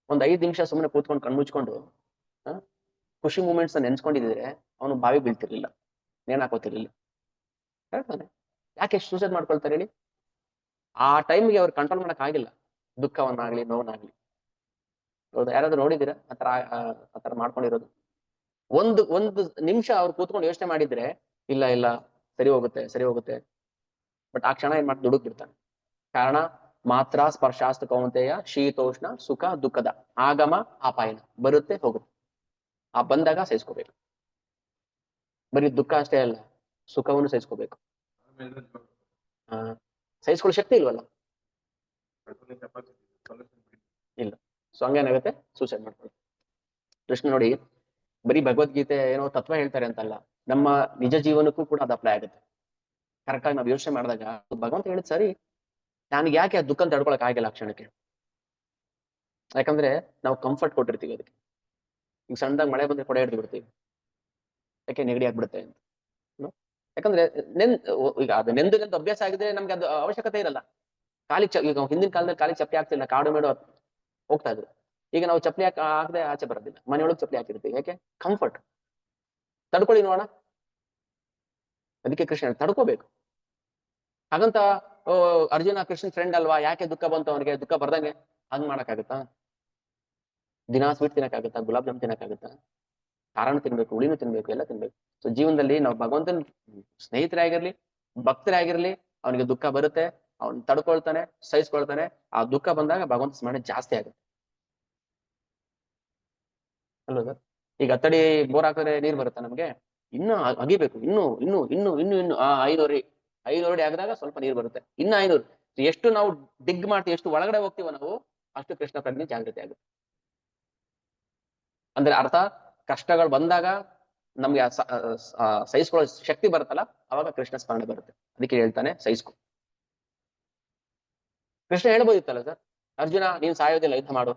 Speaker 3: ಒಂದ್ 5 ನಿಮಿಷ ಸುಮ್ಮನೆ ಕೂತ್ಕೊಂಡು ಕಣ್ಮುಚ್ಕೊಂಡು ಖುಷಿ ಮೂಮೆಂಟ್ಸ್ ನೆನ್ಸ್ಕೊಂಡಿದ್ರೆ ಅವನು ಬಾವಿ ಬೀಳ್ತಿರ್ಲಿಲ್ಲ, ನೇಣ್ ಹಾಕೋತಿರ್ಲಿಲ್ಲ. ಹೇಳ್ತಾನೆ. ಯಾಕೆ ಸೂಸೈಡ್ ಮಾಡ್ಕೊಳ್ತಾರೆ ಹೇಳಿ? ಆ ಟೈಮ್ಗೆ ಅವ್ರು ಕಂಟ್ರೋಲ್ ಮಾಡಕ್ ಆಗಿಲ್ಲ, ದುಃಖವನ್ನಾಗ್ಲಿ ನೋವನ್ನಾಗ್ಲಿ. ಹೌದಾ? ಯಾರಾದ್ರೂ ನೋಡಿದ್ದೀರಾ ಆತರ ಮಾಡ್ಕೊಂಡಿರೋದು? ಒಂದು ನಿಮಿಷ ಅವ್ರು ಕೂತ್ಕೊಂಡು ಯೋಚನೆ ಮಾಡಿದ್ರೆ, ಇಲ್ಲ ಸರಿ ಹೋಗುತ್ತೆ, ಬಟ್ ಆ ಕ್ಷಣ ಏನ್ ಮಾಡಿ ದುಡುಕ್ ಬಿಡ್ತಾನೆ. ಕಾರಣ ಮಾತ್ರ ಸ್ಪರ್ಶಾಸ್ತು ಕೌಂತೆಯ ಶೀತೋಷ್ಣ ಸುಖ ದುಃಖದ ಆಗಮ ಆಪಾಯನ. ಬರುತ್ತೆ ಹೋಗುತ್ತೆ, ಆ ಬಂದಾಗ ಸಹಿಸ್ಕೋಬೇಕು. ಬರೀ ದುಃಖ ಅಷ್ಟೇ ಅಲ್ಲ, ಸುಖವನ್ನು ಸಹಿಸ್ಕೋಬೇಕು. ಸಹಿಸ್ಕೊಳ್ಳೋ ಶಕ್ತಿ ಇಲ್ವಲ್ಲ, ಇಲ್ಲ. ಸೊ ಹಂಗೇನಾಗುತ್ತೆ? ಸೂಸೈಡ್ ಮಾಡ್ಕೊಳ್ಳಿ. ಕೃಷ್ಣ ನೋಡಿ, ಬರೀ ಭಗವದ್ಗೀತೆ ಏನೋ ತತ್ವ ಹೇಳ್ತಾರೆ ಅಂತಲ್ಲ, ನಮ್ಮ ನಿಜ ಜೀವನಕ್ಕೂ ಕೂಡ ಅದು ಅಪ್ಲೈ ಆಗುತ್ತೆ. ಕರೆಕ್ಟಾಗಿ ನಾವು ಯೋಚನೆ ಮಾಡಿದಾಗ ಭಗವಂತ ಹೇಳಿದ್ ಸರಿ, ನನಗೆ ಯಾಕೆ ಆ ದುಃಖ ತಡ್ಕೊಳಕ್ ಆಗಿಲ್ಲ ಆ ಕ್ಷಣಕ್ಕೆ? ಯಾಕಂದ್ರೆ ನಾವು ಕಂಫರ್ಟ್ ಕೊಟ್ಟಿರ್ತೀವಿ ಅದಕ್ಕೆ. ಈಗ ಸಣ್ಣದಾಗ ಮಳೆ ಬಂದ್ರೆ ಕೊಡೆ ಹಿಡಿದು ಬಿಡ್ತೀವಿ, ಯಾಕೆ? ನೆಗಡಿ ಆಗ್ಬಿಡುತ್ತೆ ಅಂತ. ಯಾಕಂದ್ರೆ ಈಗ ಅದು ನೆಂದು ಅಭ್ಯಾಸ ಆಗಿದೆ, ನಮ್ಗೆ ಅದು ಅವಶ್ಯಕತೆ ಇರಲ್ಲ. ಈಗ ಹಿಂದಿನ ಕಾಲದಲ್ಲಿ ಕಾಲಿಗೆ ಚಪ್ಪಲಿ ಹಾಕ್ತಿಲ್ಲ, ಕಾಡು ಮೇಡು ಹೋಗ್ತಾ ಇದ್ರು. ಈಗ ನಾವು ಚಪ್ಪಲಿ ಹಾಕದೆ ಆಚೆ ಬರೋದಿಲ್ಲ, ಮನೆಯೊಳಗೆ ಚಪ್ಪಲಿ ಹಾಕಿರ್ತೀವಿ. ಯಾಕೆ? ಕಂಫರ್ಟ್. ತಡ್ಕೊಳ್ಳಿ ನೋಡೋಣ. ಅದಕ್ಕೆ ಕೃಷ್ಣ ತಡ್ಕೋಬೇಕು. ಹಾಗಂತ ಅರ್ಜುನ ಕೃಷ್ಣ ಫ್ರೆಂಡ್ ಅಲ್ವಾ, ಯಾಕೆ ದುಃಖ ಬಂತು ಅವನಿಗೆ? ದುಃಖ ಬರ್ದಂಗೆ ಹಂಗ್ ಮಾಡಕ್ಕಾಗತ್ತಾ? ದಿನಾ ಸ್ವೀಟ್ ತಿನ್ನಕ್ಕಾಗತ್ತಾ? ಗುಲಾಬ್ ಜಾಮ್ ತಿನ್ನಕ್ಕಾಗತ್ತಾ? ಕಾರಣ ತಿನ್ಬೇಕು, ಹುಳಿನೂ ತಿನ್ಬೇಕು, ಎಲ್ಲ ತಿನ್ಬೇಕು. ಸೊ ಜೀವನದಲ್ಲಿ ನಾವು ಭಗವಂತನ ಸ್ನೇಹಿತರೇ ಆಗಿರ್ಲಿ, ಭಕ್ತರೇ ಆಗಿರ್ಲಿ, ಅವನಿಗೆ ದುಃಖ ಬರುತ್ತೆ, ಅವ್ನು ತಡ್ಕೊಳ್ತಾನೆ, ಸಹಿಸ್ಕೊಳ್ತಾನೆ. ಆ ದುಃಖ ಬಂದಾಗ ಭಗವಂತ ಸ್ಮರಣೆ ಜಾಸ್ತಿ ಆಗುತ್ತೆ ಅಲ್ವ ಸರ್? ಈಗ ಅತ್ತಡಿ ಬೋರ್ ಹಾಕಿದ್ರೆ ನೀರ್ ಬರುತ್ತೆ ನಮ್ಗೆ, ಇನ್ನು ಅಗಿಬೇಕು, ಇನ್ನು 500 ಅಡಿ ಆಗದಾಗ ಸ್ವಲ್ಪ ನೀರು ಬರುತ್ತೆ, ಇನ್ನು 500. ಎಷ್ಟು ನಾವು ಡಿಗ್ ಮಾಡ್ತೀವಿ, ಎಷ್ಟು ಒಳಗಡೆ ಹೋಗ್ತೀವ ನಾವು, ಅಷ್ಟು ಕೃಷ್ಣ ಪ್ರಜ್ಞೆ ಜಾಗೃತಿ ಆಗುತ್ತೆ. ಅಂದ್ರೆ ಅರ್ಥ, ಕಷ್ಟಗಳು ಬಂದಾಗ ನಮ್ಗೆ ಸಹಿಸ್ಕೊಳ್ಳೋ ಶಕ್ತಿ ಬರುತ್ತಲ್ಲ, ಅವಾಗ ಕೃಷ್ಣ ಸ್ಮರಣೆ ಬರುತ್ತೆ. ಅದಕ್ಕೆ ಹೇಳ್ತಾನೆ ಸಹಿಸ್ಕೊ. ಕೃಷ್ಣ ಹೇಳ್ಬೋದಿತ್ತಲ್ಲ ಸರ್, ಅರ್ಜುನ ನೀನ್ ಸಾಯೋದಿಲ್ಲ, ಯುದ್ಧ ಮಾಡು,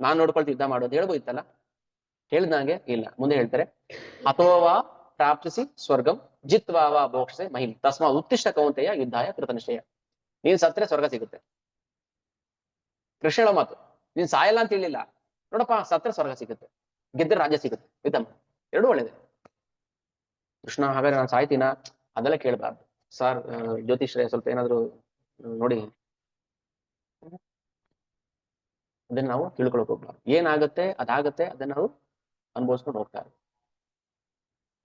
Speaker 3: ನಾನ್ ನೋಡ್ಕೊಳ್ತಿ, ಯುದ್ಧ ಮಾಡು ಅಂತ ಹೇಳ್ಬೋದಿತ್ತಲ್ಲ. ಹೇಳಿದಂಗೆ ಇಲ್ಲ. ಮುಂದೆ ಹೇಳ್ತಾರೆ, ಅಥೋವಾ ಪ್ರಾಪ್ತಿಸಿ ಸ್ವರ್ಗಂ ಜಿತ್ವಾವಾ ಮೋಕ್ಷೆ ಮಹಿಮ್ ತಸ್ಮಾ ಉತ್ತಿಷ್ಟ ಕೌಂತೆಯ ಯುದ್ಧಾಯ ಕೃತನಿಶ್ಚಯ. ನೀನ್ ಸತ್ರೆ ಸ್ವರ್ಗ ಸಿಗುತ್ತೆ. ಕೃಷ್ಣ ಹೇಳೋ ಮಾತು. ನೀನ್ ಸಾಯಲ್ಲ ಅಂತ ಹೇಳಿಲ್ಲ, ನೋಡಪ್ಪ ಸತ್ರೆ ಸ್ವರ್ಗ ಸಿಗುತ್ತೆ, ಗೆದ್ದರೆ ರಾಜ್ಯ ಸಿಗುತ್ತೆ, ಯುದ್ಧ ಎರಡೂ ಒಳ್ಳೇದೆ. ಕೃಷ್ಣ ಹಾಗಾದ್ರೆ ನಾನು ಸಾಯ್ತೀನ ಅದೆಲ್ಲ ಕೇಳಬಾರ್ದು ಸರ್. ಜ್ಯೋತಿಷ್ರೆ ಸ್ವಲ್ಪ ಏನಾದ್ರು ನೋಡಿ, ಅದನ್ನ ನಾವು ತಿಳ್ಕೊಳಕ್ ಹೋಗ್ಬಾರ್ದು. ಏನಾಗುತ್ತೆ ಅದಾಗತ್ತೆ, ಅದನ್ನ ನಾವು ಅನುಭವಿಸ್ಕೊಂಡು ಹೋಗ್ತಾ ಇರ್ತೀವಿ.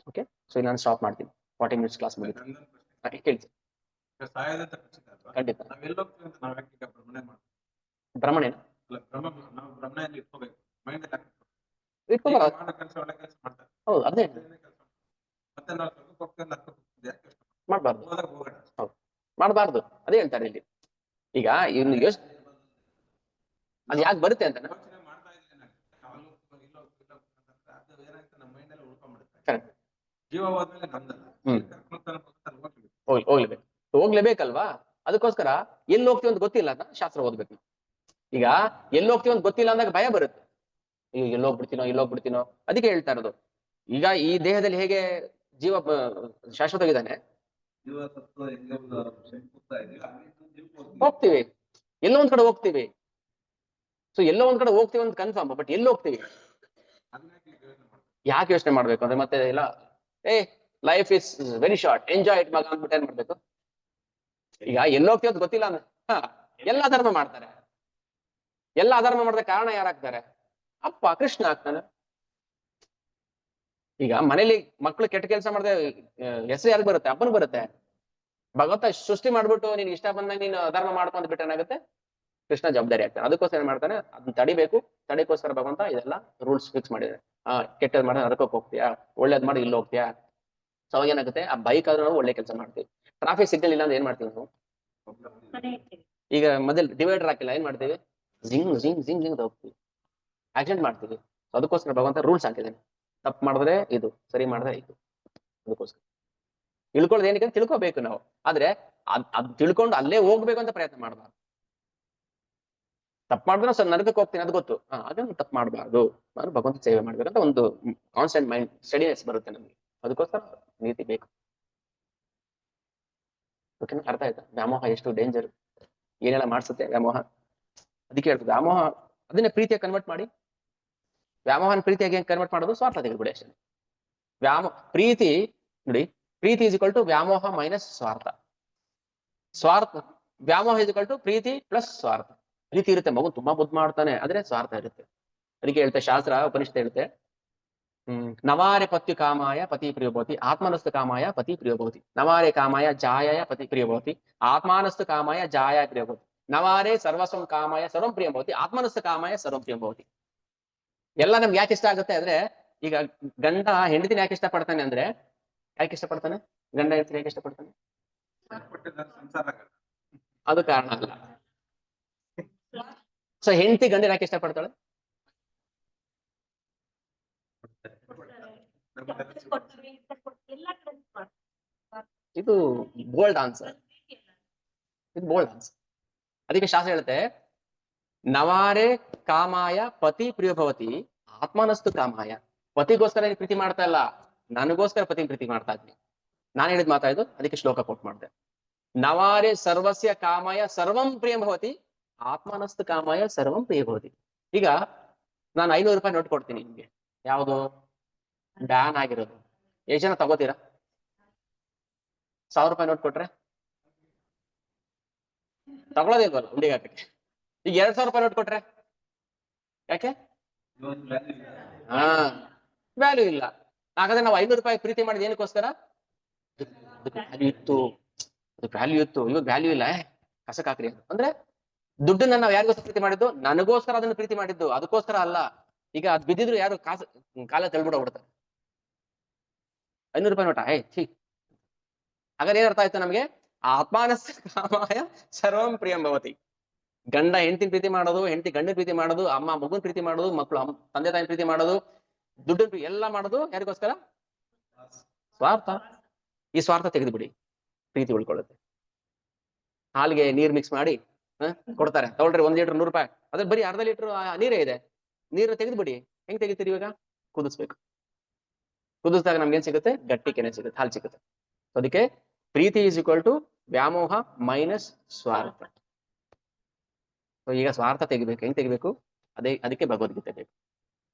Speaker 3: ಓಕೆ, ಸೊ ಇಲ್ಲಿ ನಾನು ಸ್ಟಾಪ್ ಮಾಡ್ತೀನಿ. 40 minutes ಕ್ಲಾಸ್ ಮುಗಿತು. ಕೇಳಿ.
Speaker 1: ಸಾಯೋದಂತ ಖಚಿತ ಅಲ್ವಾ?
Speaker 3: ಖಂಡಿತ.
Speaker 1: ನಾವೆಲ್ಲೋ ಅಂತ ನಾವ್ ಯಾಕೆ ಈಗ ಭ್ರಮಣೆ ಮಾಡ್ತೀವಿ?
Speaker 3: ಭ್ರಮಣೆ
Speaker 1: ಅಲ್ಲ, ನಾವು ಭ್ರಮಣೆಯಲ್ಲಿ ಇಟ್ಕೋಬೇಕು, ಮೈಂಡ್
Speaker 3: ಇಟ್ಕೋಬಾರ.
Speaker 1: ಮಾಡೋ ಕೆಲಸ ಒಳ್ಳೆ ಕೆಲಸ ಮಾಡ್ತಾರೆ.
Speaker 3: ಹೌದು, ಅದೇ
Speaker 1: ಮತ್ತೆ ನಾವು ಸ್ವಲ್ಪ ಹೋಗ್ತೇನೆ ಯಾಕೆ ಕಷ್ಟ
Speaker 3: ಮಾಡ್ಬಾರ್ದು.
Speaker 1: ಹೋದಾಗ ಹೋಗೋಣ.
Speaker 3: ಹೌದು, ಮಾಡಬಾರ್ದು. ಅದೇ ಹೇಳ್ತಾರೆ ಇಲ್ಲಿ. ಈಗ ಇವ್ನು ಅದು ಯಾಕೆ ಬರುತ್ತೆ ಅಂತ
Speaker 1: ಯೋಚನೆ ಮಾಡ್ತಾ ಇದ್ದೇನೆ, ಅದು ಏನಾಯ್ತು ನಮ್ಮ ಮೈಂಡ್ ಎಲ್ಲ ಉಳ್ಕೊಂಡ್ಬಿಡುತ್ತೆ.
Speaker 3: ಕರೆಕ್ಟ್.
Speaker 1: ಜೀವ ಹೋದ್ಮೇಲೆ ನಮ್ದಲ್ಲ.
Speaker 3: ಹೋಗ್ಲೇಬೇಕು, ಹೋಗ್ಲೇಬೇಕಲ್ವಾ? ಅದಕ್ಕೋಸ್ಕರ ಎಲ್ಲಿ ಹೋಗ್ತೀವಿ ಅಂತ ಗೊತ್ತಿಲ್ಲ ಅಂತ ಶಾಸ್ತ್ರ ಓದ್ಬೇಕು. ಈಗ ಎಲ್ಲಿ ಹೋಗ್ತೀವಿ ಅಂತ ಗೊತ್ತಿಲ್ಲ ಅಂದಾಗ ಭಯ ಬರುತ್ತೆ. ಅಯ್ಯೋ ಎಲ್ಲೋಗ್ಬಿಡ್ತೀನೋ. ಅದಕ್ಕೆ ಹೇಳ್ತಾ ಇರೋದು, ಈಗ ಈ ದೇಹದಲ್ಲಿ ಹೇಗೆ ಜೀವ ಶಾಶ್ವತವಾಗಿದ್ದಾನೆ, ಹೋಗ್ತೀವಿ, ಎಲ್ಲೋ ಒಂದ್ ಕಡೆ ಹೋಗ್ತೀವಿ. ಸೊ ಎಲ್ಲೋ ಒಂದ್ ಕಡೆ ಹೋಗ್ತೀವಿ ಅಂತ ಕನ್ಫರ್ಮ್, ಬಟ್ ಎಲ್ಲಿ ಹೋಗ್ತೀವಿ ಯಾಕೆ ಯೋಚನೆ ಮಾಡ್ಬೇಕು ಅಂದ್ರೆ ಮತ್ತೆ ಇಲ್ಲ, life is very short, enjoy it ಮಗ ಅಂದ್ಬಿಟ್ಟು ಏನ್ ಮಾಡ್ಬೇಕು? ಈಗ ಎಲ್ಲಿ ಹೋಗ್ತೀವಿ ಅಂತ ಗೊತ್ತಿಲ್ಲ ಅಂದ್ರೆ ಎಲ್ಲ ಧರ್ಮ ಮಾಡ್ತಾರೆ. ಎಲ್ಲ ಅಧರ್ಮ ಮಾಡಿದ ಕಾರಣ ಯಾರಾಗ್ತಾರೆ? ಅಪ್ಪ ಕೃಷ್ಣ ಆಗ್ತಾನೆ. ಈಗ ಮನೇಲಿ ಮಕ್ಳು ಕೆಟ್ಟ ಕೆಲಸ ಮಾಡಿದ್ರೆ ಹೆಸರು ಯಾರಿಗೆ ಬರುತ್ತೆ? ಅಪ್ಪನ ಬರುತ್ತೆ. ಭಗವಂತ ಸೃಷ್ಟಿ ಮಾಡ್ಬಿಟ್ಟು ನೀನ್ ಇಷ್ಟ ಬಂದಾಗ ನೀನು ಅಧರ್ಮ ಮಾಡ್ಕೊಂಡ್ ಬಿಟ್ಟು ಏನಾಗುತ್ತೆ? ಕೃಷ್ಣ ಜವಾಬ್ದಾರಿ ಆಗ್ತಾನೆ. ಅದಕ್ಕೋಸ್ಕರ ಏನ್ ಮಾಡ್ತಾನೆ? ಅದನ್ನ ತಡಿಬೇಕು. ತಡಿಕೋಸ್ಕರ ಭಗವಂತ ಇದೆಲ್ಲ ರೂಲ್ಸ್ ಫಿಕ್ಸ್ ಮಾಡಿದ್ರೆ, ಕೆಟ್ಟದ್ ಮಾಡಿ ನರಕಕ್ಕೆ ಹೋಗ್ತೀಯಾ, ಒಳ್ಳೇದ್ ಮಾಡಿ ಇಲ್ಲಿ ಹೋಗ್ತೀಯಾ. ಸೊ ಅವಾಗ ಏನಾಗುತ್ತೆ? ಆ ಬೈಕ್ ಆದ್ರೂ ನಾವು ಒಳ್ಳೆ ಕೆಲಸ ಮಾಡ್ತೀವಿ. ಟ್ರಾಫಿಕ್ ಸಿಗ್ನಲ್ ಇಲ್ಲ ಅಂದ್ರೆ ಏನ್ ಮಾಡ್ತೀವಿ ನಾವು? ಈಗ ಮೊದಲು ಡಿವೈಡರ್ ಹಾಕಿಲ್ಲ, ಏನ್ ಮಾಡ್ತೀವಿ? ಜಿಂಗ್ ಜಿಂಗ್ ಜಿಂಗ್ ಜಿಂಗ್ ಹೋಗ್ತೀವಿ, ಆಕ್ಸಿಡೆಂಟ್ ಮಾಡ್ತೀವಿ. ಅದಕ್ಕೋಸ್ಕರ ಭಗವಂತ ರೂಲ್ಸ್ ಹಾಕಿದ್ದಾನೆ. ತಪ್ಪು ಮಾಡಿದ್ರೆ ಇದು, ಸರಿ ಮಾಡಿದ್ರೆ ಇದು. ಅದಕ್ಕೋಸ್ಕರ ತಿಳ್ಕೊಳ್ಳೋದು ಏನಕ್ಕೆ ಅಂತ ತಿಳ್ಕೊಬೇಕು ನಾವು. ಆದ್ರೆ ಅದ್ ತಿಳ್ಕೊಂಡು ಅಲ್ಲೇ ಹೋಗ್ಬೇಕು ಅಂತ ಪ್ರಯತ್ನ ಮಾಡಬಾರ್ದು. ತಪ್ಪು ಮಾಡಿದ್ರೆ ಸ್ವಲ್ಪ ನರಕಕ್ಕೆ ಹೋಗ್ತೀನಿ ಅದು ಗೊತ್ತು, ಅದನ್ನು ತಪ್ಪು ಮಾಡಬಾರ್ದು, ನಾನು ಭಗವಂತ ಸೇವೆ ಮಾಡ್ಬೇಕಂತ ಒಂದು ಕಾನ್ಸ್ಟೆಂಟ್ ಮೈಂಡ್ ಸ್ಟಡಿನೆಸ್ ಬರುತ್ತೆ ನಮ್ಗೆ. ಅದಕ್ಕೋಸ್ಕರ ನೀತಿ ಬೇಕು. ಓಕೆನಾ? ಅರ್ಥ ಆಯ್ತಾ? ವ್ಯಾಮೋಹ ಎಷ್ಟು ಡೇಂಜರ್, ಏನೆಲ್ಲ ಮಾಡಿಸುತ್ತೆ ವ್ಯಾಮೋಹ. ಅದಕ್ಕೆ ಹೇಳ್ತದೆ ವ್ಯಾಮೋಹ ಅದನ್ನೇ ಪ್ರೀತಿಯಾಗಿ ಕನ್ವರ್ಟ್ ಮಾಡಿ. ವ್ಯಾಮೋಹನ ಪ್ರೀತಿಯಾಗಿ ಹೆಂಗ್ ಕನ್ವರ್ಟ್ ಮಾಡೋದು? ಸ್ವಾರ್ಥ ತೆಗೆದುಬಿಡಿ ಅಷ್ಟೇ. ಪ್ರೀತಿ ನೋಡಿ, ಪ್ರೀತಿ ಇಸ್ ಈಕ್ವಲ್ ಟು ವ್ಯಾಮೋಹ ಮೈನಸ್ ಸ್ವಾರ್ಥ. ವ್ಯಾಮೋಹ ಇಸ್ ಈಕ್ವಲ್ ಟು ಪ್ರೀತಿ ಪ್ಲಸ್ ಸ್ವಾರ್ಥ. ಪ್ರೀತಿ ಇರುತ್ತೆ, ಮಗು ತುಂಬಾ ಮುದ್ದು ಮಾಡ್ತಾನೆ, ಆದ್ರೆ ಸ್ವಾರ್ಥ ಇರುತ್ತೆ. ಅದಕ್ಕೆ ಹೇಳ್ತೆ ಶಾಸ್ತ್ರ, ಉಪನಿಷತ್ ಹೇಳುತ್ತೆ, ನವಾರೆ ಪತ್ಯು ಕಾಮಾಯ ಪತಿ ಪ್ರಿಯಭವತಿ, ಆತ್ಮನಸ್ತು ಕಾಮಾಯ ಪತಿ ಪ್ರಿಯಭವತಿ. ನವಾರೆ ಕಾಮಾಯ ಜಾಯಾಯ ಪತಿ ಪ್ರಿಯಭವತಿ, ಆತ್ಮಾನಸ್ತು ಕಾಮಾಯ ಜಾಯಾಯ ಪ್ರಿಯಭವತಿ. ನವಾರೆ ಸರ್ವಸ್ವಂ ಕಾಮಾಯ ಸರ್ವಂ ಪ್ರಿಯಭವತಿ, ಆತ್ಮನಸ್ತು ಕಾಮಾಯ ಸರ್ವಂ ಪ್ರಿಯಭವತಿ. ಎಲ್ಲ ನಮ್ಗೆ ಯಾಕೆ ಇಷ್ಟ ಆಗುತ್ತೆ ಅಂದ್ರೆ, ಈಗ ಗಂಡ ಹೆಂಡತಿನ ಯಾಕೆ ಇಷ್ಟಪಡ್ತಾನೆ ಅಂದ್ರೆ, ಯಾಕೆ ಇಷ್ಟಪಡ್ತಾನೆ? ಗಂಡ ಹೆಂಡತಿನ ಯಾಕೆ ಇಷ್ಟಪಡ್ತಾನೆ? ಅದು ಕಾರಣ ಅಲ್ಲ. ಸೊ ಹೆಂಡತಿ ಗಂಡನ ಯಾಕೆ ಇಷ್ಟಪಡ್ತಾಳೆ? ಇದು ಬೋಲ್ಡ್ ಆನ್ಸರ್. ಇದು ಬೋಲ್ಡ್ ಆನ್ಸರ್. ಅದಕ್ಕೆ ಶಾಸ್ತ್ರ ಹೇಳುತ್ತೆ, ನವಾರೆ ಕಾಮಾಯ ಪತಿ ಪ್ರಿಯಭವತಿ, ಆತ್ಮನಸ್ತು ಕಾಮಾಯ. ಪತಿಗೋಸ್ಕರ ನೀನು ಪ್ರೀತಿ ಮಾಡ್ತಾ ಇಲ್ಲ, ನನಗೋಸ್ಕರ ಪತಿ ಪ್ರೀತಿ ಮಾಡ್ತಾ ಇದ್ದೀನಿ. ನಾನು ಹೇಳಿದ್ ಮಾತಾಯ್ತು, ಅದಕ್ಕೆ ಶ್ಲೋಕ ಕೊಟ್ ಮಾಡಿದೆ. ನವಾರೆ ಸರ್ವಸ್ಯ ಕಾಮಾಯ ಸರ್ವಂ ಪ್ರಿಯಂ ಭವತಿ, ಆತ್ಮನಸ್ತು ಕಾಮಾಯ ಸರ್ವಂ ಪ್ರಿಯ ಭವತಿ. ಈಗ ನಾನು 500 ರೂಪಾಯಿ ನೋಟ್ ಕೊಡ್ತೀನಿ ನಿಮ್ಗೆ, ಯಾವುದು ಬ್ಯಾನ್ ಆಗಿರೋದು. ಎಷ್ಟು ಜನ ತಗೋತೀರಾ? 1000 ರೂಪಾಯಿ ನೋಟ್ ಕೊಟ್ರೆ ತಗೊಳ್ಳೋದಿಲ್ವಲ್ಲ ಹುಂಡಿಗೆ ಹಾಕಕ್ಕೆ. ಈಗ 2000 ರೂಪಾಯಿ ನೋಟ್ ಕೊಟ್ರೆ ಯಾಕೆ? ವ್ಯಾಲ್ಯೂ ಇಲ್ಲ. ಹಾಗಾದ್ರೆ ನಾವು 500 ರೂಪಾಯಿ ಪ್ರೀತಿ ಮಾಡಿದ ಏನಕ್ಕೋಸ್ಕರ? ವ್ಯಾಲ್ಯೂ ಇತ್ತು, ಅದು ವ್ಯಾಲ್ಯೂ ಇತ್ತು, ಇವಾಗ ವ್ಯಾಲ್ಯೂ ಇಲ್ಲ, ಕಸಕ್ ಹಾಕ್ರಿ ಅಂದ್ರೆ ದುಡ್ಡನ್ನ ನಾವು ಯಾರಿಗೋಸ್ಕರ ಪ್ರೀತಿ ಮಾಡಿದ್ದು? ನನಗೋಸ್ಕರ ಅದನ್ನ ಪ್ರೀತಿ ಮಾಡಿದ್ದು, ಅದಕ್ಕೋಸ್ಕರ ಅಲ್ಲ. ಈಗ ಅದ್ ಬಿದ್ದಿದ್ರು ಯಾರು ಕಾಲ ತಳ್ಬಿಡೋಗ್ಬಿಡ್ತಾರೆ. 500 ರೂಪಾಯಿ ನೋಟ ಹಾಗಾದ್ರೆ ಏನ್ ಅರ್ಥ ಆಯ್ತು ನಮ್ಗೆ? ಆತ್ಮಾನಸ್ಸ ಕಾಮಾಯ ಸರ್ವಂ ಪ್ರಿಯಂ ಭವತಿ. ಗಂಡ ಹೆಂಡತಿನ ಪ್ರೀತಿ ಮಾಡೋದು, ಹೆಂಡತಿ ಗಂಡನ ಪ್ರೀತಿ ಮಾಡೋದು, ಅಮ್ಮ ಮಗುನ್ ಪ್ರೀತಿ ಮಾಡೋದು, ಮಕ್ಕಳು ತಂದೆ ತಾಯಿನ ಪ್ರೀತಿ ಮಾಡೋದು, ದುಡ್ಡನ್ನು ಎಲ್ಲ ಮಾಡೋದು ಯಾರಿಗೋಸ್ಕರ? ಸ್ವಾರ್ಥ. ಈ ಸ್ವಾರ್ಥ ತೆಗೆದುಬಿಡಿ, ಪ್ರೀತಿ ಉಳ್ಕೊಳ್ಳುತ್ತೆ. ಹಾಲಿಗೆ ನೀರ್ ಮಿಕ್ಸ್ ಮಾಡಿ ಕೊಡ್ತಾರೆ, ತಗೊಳ್ರಿ 1 ಲೀಟರ್ 100 ರೂಪಾಯಿ, ಅದ್ರ ಬರೀ ಅರ್ಧ ಲೀಟರ್ ನೀರೇ ಇದೆ. ನೀರು ತೆಗೆದುಬಿಡಿ. ಹೆಂಗ್ ತೆಗಿತೀರಿ ಇವಾಗ? ಕುದಿಸ್ಬೇಕು. ಕುದಿಸಿದಾಗ ನಮ್ಗೆ ಏನ್ ಸಿಗುತ್ತೆ? ಗಟ್ಟಿ ಕೆನೆ ಸಿಗುತ್ತೆ, ಹಾಲು ಸಿಗುತ್ತೆ. ಅದಕ್ಕೆ ಪ್ರೀತಿ ಈಸ್ ಈಕ್ವಲ್ ಟು ವ್ಯಾಮೋಹ ಮೈನಸ್ ಸ್ವಾರ್ಥ. ಈಗ ಸ್ವಾರ್ಥ ತೆಗಿಬೇಕು. ಹೆಂಗ್ ತೆಗಿಬೇಕು? ಅದಕ್ಕೆ ಭಗವದ್ಗೀತೆ ಬೇಕು.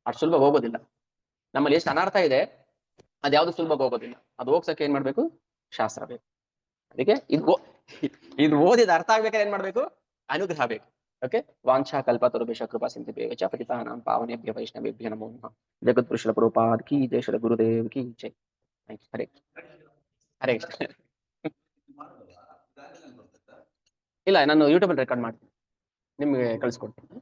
Speaker 3: ಅಷ್ಟು ಸುಲಭ ಹೋಗೋದಿಲ್ಲ. ನಮ್ಮಲ್ಲಿ ಎಷ್ಟು ಅನರ್ಥ ಇದೆ, ಅದ್ಯಾವ್ದು ಸುಲಭ ಹೋಗೋದಿಲ್ಲ. ಅದು ಹೋಗ್ಸಕ್ಕೆ ಏನ್ ಮಾಡ್ಬೇಕು? ಶಾಸ್ತ್ರ ಬೇಕು. ಅದಕ್ಕೆ ಇದು ಓದಿದ ಅರ್ಥ ಆಗ್ಬೇಕಾದ್ರೆ ಏನ್ ಮಾಡ್ಬೇಕು? ಅನುಗ್ರಹ ಬೇಕು. ಓಕೆ. ವಾಂಛಾ ಕಲ್ಪತರುಭ್ಯಶ್ಚ ಕೃಪಾ ಸಿಂಧುಭ್ಯೋ ಚ ಪತಿತಾನಾಂ ಪಾವನೇಭ್ಯೋ ವೈಷ್ಣವೇಭ್ಯೋ ನಮೋ ನಮಃ. ಜಗದ್ಗುರು ಪ್ರಭುಪಾದ್ ಕಿ ಜೈ, ಶ್ರೀ ಗುರುದೇವ್ ಕಿ ಜೈ. ಹರೇ ಹರೇ ಕೃಷ್ಣ. ಇಲ್ಲ ನಾನು ಯೂಟ್ಯೂಬಲ್ಲಿ ರೆಕಾರ್ಡ್ ಮಾಡ್ತೀನಿ, ನಿಮಗೆ ಕಳಿಸ್ಕೊಡ್ತೀನಿ.